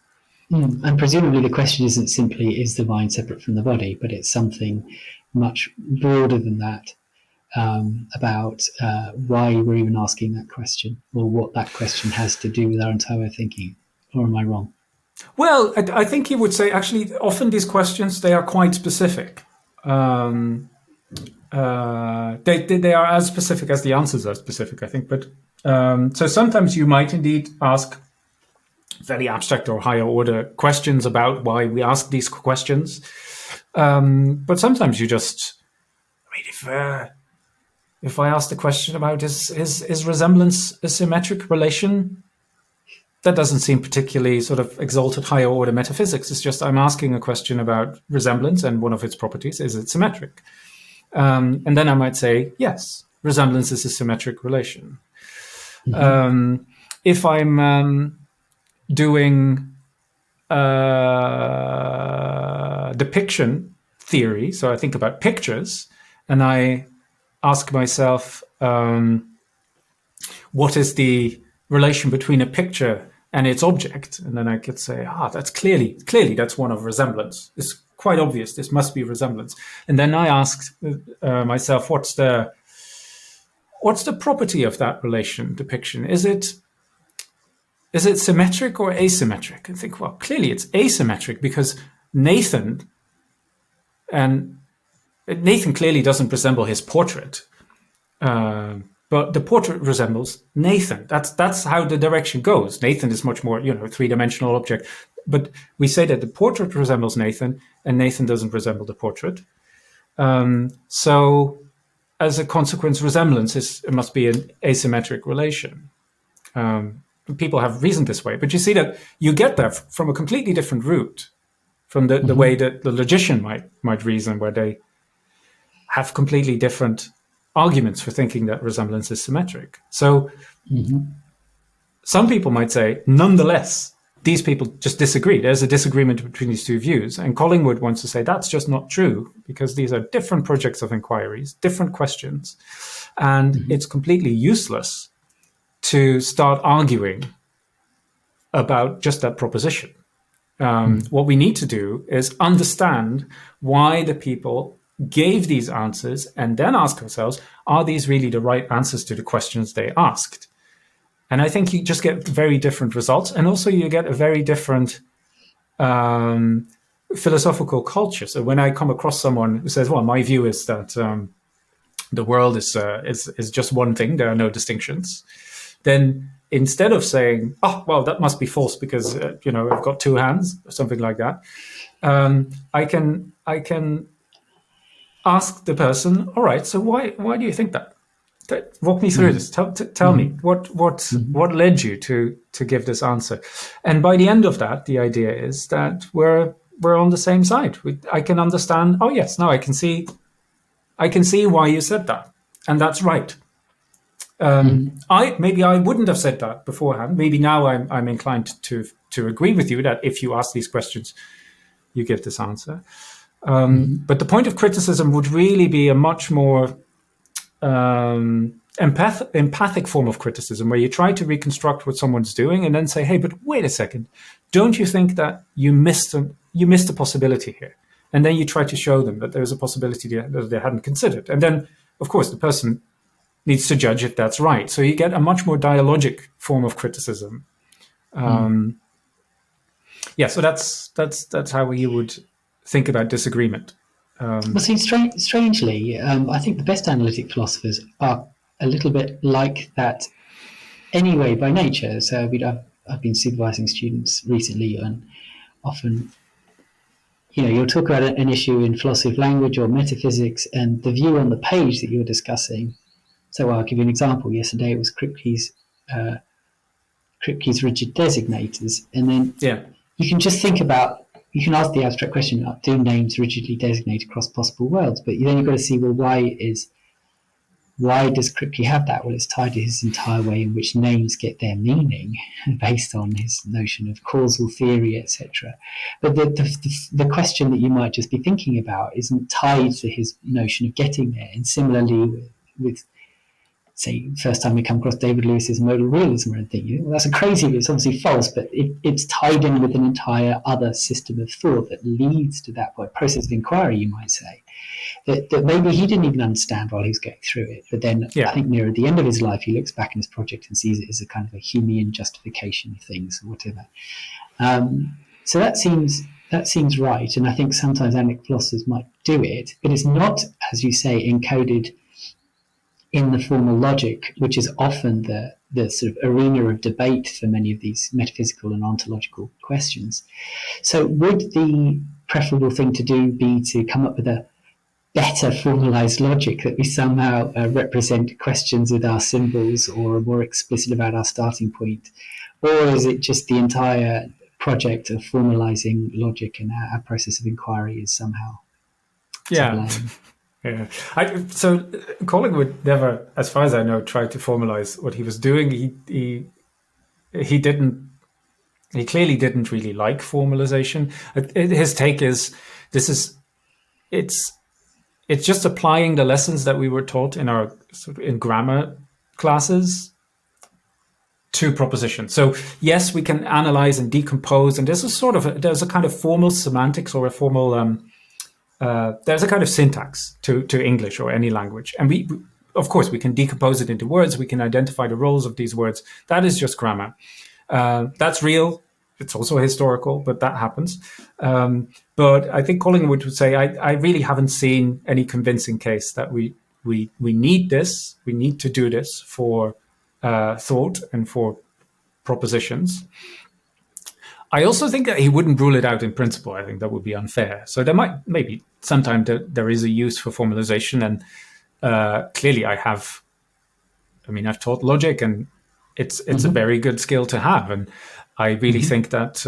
And presumably the question isn't simply, is the mind separate from the body, but it's something much broader than that, about why we're even asking that question, or what that question has to do with our entire way of thinking. Or am I wrong? Well, I think he would say, actually, often these questions, they are quite specific. They are as specific as the answers are specific, I think. But so sometimes you might indeed ask very abstract or higher order questions about why we ask these questions. But sometimes you just, if I ask the question about is resemblance a symmetric relation, that doesn't seem particularly sort of exalted higher order metaphysics. It's just I'm asking a question about resemblance and one of its properties, is it symmetric? And then I might say, yes, resemblance is a symmetric relation. If I'm doing depiction theory, so I think about pictures, and I ask myself, what is the relation between a picture and its object? And then I could say, that's clearly that's one of resemblance. It's quite obvious. This must be resemblance. And then I ask myself, what's the property of that relation depiction? Is it symmetric or asymmetric? I think, well, clearly it's asymmetric because Nathan clearly doesn't resemble his portrait, but the portrait resembles Nathan. That's how the direction goes. Nathan is much more, three-dimensional object, but we say that the portrait resembles Nathan, and Nathan doesn't resemble the portrait. So, as a consequence, resemblance must be an asymmetric relation. People have reasoned this way, but you see that you get that from a completely different route from the way that the logician might reason, where they have completely different arguments for thinking that resemblance is symmetric. So some people might say, nonetheless, these people just disagree. There's a disagreement between these two views. And Collingwood wants to say that's just not true because these are different projects of inquiries, different questions, and it's completely useless to start arguing about just that proposition. What we need to do is understand why the people gave these answers and then ask ourselves, are these really the right answers to the questions they asked? And I think you just get very different results. And also you get a very different philosophical culture. So when I come across someone who says, well, my view is that the world is just one thing, there are no distinctions, then instead of saying, well, that must be false because, I've got two hands or something like that, I can ask the person, all right, so why do you think that? Walk me through this. Tell me what led you to give this answer. And by the end of that, the idea is that we're on the same side. I can understand. Oh yes, now I can see why you said that, and that's right. Maybe I wouldn't have said that beforehand. Maybe now I'm inclined to agree with you that if you ask these questions, you give this answer. But the point of criticism would really be a much more empathic form of criticism, where you try to reconstruct what someone's doing and then say, hey, but wait a second, don't you think that you missed a possibility here? And then you try to show them that there's a possibility that they hadn't considered. And then of course, the person needs to judge if that's right. So you get a much more dialogic form of criticism. Yeah, so that's how we would think about disagreement. Well, see, strangely, I think the best analytic philosophers are a little bit like that anyway by nature. So I've been supervising students recently, and often, you'll talk about an issue in philosophy of language or metaphysics, and the view on the page that you're discussing. So I'll give you an example. Yesterday it was Kripke's rigid designators, and then you can just think about. You can ask the abstract question: do names rigidly designate across possible worlds? But then you've got to see, well, why does Kripke have that? Well, it's tied to his entire way in which names get their meaning, based on his notion of causal theory, etc. But the question that you might just be thinking about isn't tied to his notion of getting there. And similarly with say, first time we come across David Lewis's modal realism or anything, well, that's a crazy view. It's obviously false, but it's tied in with an entire other system of thought that leads to that process of inquiry, you might say, that maybe he didn't even understand while he was going through it. But then I think near the end of his life, he looks back in his project and sees it as a kind of a Humean justification of things or whatever. So that seems right. And I think sometimes analytic philosophers might do it, but it's not, as you say, encoded in the formal logic, which is often the sort of arena of debate for many of these metaphysical and ontological questions. So would the preferable thing to do be to come up with a better formalized logic that we somehow represent questions with our symbols or are more explicit about our starting point? Or is it just the entire project of formalizing logic and our process of inquiry is somehow to blame? Yeah. So Collingwood never, as far as I know, tried to formalize what he was doing. He clearly didn't really like formalization. His take is it's just applying the lessons that we were taught in our in grammar classes to propositions. So yes, we can analyze and decompose, and there's a kind of formal semantics or a formal there's a kind of syntax to English or any language. And we, of course, we can decompose it into words. We can identify the roles of these words. That is just grammar. That's real. It's also historical, but that happens. But I think Collingwood would say, I really haven't seen any convincing case that we need this. We need to do this for thought and for propositions. I also think that he wouldn't rule it out in principle. I think that would be unfair. So there maybe sometime there is a use for formalization, and clearly I've taught logic, and it's a very good skill to have, and I really think that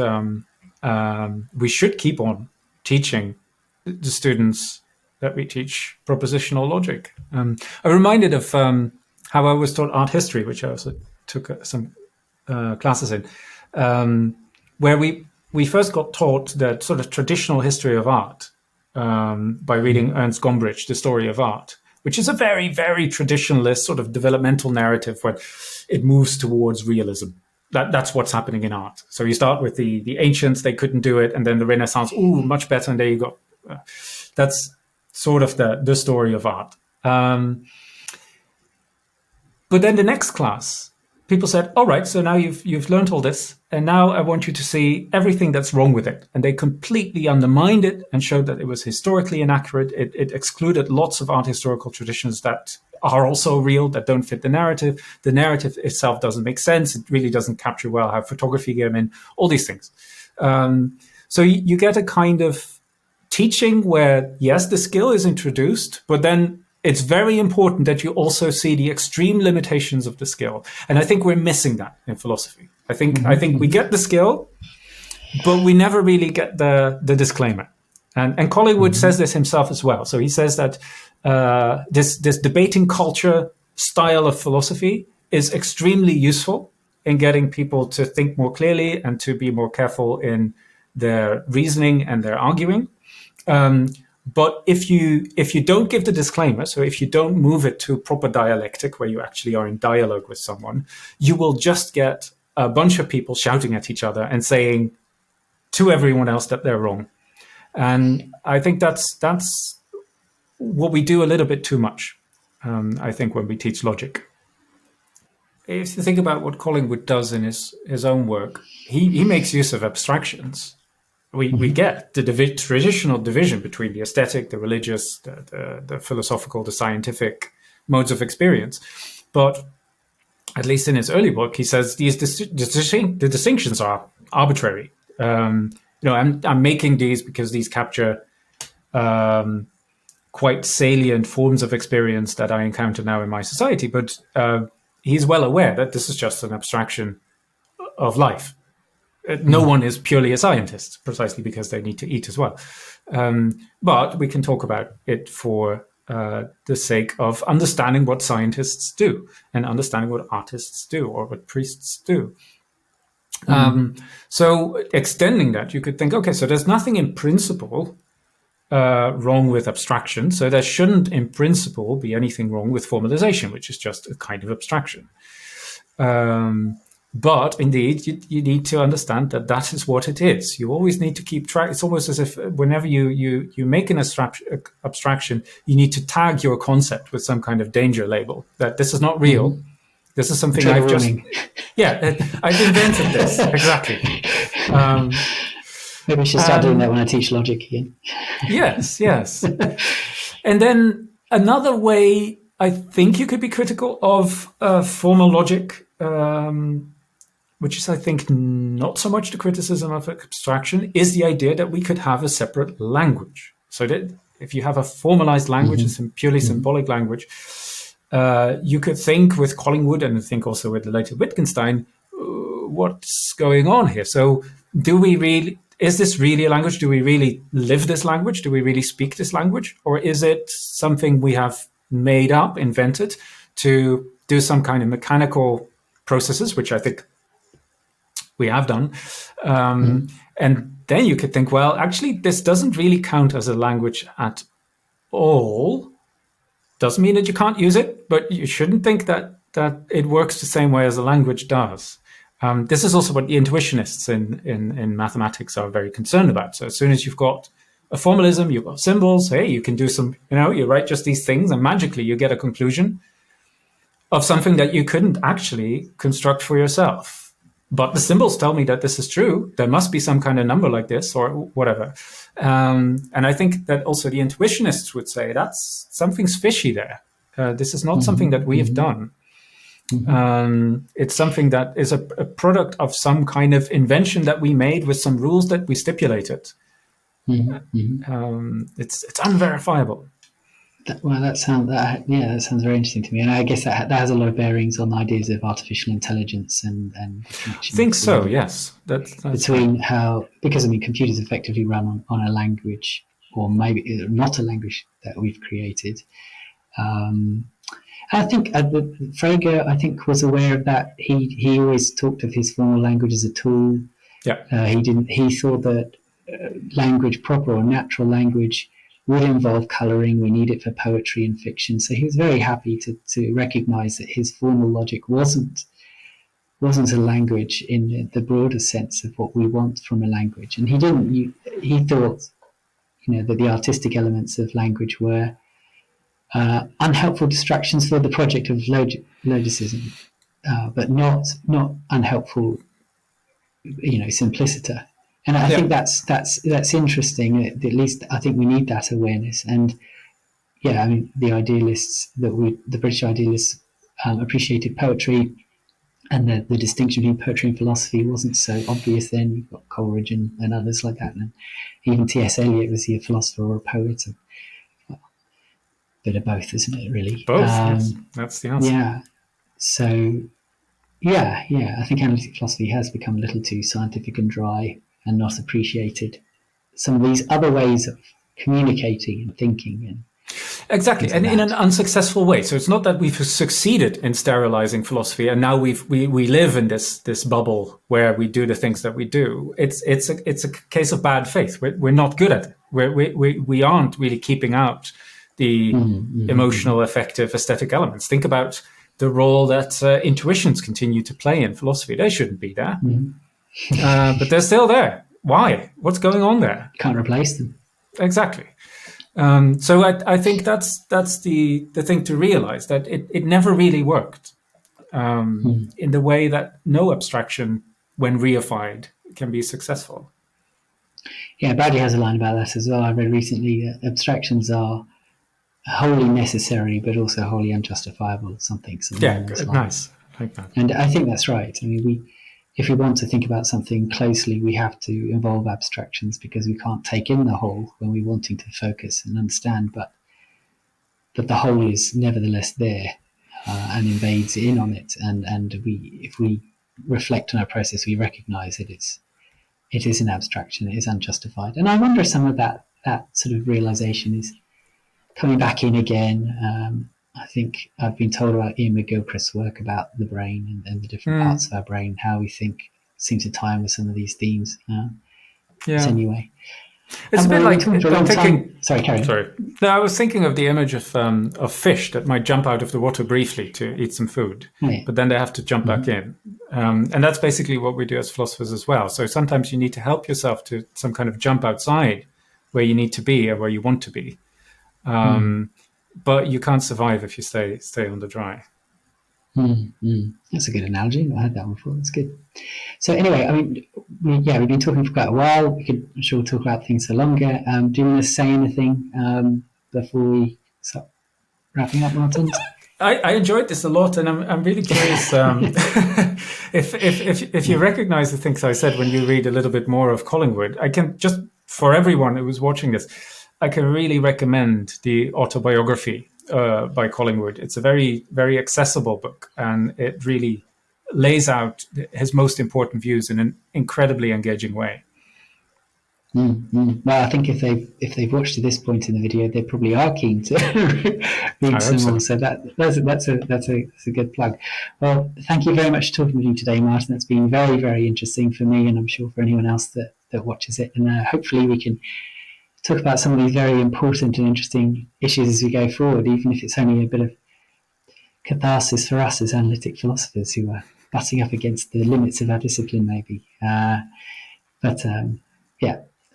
we should keep on teaching the students that we teach propositional logic. I'm reminded of how I was taught art history, which I also took some classes in. Where we first got taught the sort of traditional history of art by reading Ernst Gombrich, The Story of Art, which is a very, very traditionalist sort of developmental narrative where it moves towards realism. That's what's happening in art. So you start with the ancients, they couldn't do it, and then the Renaissance, much better, and there you go. That's sort of the story of art. But then the next class, people said, all right, so now you've learned all this, and now I want you to see everything that's wrong with it. And they completely undermined it and showed that it was historically inaccurate. It excluded lots of art historical traditions that are also real, that don't fit the narrative. The narrative itself doesn't make sense. It really doesn't capture well how photography came in, all these things. So you get a kind of teaching where, yes, the skill is introduced, but then it's very important that you also see the extreme limitations of the skill. And I think we're missing that in philosophy. I think we get the skill, but we never really get the disclaimer. And Collingwood says this himself as well. So he says that this debating culture style of philosophy is extremely useful in getting people to think more clearly and to be more careful in their reasoning and their arguing. But if you don't give the disclaimer, so if you don't move it to proper dialectic where you actually are in dialogue with someone, you will just get a bunch of people shouting at each other and saying to everyone else that they're wrong. And I think that's what we do a little bit too much. I think, when we teach logic. If you think about what Collingwood does in his own work, he makes use of abstractions. We get the traditional division between the aesthetic, the religious, the philosophical, the scientific modes of experience. But at least in his early work, he says the distinctions are arbitrary. I'm making these because these capture quite salient forms of experience that I encounter now in my society. But he's well aware that this is just an abstraction of life. No one is purely a scientist, precisely because they need to eat as well. But we can talk about it for the sake of understanding what scientists do and understanding what artists do or what priests do. So extending that, you could think, okay, so there's nothing in principle wrong with abstraction. So there shouldn't in principle be anything wrong with formalization, which is just a kind of abstraction. But indeed, you need to understand that that is what it is. You always need to keep track. It's almost as if whenever you make an abstraction, you need to tag your concept with some kind of danger label, that this is not real. This is something I've just... Yeah, I've invented this. Exactly. Maybe we should start doing that when I teach logic again. Yes. And then another way I think you could be critical of formal logic, which is, I think, not so much the criticism of abstraction, is the idea that we could have a separate language. So that if you have a formalized language, it's a purely symbolic language, you could think with Collingwood, and I think also with the later Wittgenstein, what's going on here? So is this really a language? Do we really live this language? Do we really speak this language? Or is it something we have made up, invented, to do some kind of mechanical processes, which I think we have done. And then you could think, well, actually, this doesn't really count as a language at all. Doesn't mean that you can't use it, but you shouldn't think that it works the same way as a language does. This is also what the intuitionists in mathematics are very concerned about. So as soon as you've got a formalism, you've got symbols, hey, you can do some, you write just these things and magically you get a conclusion of something that you couldn't actually construct for yourself. But the symbols tell me that this is true. There must be some kind of number like this or whatever. And I think that also the intuitionists would say that's something's fishy there. This is not something that we have done. It's something that is a product of some kind of invention that we made with some rules that we stipulated. It's unverifiable. That sounds very interesting to me, and I guess that has a lot of bearings on ideas of artificial intelligence and I think so. Yes, that's between right. How, because computers effectively run on a language, or maybe not a language that we've created. I think Frege, I think, was aware of that. He always talked of his formal language as a tool. Yeah. He thought that language, proper or natural language, would involve colouring. We need it for poetry and fiction. So he was very happy to recognise that his formal logic wasn't a language in the broader sense of what we want from a language. And he thought, that the artistic elements of language were unhelpful distractions for the project of logicism, but not unhelpful, simpliciter. And I think that's interesting. At least I think we need that awareness. And the idealists the British idealists appreciated poetry, and the distinction between poetry and philosophy wasn't so obvious then. You've got Coleridge and others like that, and even T.S. Eliot, was he a philosopher or a poet? A bit of both, isn't it? Really, both. Yes. That's the answer. Yeah. So, I think analytic philosophy has become a little too scientific and dry, and not appreciated some of these other ways of communicating and thinking. And exactly, and in an unsuccessful way. So it's not that we've succeeded in sterilizing philosophy, and now we live in this bubble where we do the things that we do. It's a case of bad faith. We're not good at it. We aren't really keeping out the emotional, affective, aesthetic elements. Think about the role that intuitions continue to play in philosophy. They shouldn't be there. But they're still there. Why? What's going on there? Can't replace them. Exactly. So I think that's the thing to realize, that it never really worked in the way that no abstraction, when reified, can be successful. Yeah, Bradley has a line about that as well. I read recently that abstractions are wholly necessary, but also wholly unjustifiable. Something Yeah, along those lines. nice. I like that. And I think that's right. I mean, if we want to think about something closely, we have to involve abstractions because we can't take in the whole when we're wanting to focus and understand. But the whole is nevertheless there and invades in on it. And if we reflect on our process, we recognise that it is an abstraction, it is unjustified. And I wonder if some of that sort of realisation is coming back in again. I think I've been told about Ian McGilchrist's work about the brain and the different parts of our brain, how we think seems to tie in with some of these themes. Yeah. So anyway. It's a bit like, I'm thinking. Sorry, Carrie. Sorry. No, I was thinking of the image of fish that might jump out of the water briefly to eat some food, but then they have to jump back in. And that's basically what we do as philosophers as well. So sometimes you need to help yourself to some kind of jump outside where you need to be or where you want to be. But you can't survive if you stay on the dry. That's a good analogy. I had that one before. That's good. So anyway, I mean, we've been talking for quite a while. I'm sure we'll talk about things for longer. Do you want to say anything before we start wrapping up, Maarten? I enjoyed this a lot, and I'm really curious if you recognize the things I said when you read a little bit more of Collingwood. I can just, for everyone who was watching this, I can really recommend the autobiography by Collingwood. It's a very, very accessible book, and it really lays out his most important views in an incredibly engaging way. Well, I think if they've watched to this point in the video, they probably are keen to read some more. So that's a good plug. Well, thank you very much for talking with you today, Maarten. That's been very, very interesting for me, and I'm sure for anyone else that watches it. And hopefully we can talk about some of these very important and interesting issues as we go forward, even if it's only a bit of catharsis for us as analytic philosophers who are butting up against the limits of our discipline, maybe.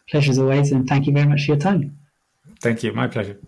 Pleasure as always, and thank you very much for your time. Thank you. My pleasure.